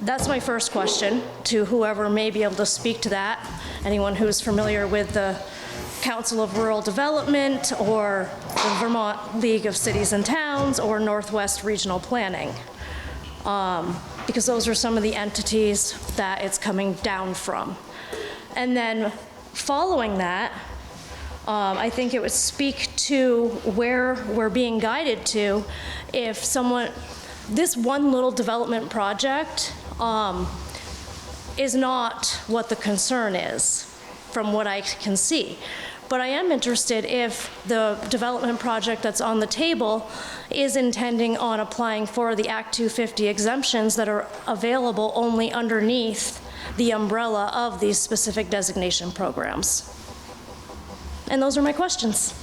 That's my first question to whoever may be able to speak to that. Anyone who's familiar with the Council of Rural Development or the Vermont League of Cities and Towns or Northwest Regional Planning. Because those are some of the entities that it's coming down from. And then following that, I think it would speak to where we're being guided to if this one little development project is not what the concern is from what I can see. But I am interested if the development project that's on the table is intending on applying for the Act 250 exemptions that are available only underneath the umbrella of these specific designation programs. And those are my questions.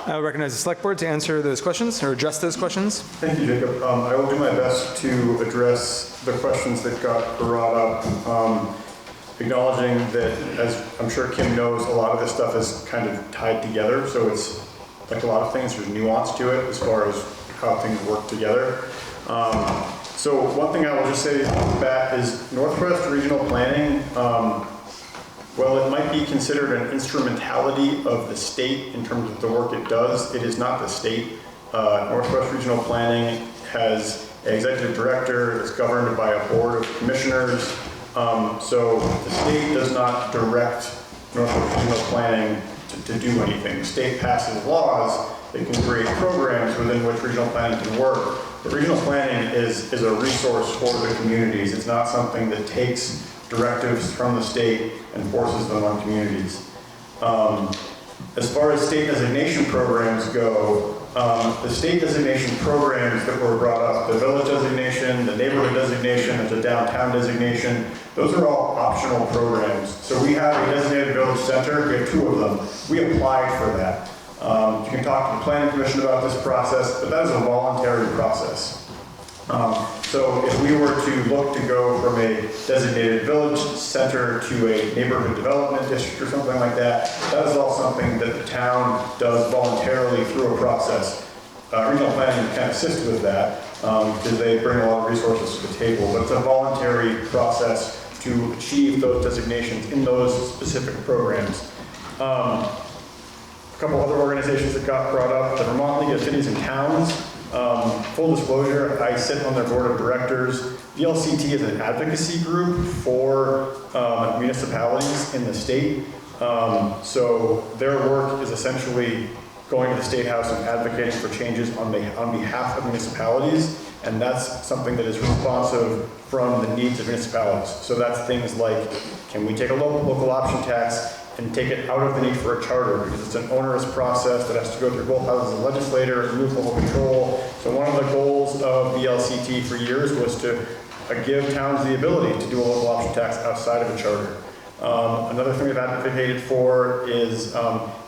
I will recognize the select board to answer those questions or address those questions. Thank you, Jacob. I will do my best to address the questions that got brought up, acknowledging that, as I'm sure Kim knows, a lot of this stuff is kind of tied together. So it's like a lot of things, there's nuance to it as far as how things work together. So one thing I will just say off the bat is Northwest Regional Planning, well, it might be considered an instrumentality of the state in terms of the work it does. It is not the state. Northwest Regional Planning has an executive director that's governed by a board of commissioners. So the state does not direct Northwest Regional Planning to do anything. The state passes laws that can create programs within which regional planning can work. But regional planning is a resource for the communities. It's not something that takes directives from the state and forces them on communities. As far as state designation programs go, the state designation programs that were brought up, the village designation, the neighborhood designation, and the downtown designation, those are all optional programs. So we have a designated village center, we have 2 of them. We applied for that. You can talk to the planning commission about this process, but that is a voluntary process. So if we were to look to go from a designated village center to a neighborhood development district or something like that, that is all something that the town does voluntarily through a process. Regional planning can assist with that because they bring a lot of resources to the table, but it's a voluntary process to achieve those designations in those specific programs. A couple other organizations that got brought up, the Vermont League of Cities and Towns. Full disclosure, I sit on their board of directors. VLCT is an advocacy group for municipalities in the state. So their work is essentially going to the State House and advocating for changes on behalf of municipalities. And that's something that is responsive from the needs of municipalities. So that's things like, can we take a local option tax and take it out of the need for a charter, because it's an onerous process that has to go through both houses of the legislature and lose local control. So one of the goals of the LCT for years was to give towns the ability to do a local option tax outside of a charter. Another thing we've advocated for is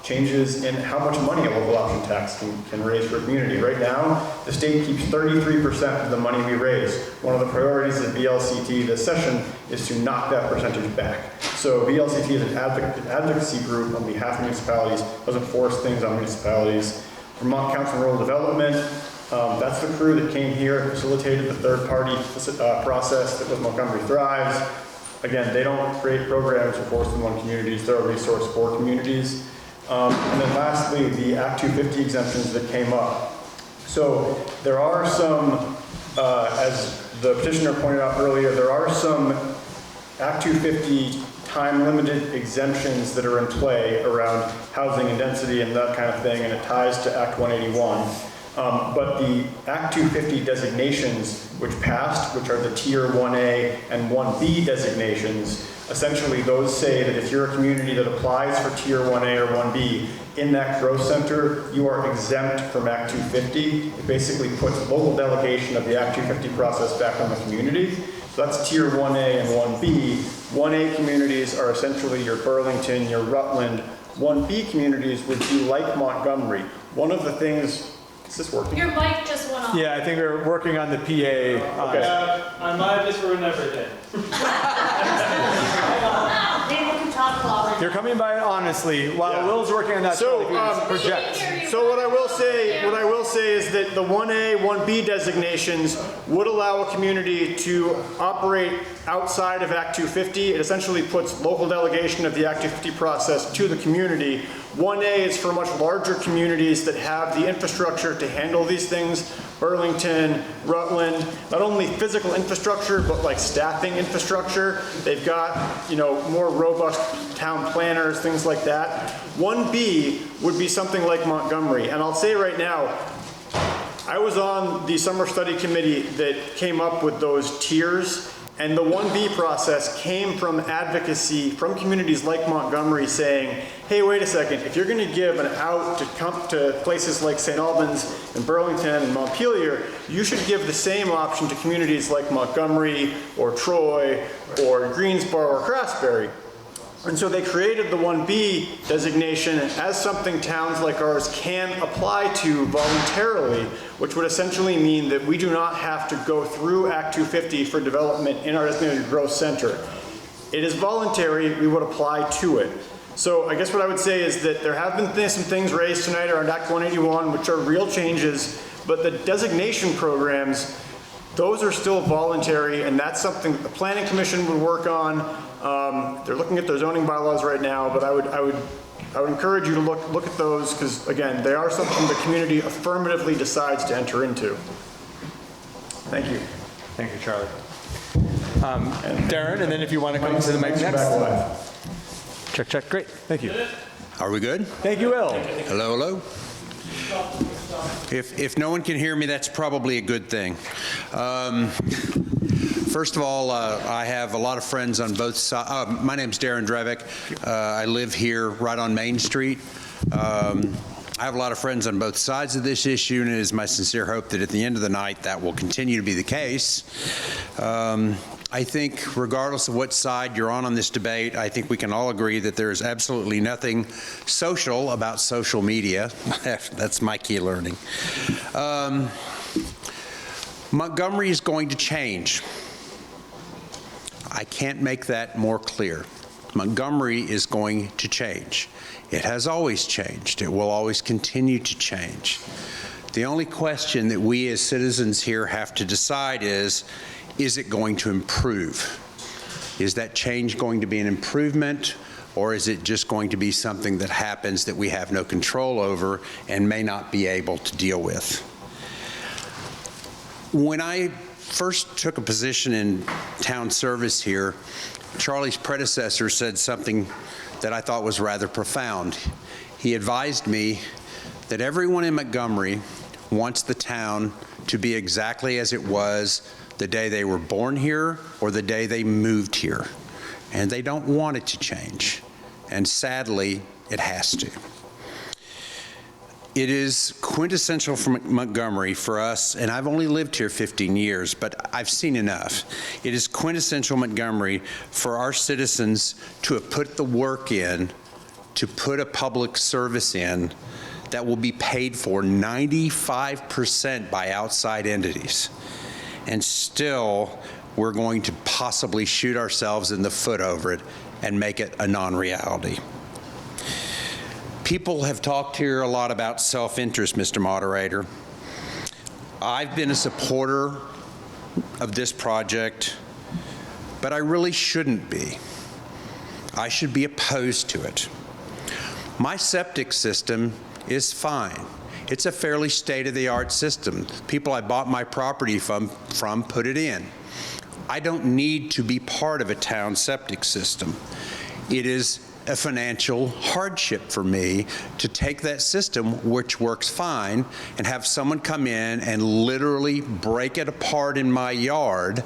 changes in how much money a local option tax can raise for a community. Right now, the state keeps 33% of the money we raise. One of the priorities of VLCT this session is to knock that percentage back. So VLCT is an advocacy group on behalf of municipalities, doesn't force things on municipalities. Vermont Council on Rural Development, that's the crew that came here, facilitated the third-party process that was Montgomery Thrives. Again, they don't create programs or force them on communities. They're a resource for communities. And then lastly, the Act 250 exemptions that came up. So there are some, as the petitioner pointed out earlier, there are some Act 250 time-limited exemptions that are in play around housing and density and that kind of thing, and it ties to Act 181. But the Act 250 designations which passed, which are the Tier 1A and 1B designations, essentially those say that if you're a community that applies for Tier 1A or 1B in that growth center, you are exempt from Act 250. It basically puts local delegation of the Act 250 process back on the community. So that's Tier 1A and 1B. 1A communities are essentially your Burlington, your Rutland. 1B communities would be like Montgomery. One of the things, is this working? Your mic just went off. Yeah, I think we're working on the PA. Okay. I might have just ruined everything. People can talk louder. You're coming by it honestly, while Will's working on that. So, project. So what I will say is that the 1A, 1B designations would allow a community to operate outside of Act 250. It essentially puts local delegation of the Act 250 process to the community. 1A is for much larger communities that have the infrastructure to handle these things. Burlington, Rutland, not only physical infrastructure, but like staffing infrastructure. They've got, you know, more robust town planners, things like that. 1B would be something like Montgomery. And I'll say right now, I was on the summer study committee that came up with those tiers, and the 1B process came from advocacy from communities like Montgomery saying, hey, wait a second, if you're going to give an out to come to places like St. Albans and Burlington and Montpelier, you should give the same option to communities like Montgomery or Troy or Greensboro or Craftsbury. And so they created the 1B designation as something towns like ours can apply to voluntarily, which would essentially mean that we do not have to go through Act 250 for development in our designated growth center. It is voluntary, we would apply to it. So I guess what I would say is that there have been some things raised tonight around Act 181, which are real changes, but the designation programs, those are still voluntary, and that's something that the Planning Commission would work on. They're looking at their zoning bylaws right now, but I would encourage you to look at those because, again, they are something the community affirmatively decides to enter into. Thank you. Thank you, Charlie. Darren, and then if you want to come to the mic next. Check, check. Great. Thank you. Are we good? Thank you, Will. Hello, hello. If no one can hear me, that's probably a good thing. First of all, I have a lot of friends on both sides. My name's Darren Drevick. I live here right on Main Street. I have a lot of friends on both sides of this issue, and it is my sincere hope that at the end of the night that will continue to be the case. I think regardless of what side you're on this debate, I think we can all agree that there is absolutely nothing social about social media. That's my key learning. Montgomery is going to change. I can't make that more clear. Montgomery is going to change. It has always changed. It will always continue to change. The only question that we as citizens here have to decide is it going to improve? Is that change going to be an improvement, or is it just going to be something that happens that we have no control over and may not be able to deal with? When I first took a position in town service here, Charlie's predecessor said something that I thought was rather profound. He advised me that everyone in Montgomery wants the town to be exactly as it was the day they were born here or the day they moved here. And they don't want it to change. And sadly, it has to. It is quintessential for Montgomery for us, and I've only lived here 15 years, but I've seen enough. It is quintessential Montgomery for our citizens to have put the work in, to put a public service in that will be paid for 95% by outside entities. And still, we're going to possibly shoot ourselves in the foot over it and make it a non-reality. People have talked here a lot about self-interest, Mr. Moderator. I've been a supporter of this project, but I really shouldn't be. I should be opposed to it. My septic system is fine. It's a fairly state-of-the-art system. People I bought my property from put it in. I don't need to be part of a town septic system. It is a financial hardship for me to take that system, which works fine, and have someone come in and literally break it apart in my yard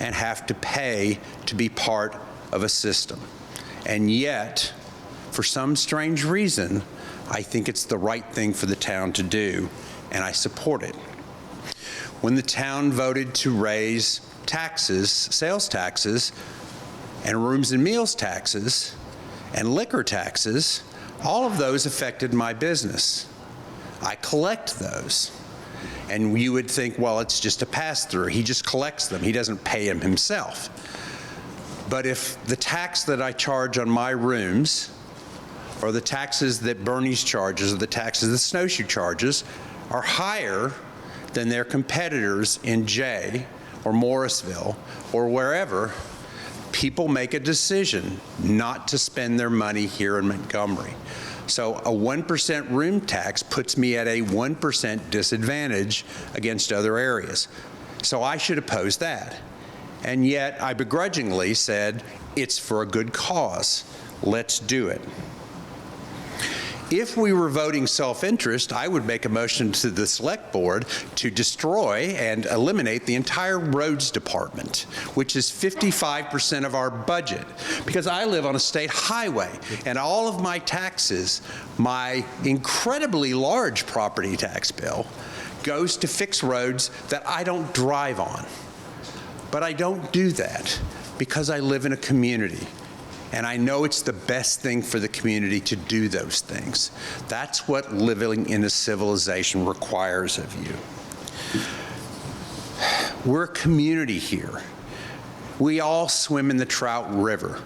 and have to pay to be part of a system. And yet, for some strange reason, I think it's the right thing for the town to do, and I support it. When the town voted to raise taxes, sales taxes, and rooms and meals taxes, and liquor taxes, all of those affected my business. I collect those. And you would think, well, it's just a pass-through. He just collects them. He doesn't pay them himself. But if the tax that I charge on my rooms, or the taxes that Bernie's charges, or the taxes that Snowshoe charges, are higher than their competitors in Jay or Morrisville or wherever, people make a decision not to spend their money here in Montgomery. So a 1% room tax puts me at a 1% disadvantage against other areas. So I should oppose that. And yet I begrudgingly said, it's for a good cause. Let's do it. If we were voting self-interest, I would make a motion to the Select Board to destroy and eliminate the entire roads department, which is 55% of our budget, because I live on a state highway, and all of my taxes, my incredibly large property tax bill, goes to fix roads that I don't drive on. But I don't do that because I live in a community. And I know it's the best thing for the community to do those things. That's what living in a civilization requires of you. We're a community here. We all swim in the Trout River.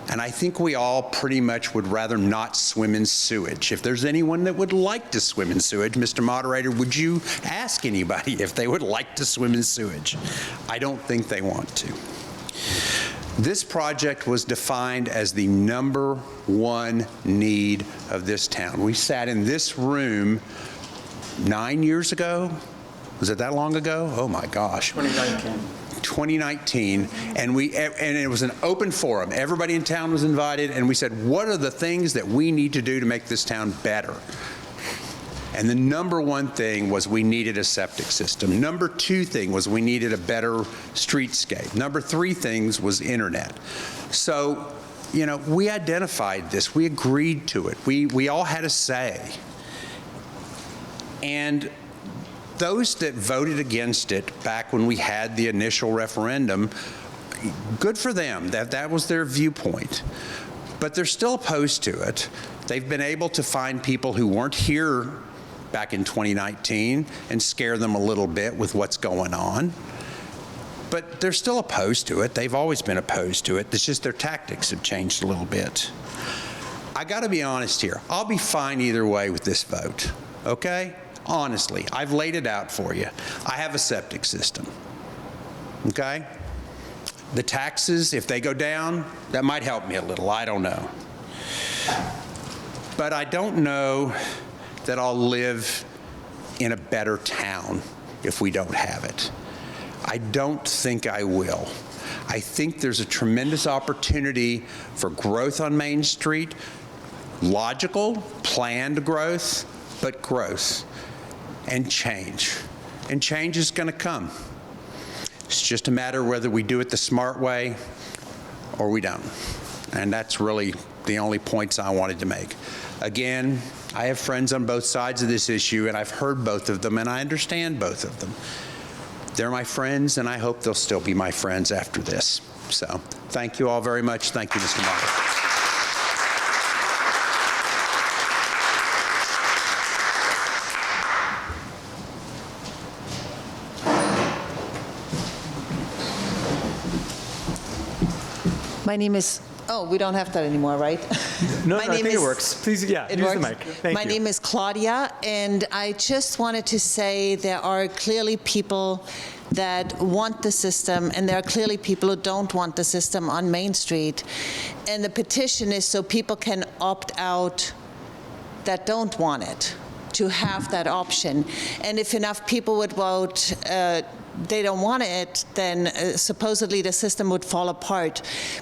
And I think we all pretty much would rather not swim in sewage. If there's anyone that would like to swim in sewage, Mr. Moderator, would you ask anybody if they would like to swim in sewage? I don't think they want to. This project was defined as the #1 need of this town. We sat in this room 9 years ago. Was it that long ago? Oh my gosh. 2019, and it was an open forum. Everybody in town was invited, and we said, what are the things that we need to do to make this town better? And the #1 thing was we needed a septic system. #2 thing was we needed a better streetscape. #3 things was internet. So, you know, we identified this. We agreed to it. We all had a say. And those that voted against it back when we had the initial referendum, good for them. That was their viewpoint. But they're still opposed to it. They've been able to find people who weren't here back in 2019 and scare them a little bit with what's going on. But they're still opposed to it. They've always been opposed to it. It's just their tactics have changed a little bit. I got to be honest here. I'll be fine either way with this vote, okay? Honestly, I've laid it out for you. I have a septic system, okay? The taxes, if they go down, that might help me a little. I don't know. But I don't know that I'll live in a better town if we don't have it. I don't think I will. I think there's a tremendous opportunity for growth on Main Street, logical, planned growth, but growth and change. And change is going to come. It's just a matter of whether we do it the smart way or we don't. And that's really the only points I wanted to make. Again, I have friends on both sides of this issue, and I've heard both of them, and I understand both of them. They're my friends, and I hope they'll still be my friends after this. So thank you all very much. Thank you, Mr. Meyer. My name is, oh, we don't have that anymore, right? No, I think it works. Please, use the mic. Thank My you. name is Claudia, and I just wanted to say there are clearly people that want the system, and there are clearly people who don't want the system on Main Street. And the petition is so people can opt out that don't want it, to have that option. And if enough people would vote they don't want it, then supposedly the system would fall apart.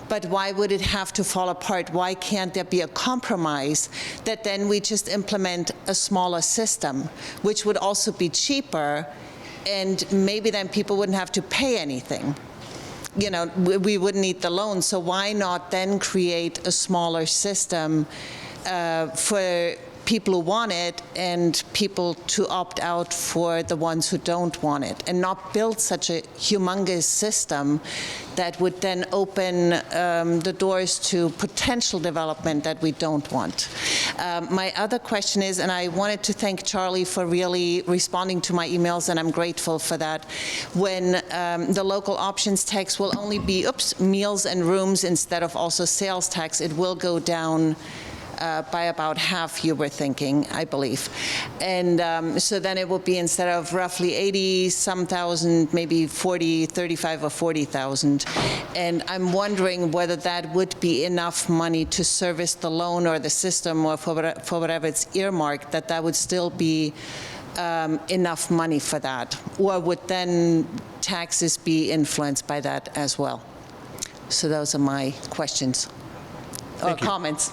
But why would it have to fall apart? Why can't there be a compromise that then we just implement a smaller system, which would also be cheaper, and maybe then people wouldn't have to pay anything? You know, we wouldn't need the loan, so why not then create a smaller system for people who want it and people to opt out for the ones who don't want it, and not build such a humongous system that would then open the doors to potential development that we don't want. My other question is, and I wanted to thank Charlie for really responding to my emails, and I'm grateful for that, when the local options tax will only be, meals and rooms instead of also sales tax, it will go down by about half, you were thinking, I believe. And so then it will be, instead of roughly 80-some thousand, maybe 40, 35 or 40,000. And I'm wondering whether that would be enough money to service the loan or the system, or for whatever it's earmarked, that would still be enough money for that. Or would then taxes be influenced by that as well? So those are my questions or comments.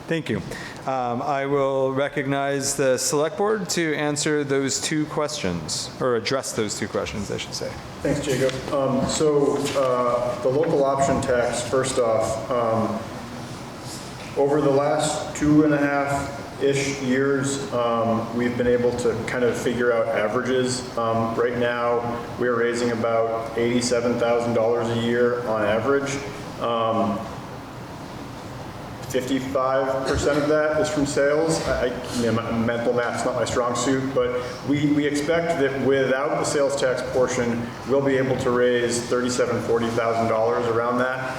Thank you. I will recognize the Select Board to answer those two questions, or address those two questions, I should say. Thanks, Jacob. So the local option tax, first off, over the last 2.5-ish years, we've been able to kind of figure out averages. Right now, we're raising about $87,000 a year on average. 55% of that is from sales. Mental math's not my strong suit, but we expect that without the sales tax portion, we'll be able to raise $37,000, $40,000 around that.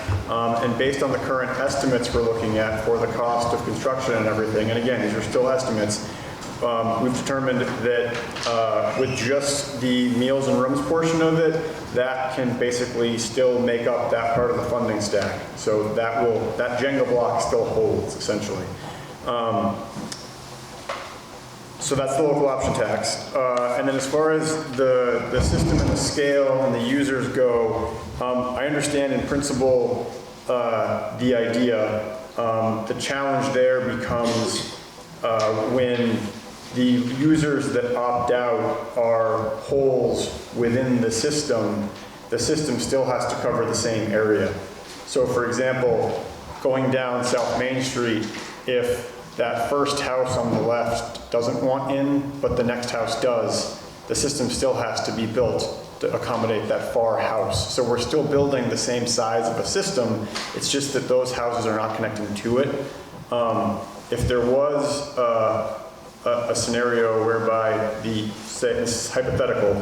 And based on the current estimates we're looking at for the cost of construction and everything, and again, these are still estimates, we've determined that with just the meals and rooms portion of it, that can basically still make up that part of the funding stack. So that Jenga block still holds, essentially. So that's the local option tax. And then as far as the system and the scale and the users go, I understand in principle the idea. The challenge there becomes when the users that opt out are holes within the system still has to cover the same area. So for example, going down South Main Street, if that first house on the left doesn't want in, but the next house does, the system still has to be built to accommodate that far house. So we're still building the same size of a system, it's just that those houses are not connecting to it. If there was a scenario whereby say this is hypothetical,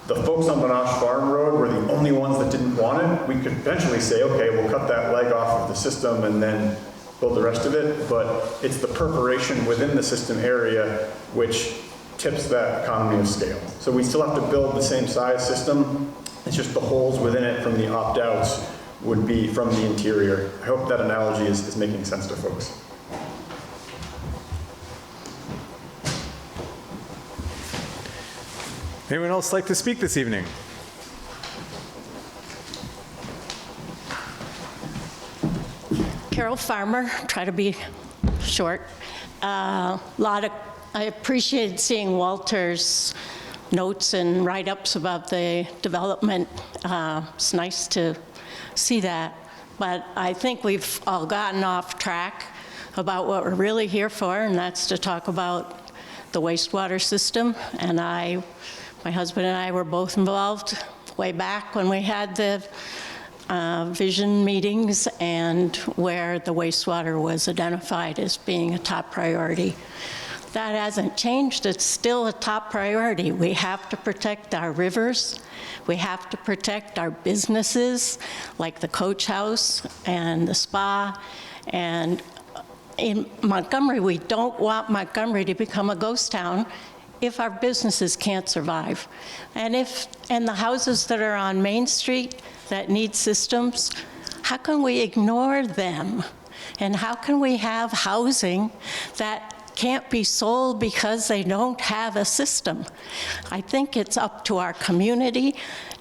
the folks on Monash Farm Road were the only ones that didn't want it, we could eventually say, okay, we'll cut that leg off of the system and then build the rest of it, but it's the perforation within the system area which tips that economy of scale. So we still have to build the same size system, it's just the holes within it from the opt-outs would be from the interior. I hope that analogy is making sense to folks. Anyone else like to speak this evening? Carol Farmer, try to be short. I appreciated seeing Walter's notes and write-ups about the development. It's nice to see that, but I think we've all gotten off track. about what we're really here for, and that's to talk about the wastewater system. And my husband and I were both involved way back when we had the vision meetings, and where the wastewater was identified as being a top priority. That hasn't changed. It's still a top priority. We have to protect our rivers. We have to protect our businesses, like the Coach House and the spa. And in Montgomery, we don't want Montgomery to become a ghost town if our businesses can't survive. And the houses that are on Main Street that need systems, how can we ignore them? And how can we have housing that can't be sold because they don't have a system? I think it's up to our community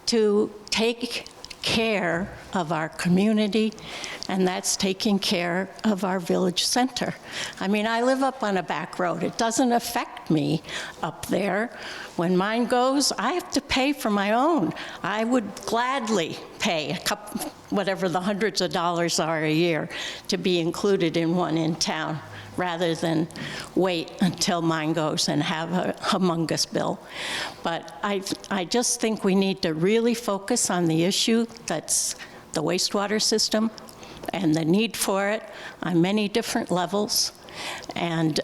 to take care of our community, and that's taking care of our village center. I mean, I live up on a back road. It doesn't affect me up there. When mine goes, I have to pay for my own. I would gladly pay whatever the hundreds of dollars are a year to be included in one in town, rather than wait until mine goes and have a humongous bill. But I just think we need to really focus on the issue that's the wastewater system and the need for it on many different levels. And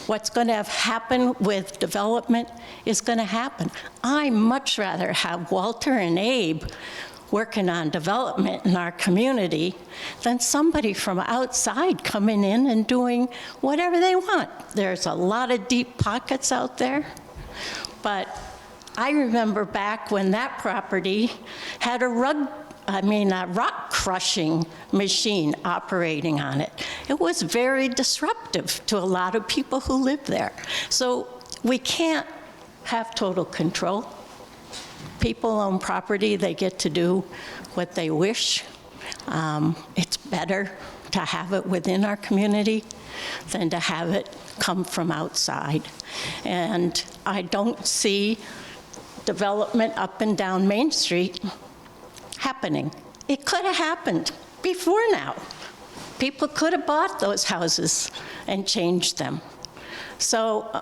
what's going to happen with development is going to happen. I much rather have Walter and Abe working on development in our community than somebody from outside coming in and doing whatever they want. There's a lot of deep pockets out there, but I remember back when that property had a rock crushing machine operating on it. It was very disruptive to a lot of people who live there. So we can't have total control. People own property, they get to do what they wish. It's better to have it within our community than to have it come from outside. And I don't see development up and down Main Street happening. It could have happened before now. People could have bought those houses and changed them. So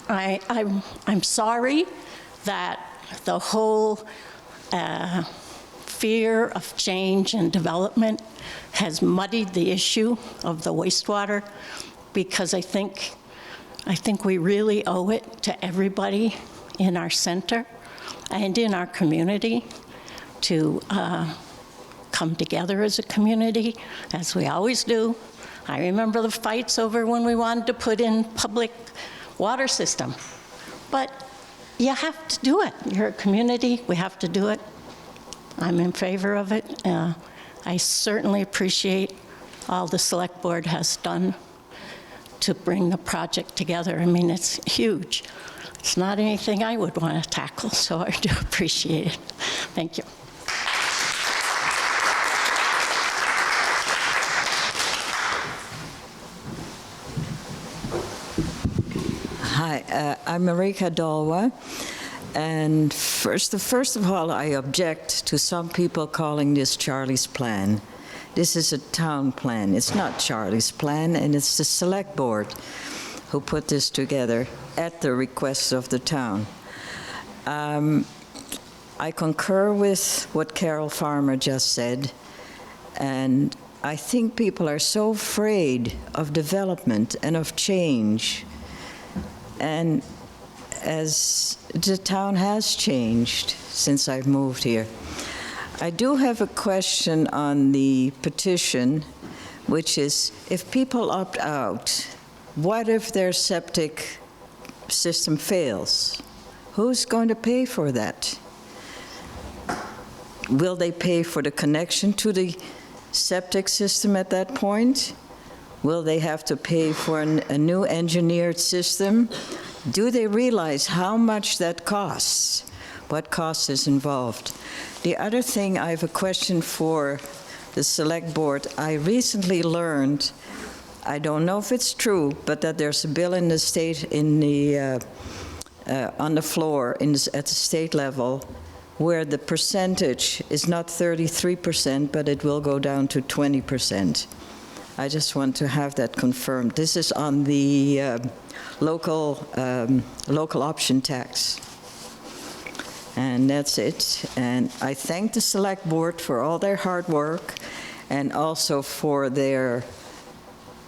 I'm sorry that the whole fear of change and development has muddied the issue of the wastewater, because I think we really owe it to everybody in our center and in our community to come together as a community, as we always do. I remember the fights over when we wanted to put in public water system, but you have to do it. You're a community, we have to do it. I'm in favor of it. I certainly appreciate all the select board has done to bring the project together. I mean, it's huge. It's not anything I would want to tackle, so I do appreciate it. Thank you. Hi, I'm Marika Dalwa, and first of all, I object to some people calling this Charlie's plan. This is a town plan. It's not Charlie's plan, and it's the select board who put this together at the request of the town. I concur with what Carol Farmer just said, and I think people are so afraid of development and of change. And as the town has changed since I've moved here. I do have a question on the petition, which is, if people opt out, what if their septic system fails? Who's going to pay for that? Will they pay for the connection to the septic system at that point? Will they have to pay for a new engineered system? Do they realize how much that costs? What cost is involved? The other thing, I have a question for the select board. I recently learned, I don't know if it's true, but that there's a bill in the state, on the floor at the state level, where the percentage is not 33%, but it will go down to 20%. I just want to have that confirmed. This is on the local option tax. And that's it. And I thank the Select Board for all their hard work and also for their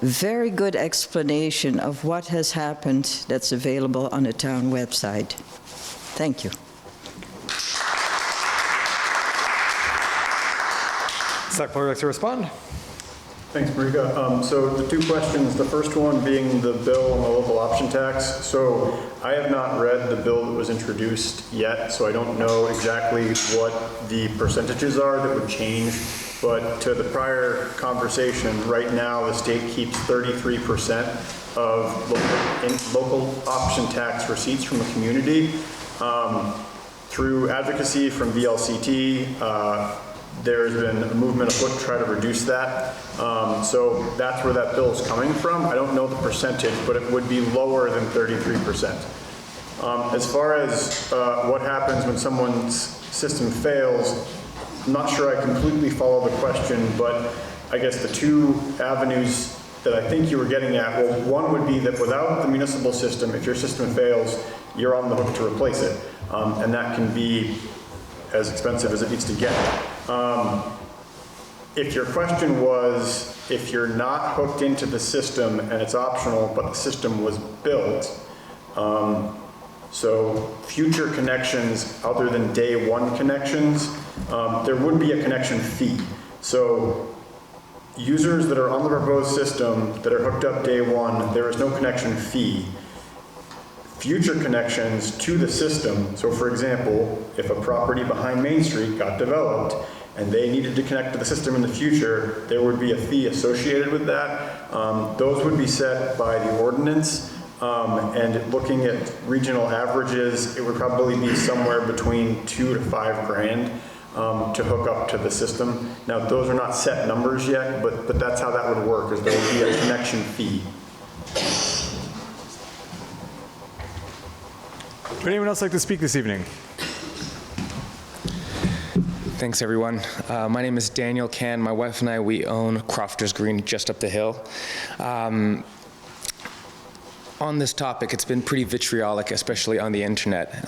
very good explanation of what has happened that's available on the town website. Thank you. Select Board would like to respond. Thanks, Marika. So the two questions, the first one being the bill on the local option tax. So I have not read the bill that was introduced yet, so I don't know exactly what the percentages are that would change. But to the prior conversation, right now the state keeps 33% of local option tax receipts from a community. Through advocacy from VLCT, there's been a movement afoot to try to reduce that. So that's where that bill is coming from. I don't know the percentage, but it would be lower than 33%. As far as what happens when someone's system fails, I'm not sure I completely follow the question, but I guess the two avenues that I think you were getting at, well, one would be that without the municipal system, if your system fails, you're on the hook to replace it. And that can be as expensive as it needs to get. If your question was, if you're not hooked into the system and it's optional, but the system was built, so future connections other than day one connections, there would be a connection fee. So users that are on the proposed system that are hooked up day one, there is no connection fee. Future connections to the system, so for example, if a property behind Main Street got developed and they needed to connect to the system in the future, there would be a fee associated with that. Those would be set by the ordinance, and looking at regional averages, it would probably be somewhere between $2,000 to $5,000 to hook up to the system. Now, those are not set numbers yet, but that's how that would work, is there would be a connection fee. Would anyone else like to speak this evening? Thanks, everyone. My name is Daniel Can. My wife and I, we own Crofters Green just up the hill. On this topic, it's been pretty vitriolic, especially on the internet.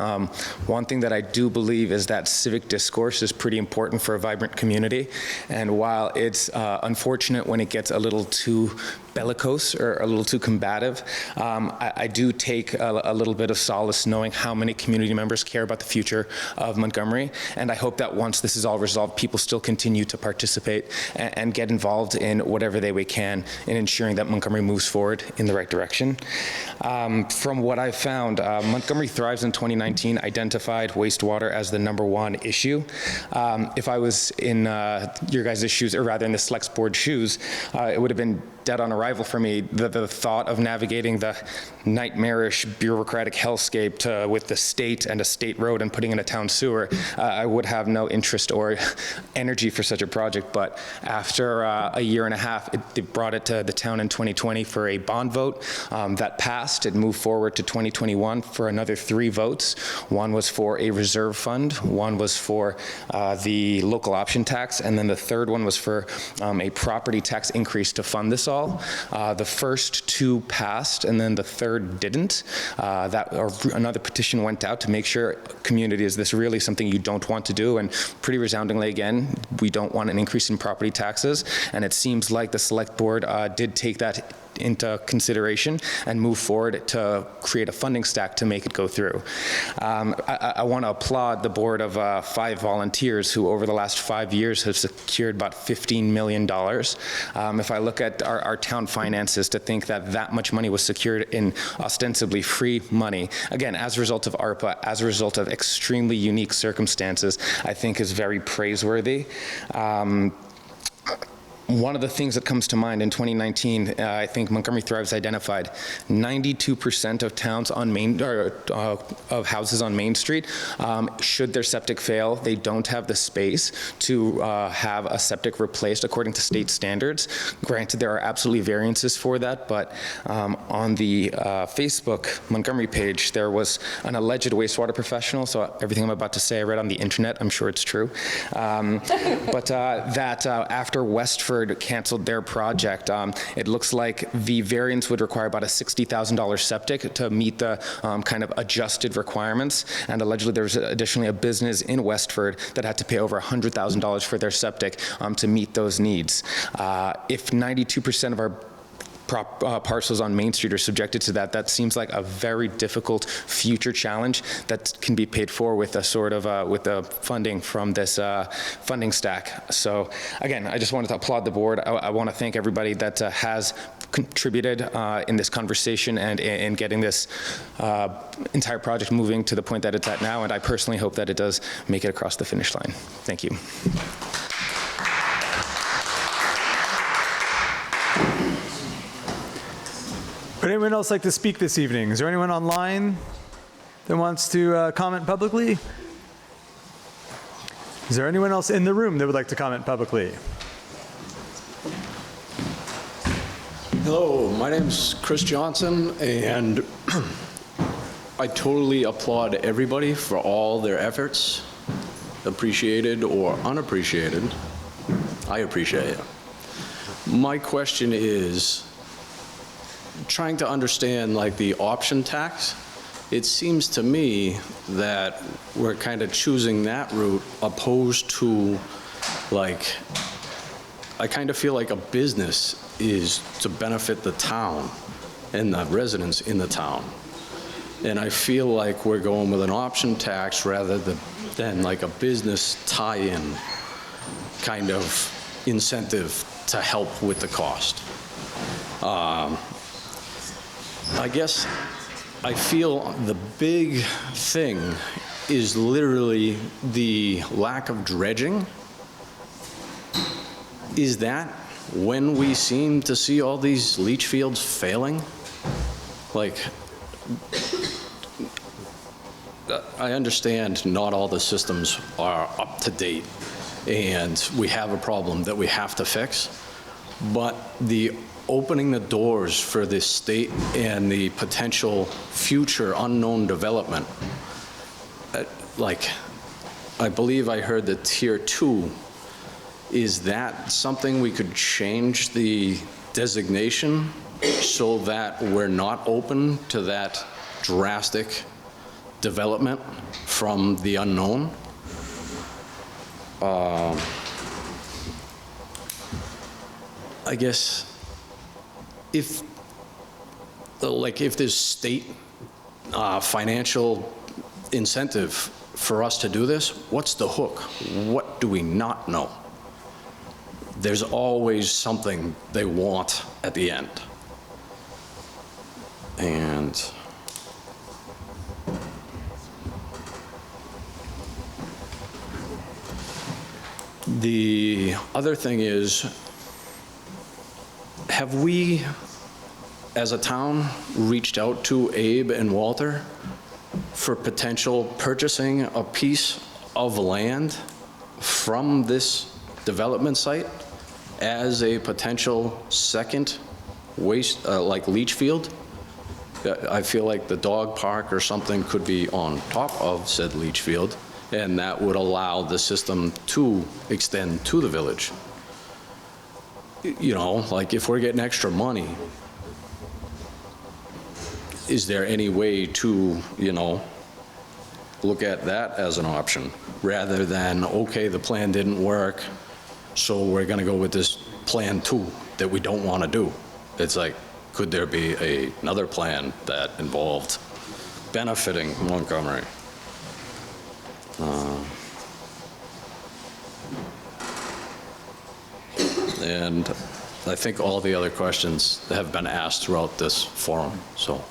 One thing that I do believe is that civic discourse is pretty important for a vibrant community. And while it's unfortunate when it gets a little too bellicose or a little too combative, I do take a little bit of solace knowing how many community members care about the future of Montgomery. And I hope that once this is all resolved, people still continue to participate and get involved in whatever they can in ensuring that Montgomery moves forward in the right direction. From what I've found, Montgomery Thrives in 2019 identified wastewater as the #1 issue. If I was in your guys' shoes, or rather in the Select Board shoes, it would have been dead on arrival for me, the thought of navigating the nightmarish bureaucratic hellscape with the state and a state road and putting in a town sewer. I would have no interest or energy for such a project, but after a year and a half, they brought it to the town in 2020 for a bond vote. That passed. It moved forward to 2021 for another 3 votes. One was for a reserve fund, one was for the local option tax, and then the third one was for a property tax increase to fund this all. The first 2 passed, and then the third didn't. Another petition went out to make sure, community, is this really something you don't want to do? And pretty resoundingly, again, we don't want an increase in property taxes. And it seems like the Select Board did take that into consideration and move forward to create a funding stack to make it go through. I want to applaud the board of 5 volunteers who over the last 5 years have secured about $15 million. If I look at our town finances, to think that that much money was secured in ostensibly free money, again, as a result of ARPA, as a result of extremely unique circumstances, I think is very praiseworthy. One of the things that comes to mind in 2019, I think Montgomery Thrives identified 92% of towns on of houses on Main Street, should their septic fail, they don't have the space to have a septic replaced according to state standards. Granted, there are absolutely variances for that, but on the Facebook Montgomery page, there was an alleged wastewater professional, so everything I'm about to say I read on the internet, I'm sure it's true, but that after Westford Westford canceled their project. It looks like the variance would require about a $60,000 septic to meet the kind of adjusted requirements, and allegedly there was additionally a business in Westford that had to pay over $100,000 for their septic to meet those needs. If 92% of our parcels on Main Street are subjected to that, that seems like a very difficult future challenge that can be paid for with a sort of with the funding from this funding stack. So again, I just wanted to applaud the board. I want to thank everybody that has contributed in this conversation and in getting this entire project moving to the point that it's at now, and I personally hope that it does make it across the finish line. Thank you. Would anyone else like to speak this evening? Is there anyone online that wants to comment publicly? Is there anyone else in the room that would like to comment publicly? Hello, my name's Chris Johnson, and I totally applaud everybody for all their efforts, appreciated or unappreciated. I appreciate it. My question is, trying to understand like the option tax, it seems to me that we're kind of choosing that route opposed to, like, I kind of feel like a business is to benefit the town and the residents in the town. And I feel like we're going with an option tax rather than like a business tie-in kind of incentive to help with the cost. I guess I feel the big thing is literally the lack of dredging. Is that when we seem to see all these leach fields failing? Like, I understand not all the systems are up to date and we have a problem that we have to fix, but opening the doors for this state and the potential future unknown development. Like, I believe I heard that Tier 2, is that something we could change the designation so that we're not open to that drastic development from the unknown? I guess if there's state financial incentive for us to do this, what's the hook? What do we not know? There's always something they want at the end. And the other thing is, have we, as a town, reached out to Abe and Walter for potential purchasing a piece of land from this development site as a potential second waste, like leach field? I feel like the dog park or something could be on top of said leach field, and that would allow the system to extend to the village. You know, like if we're getting extra money, is there any way to, you know, look at that as an option rather than, okay, the plan didn't work, so we're going to go with this plan 2 that we don't want to do? It's like, could there be another plan that involved benefiting Montgomery? And I think all the other questions have been asked throughout this forum, so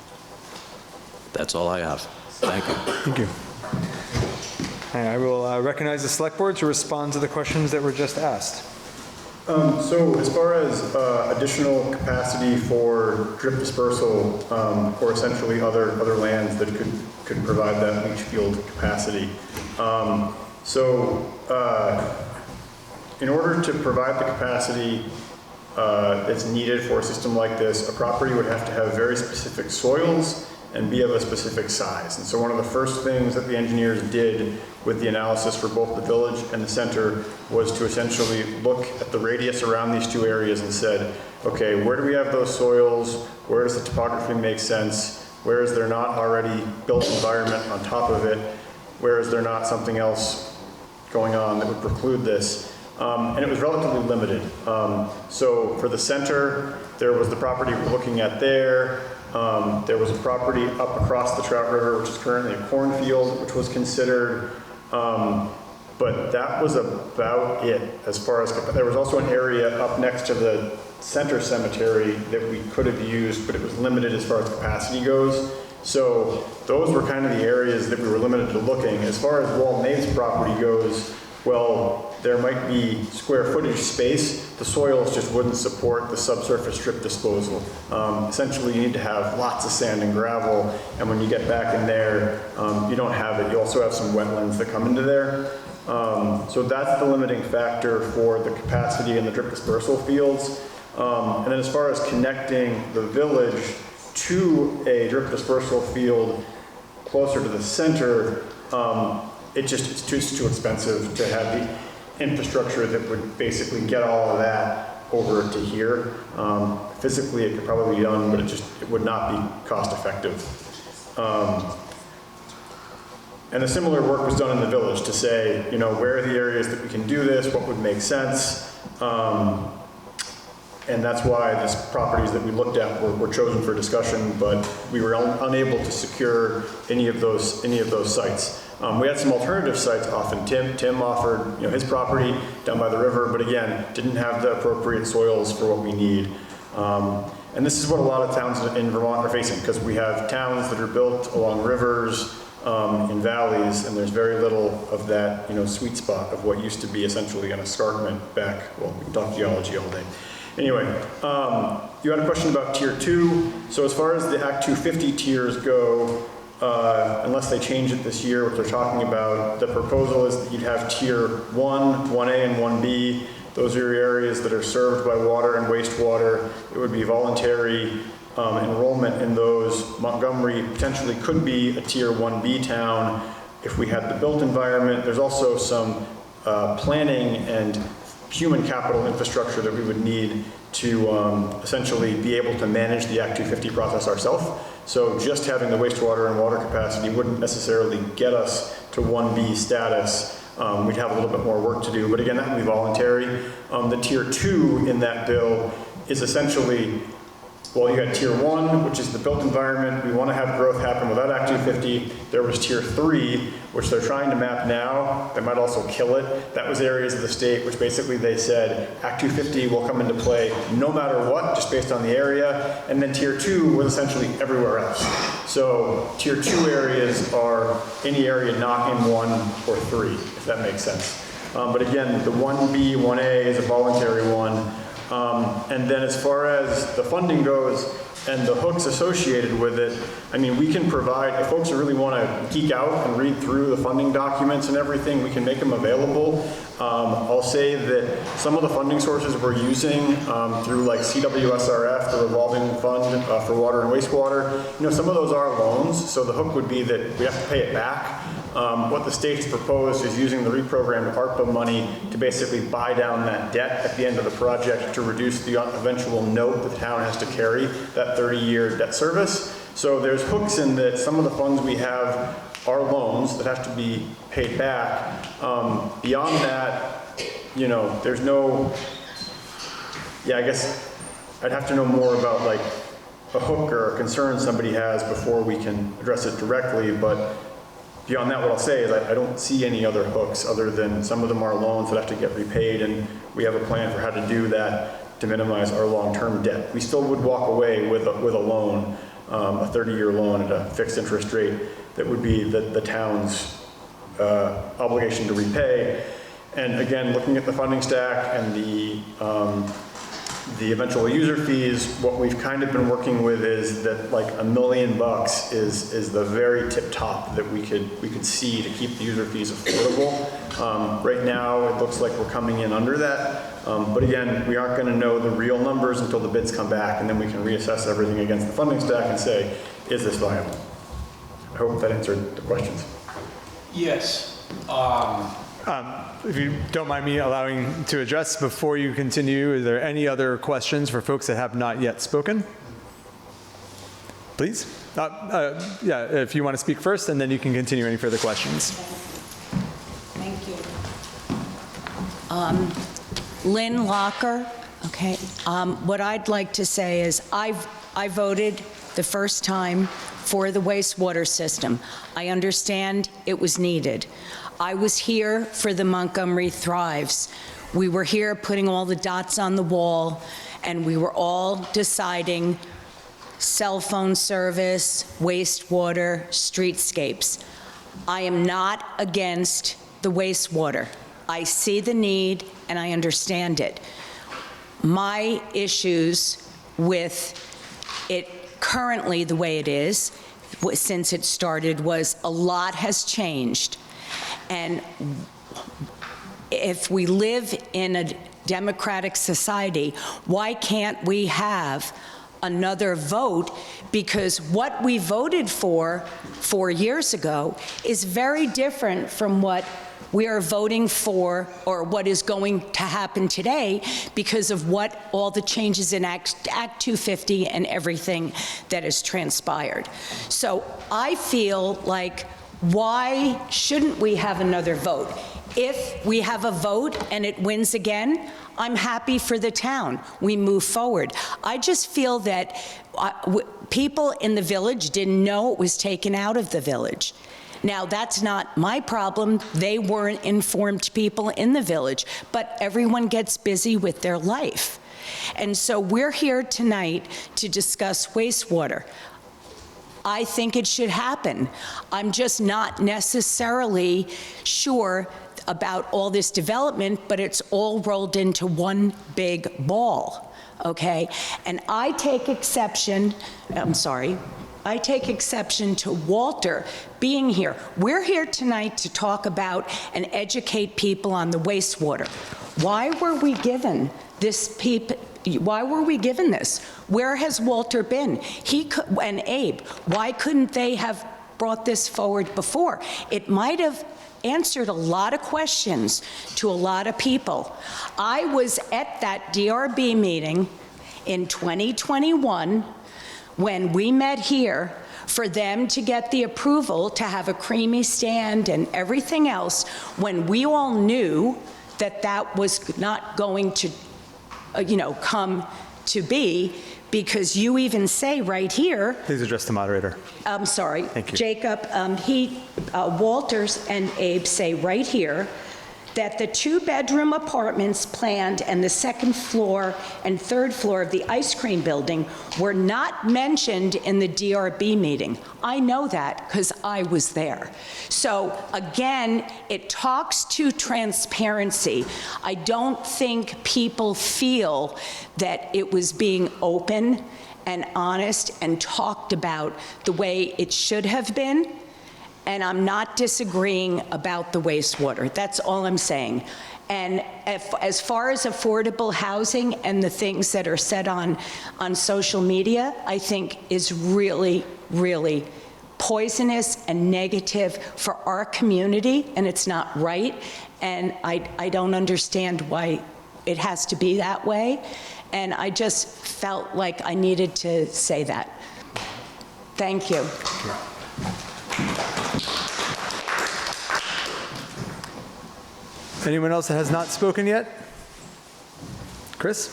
that's all I have. Thank you. Thank you. And I will recognize the select board to respond to the questions that were just asked. So as far as additional capacity for drip dispersal or essentially other lands that could provide that leach field capacity. In order to provide the capacity that's needed for a system like this, a property would have to have very specific soils and be of a specific size. And so one of the first things that the engineers did with the analysis for both the village and the center was to essentially look at the radius around these two areas and said, okay, where do we have those soils? Where does the topography make sense? Where is there not already built environment on top of it? Where is there not something else going on that would preclude this? And it was relatively limited. So for the center, there was the property we're looking at there. There was a property up across the Trout River, which is currently a cornfield, which was considered. But that was about it as far as, there was also an area up next to the center cemetery that we could have used, but it was limited as far as capacity goes. So those were kind of the areas that we were limited to looking. As far as Walt Nave's property goes, well, there might be square footage space. The soils just wouldn't support the subsurface strip disposal. Essentially, you need to have lots of sand and gravel, and when you get back in there, you don't have it. You also have some wetlands that come into there. So that's the limiting factor for the capacity in the drip dispersal fields. And then as far as connecting the village to a drip dispersal field closer to the center, it's too expensive to have the infrastructure that would basically get all of that over to here. Physically, it could probably be done, but it would not be cost effective. And a similar work was done in the village to say, you know, where are the areas that we can do this, what would make sense. And that's why these properties that we looked at were chosen for discussion, but we were unable to secure any of those sites. We had some alternative sites often. Tim offered, his property down by the river, but again, didn't have the appropriate soils for what we need. And this is what a lot of towns in Vermont are facing, because we have towns that are built along rivers, in valleys, and there's very little of that, sweet spot of what used to be essentially an escarpment back. Well, we can talk geology all day. Anyway, you had a question about Tier 2. So as far as the Act 250 tiers go, unless they change it this year, what they're talking about, the proposal is that you'd have Tier 1, 1A, and 1B. Those are areas that are served by water and wastewater. It would be voluntary enrollment in those. Montgomery potentially could be a Tier 1B town if we had the built environment. There's also some planning and human capital infrastructure that we would need to essentially be able to manage the Act 250 process ourselves. So just having the wastewater and water capacity wouldn't necessarily get us to 1B status. We'd have a little bit more work to do, but again, that would be voluntary. The Tier 2 in that bill is essentially, well, you got Tier 1, which is the built environment. We want to have growth happen without Act 250. There was Tier 3, which they're trying to map now. They might also kill it. That was areas of the state which basically they said Act 250 will come into play no matter what, just based on the area. And then Tier 2 was essentially everywhere else. So Tier 2 areas are any area not in 1 or 3, if that makes sense. But again, the 1B, 1A is a voluntary one. And then as far as the funding goes and the hooks associated with it, I mean, we can provide, if folks really want to geek out and read through the funding documents and everything, we can make them available. I'll say that some of the funding sources we're using through like CWSRF, the revolving fund for water and wastewater, some of those are loans, so the hook would be that we have to pay it back. What the state has proposed is using the reprogrammed ARPA money to basically buy down that debt at the end of the project to reduce the eventual note that the town has to carry, that 30-year debt service. So there's hooks in that some of the funds we have are loans that have to be paid back. Beyond that, there's no, I guess I'd have to know more about like a hook or a concern somebody has before we can address it directly, but beyond that, what I'll say is I don't see any other hooks other than some of them are loans that have to get repaid, and we have a plan for how to do that to minimize our long-term debt. We still would walk away with a loan, a 30-year loan at a fixed interest rate that would be the town's obligation to repay. And again, looking at the funding stack and the eventual user fees, what we've kind of been working with is that like $1 million is the very tip top that we could see to keep the user fees affordable. Right now, it looks like we're coming in under that. But again, we aren't going to know the real numbers until the bids come back, and then we can reassess everything against the funding stack and say, is this viable? I hope that answered the questions. Yes. If you don't mind me allowing to address before you continue, is there any other questions for folks that have not yet spoken? Please. Yeah, if you want to speak first, and then you can continue any further questions. Thank you. Lynn Locker. Okay. What I'd like to say is I voted the first time for the wastewater system. I understand it was needed. I was here for the Montgomery Thrives. We were here putting all the dots on the wall, and we were all deciding cell phone service, wastewater, streetscapes. I am not against the wastewater. I see the need, and I understand it. My issues with it currently the way it is, since it started, was a lot has changed. And if we live in a democratic society, why can't we have another vote? Because what we voted for 4 years ago is very different from what we are voting for, or what is going to happen today, because of what all the changes in Act 250 and everything that has transpired. So I feel like, why shouldn't we have another vote? If we have a vote and it wins again, I'm happy for the town. We move forward. I just feel that people in the village didn't know it was taken out of the village. Now, that's not my problem. They weren't informed people in the village, but everyone gets busy with their life. And so we're here tonight to discuss wastewater. I think it should happen. I'm just not necessarily sure about all this development, but it's all rolled into one big ball, okay? And I take exception to Walter being here. We're here tonight to talk about and educate people on the wastewater. Why were we given this why were we given this? Where has Walter been? And Abe, why couldn't they have brought this forward before? It might have answered a lot of questions to a lot of people. I was at that DRB meeting in 2021 when we met here for them to get the approval to have a creamy stand and everything else, when we all knew that that was not going to, come to be, because you even say right here. Please address the moderator. I'm sorry. Thank you. Jacob, Walters and Abe say right here that the 2-bedroom apartments planned and the second floor and third floor of the ice cream building were not mentioned in the DRB meeting. I know that because I was there. So again, it talks to transparency. I don't think people feel that it was being open and honest and talked about the way it should have been. And I'm not disagreeing about the wastewater. That's all I'm saying. And as far as affordable housing and the things that are said on social media, I think is really, really poisonous and negative for our community, and it's not right. And I don't understand why it has to be that way. And I just felt like I needed to say that. Thank you. Anyone else that has not spoken yet? Chris?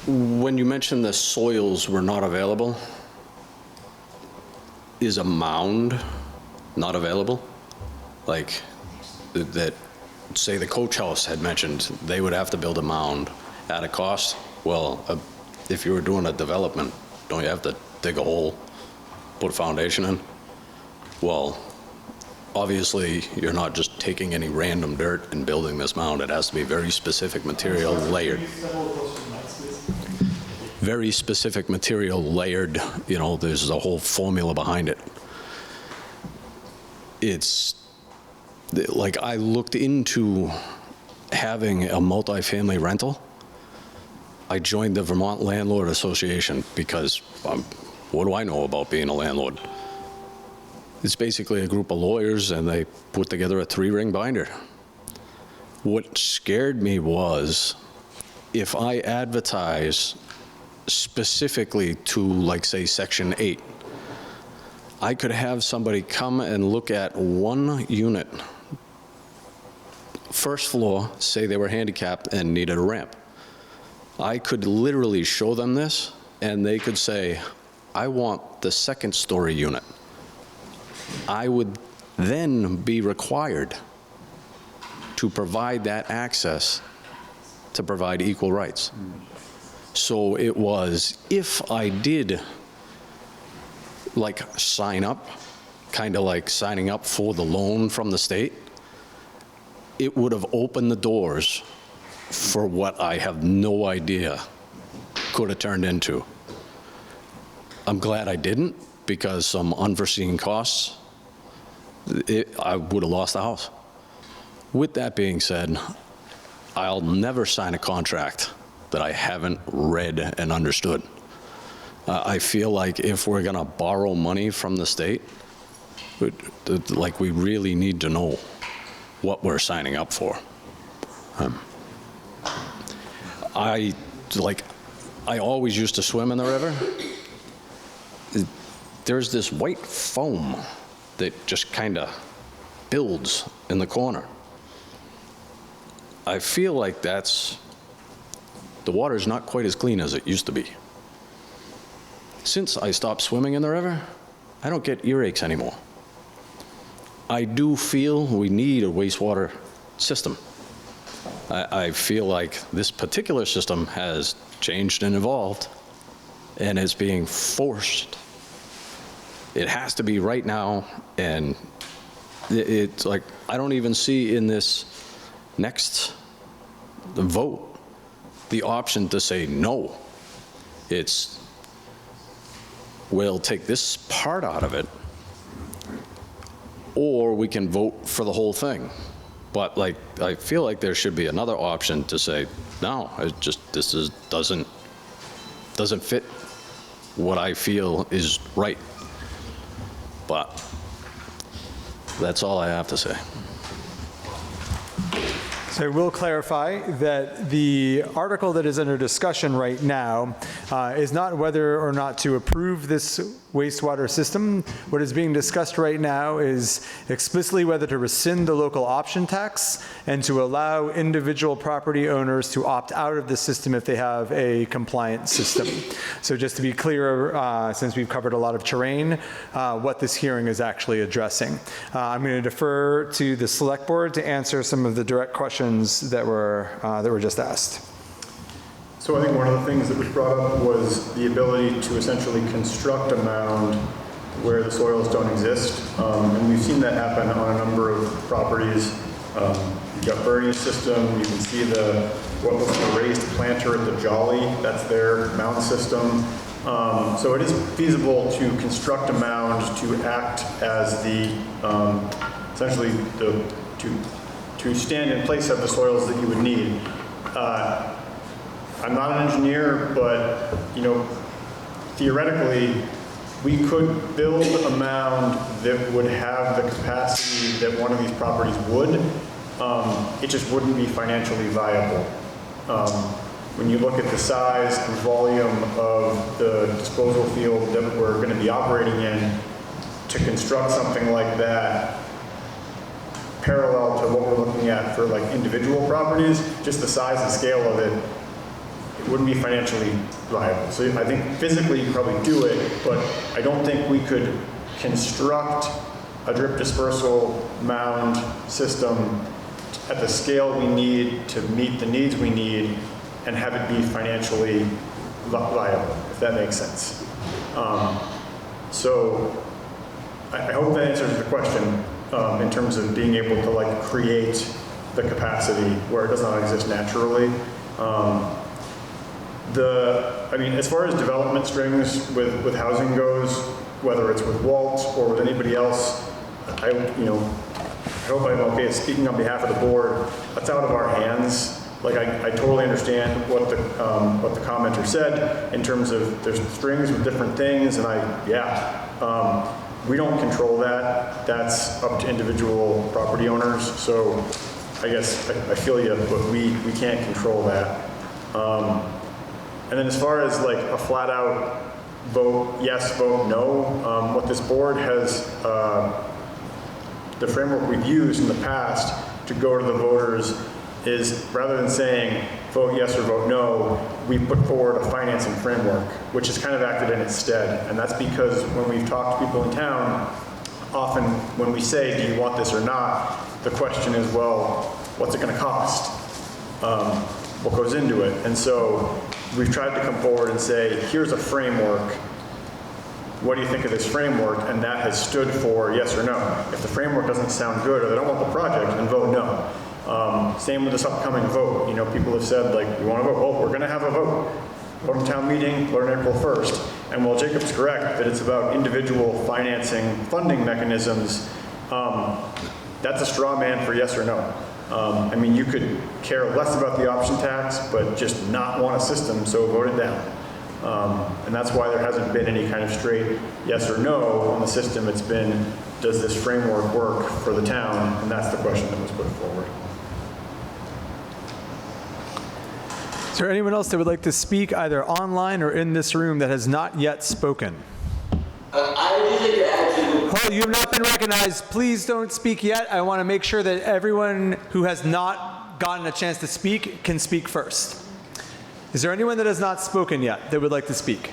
When you mentioned the soils were not available, is a mound not available? Like that, say the coach house had mentioned, they would have to build a mound at a cost. Well, if you were doing a development, don't you have to dig a hole, put a foundation in? Well, obviously, you're not just taking any random dirt and building this mound. It has to be very specific material layered. Very specific material layered, there's a whole formula behind it. It's like I looked into having a multifamily rental. I joined the Vermont Landlord Association because what do I know about being a landlord? It's basically a group of lawyers, and they put together a 3-ring binder. What scared me was if I advertise specifically to, like, say, Section 8, I could have somebody come and look at one unit, first floor, say they were handicapped and needed a ramp. I could literally show them this, and they could say, I want the second-story unit. I would then be required to provide that access to provide equal rights. So it was, if I did like sign up, kind of like signing up for the loan from the state, it would have opened the doors for what I have no idea could have turned into. I'm glad I didn't, because some unforeseen costs, I would have lost the house. With that being said, I'll never sign a contract that I haven't read and understood. I feel like if we're gonna borrow money from the state, like, we really need to know what we're signing up for. I always used to swim in the river. There's this white foam that just kind of builds in the corner. I feel like the water's not quite as clean as it used to be. Since I stopped swimming in the river, I don't get earaches anymore. I do feel we need a wastewater system. I feel like this particular system has changed and evolved and is being forced. It has to be right now, and it's like, I don't even see in this next vote the option to say no. It's, we'll take this part out of it, or we can vote for the whole thing. But like, I feel like there should be another option to say, no, doesn't fit what I feel is right. But that's all I have to say. So I will clarify that the article that is under discussion right now is not whether or not to approve this wastewater system. What is being discussed right now is explicitly whether to rescind the local option tax and to allow individual property owners to opt out of the system if they have a compliant system. So just to be clear, since we've covered a lot of terrain, what this hearing is actually addressing. I'm going to defer to the select board to answer some of the direct questions that were just asked. So I think one of the things that was brought up was the ability to essentially construct a mound where the soils don't exist. And we've seen that happen on a number of properties. You've got Bernie's system. You can see what looks like a raised planter at the Jolly. That's their mound system. So it is feasible to construct a mound to act as the, essentially, to stand in place of the soils that you would need. I'm not an engineer, but theoretically, we could build a mound that would have the capacity that one of these properties would. It just wouldn't be financially viable. When you look at the size and volume of the disposal field that we're going to be operating in, to construct something like that, parallel to what we're looking at for like individual properties, just the size and scale of it, it wouldn't be financially viable. So I think physically you probably do it, but I don't think we could construct a drip dispersal mound system at the scale we need to meet the needs we need and have it be financially viable, if that makes sense. So I hope that answers the question in terms of being able to like create the capacity where it does not exist naturally. I mean, as far as development strings with housing goes, whether it's with Walt or with anybody else, I hope I'm okay speaking on behalf of the board. That's out of our hands. like I totally understand what the commenter said in terms of there's strings with different things, and we don't control that. That's up to individual property owners. So I guess I feel you, but we can't control that. And then as far as like a flat out vote yes, vote no, what this board has, the framework we've used in the past to go to the voters is rather than saying vote yes or vote no, we put forward a financing framework, which has kind of acted in its stead. And that's because when we've talked to people in town, often when we say, do you want this or not, the question is, well, what's it going to cost? What goes into it? And so we've tried to come forward and say, here's a framework. What do you think of this framework? And that has stood for yes or no. If the framework doesn't sound good or they don't want the project, then vote no. Same with this upcoming vote. You know, people have said, like, we want to vote. Well, we're going to have a vote. Vote in town meeting, vote on April 1st. And while Jacob's correct that it's about individual financing, funding mechanisms, that's a straw man for yes or no. I mean, you could care less about the option tax, but just not want a system, so vote it down. And that's why there hasn't been any kind of straight yes or no on the system. It's been, does this framework work for the town? And that's the question that was put forward. Is there anyone else that would like to speak either online or in this room that has not yet spoken? Oh, you have not been recognized. Please don't speak yet. I want to make sure that everyone who has not gotten a chance to speak can speak first. Is there anyone that has not spoken yet that would like to speak?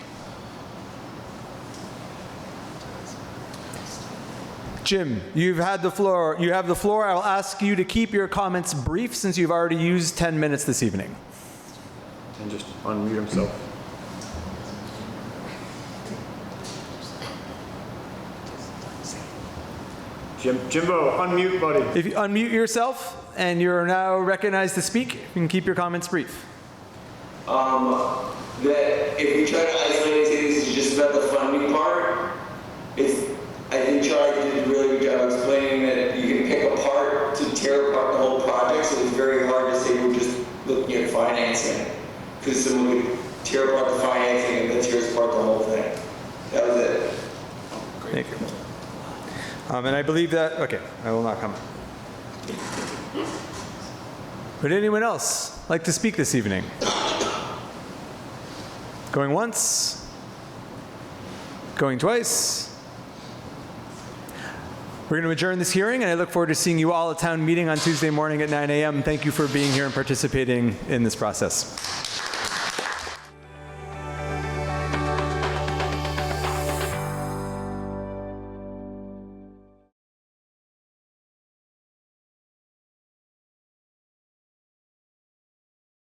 Jim, you've had the floor. You have the floor. I'll ask you to keep your comments brief since you've already used 10 minutes this evening. And just unmute himself. Jimbo, unmute, buddy. If you unmute yourself and you're now recognized to speak, you can keep your comments brief. That if we try to isolate and say this is just about the funding part, I think Charlie did a really good job explaining that you can pick apart to tear apart the whole project, so it's very hard to say we're just looking at financing. Because someone could tear apart the financing and then tears apart the whole thing. That was it. Thank you. And I believe that, okay, I will not comment. Would anyone else like to speak this evening? Going once? Going twice? We're going to adjourn this hearing, and I look forward to seeing you all at town meeting on Tuesday morning at 9 a.m. Thank you for being here and participating in this process.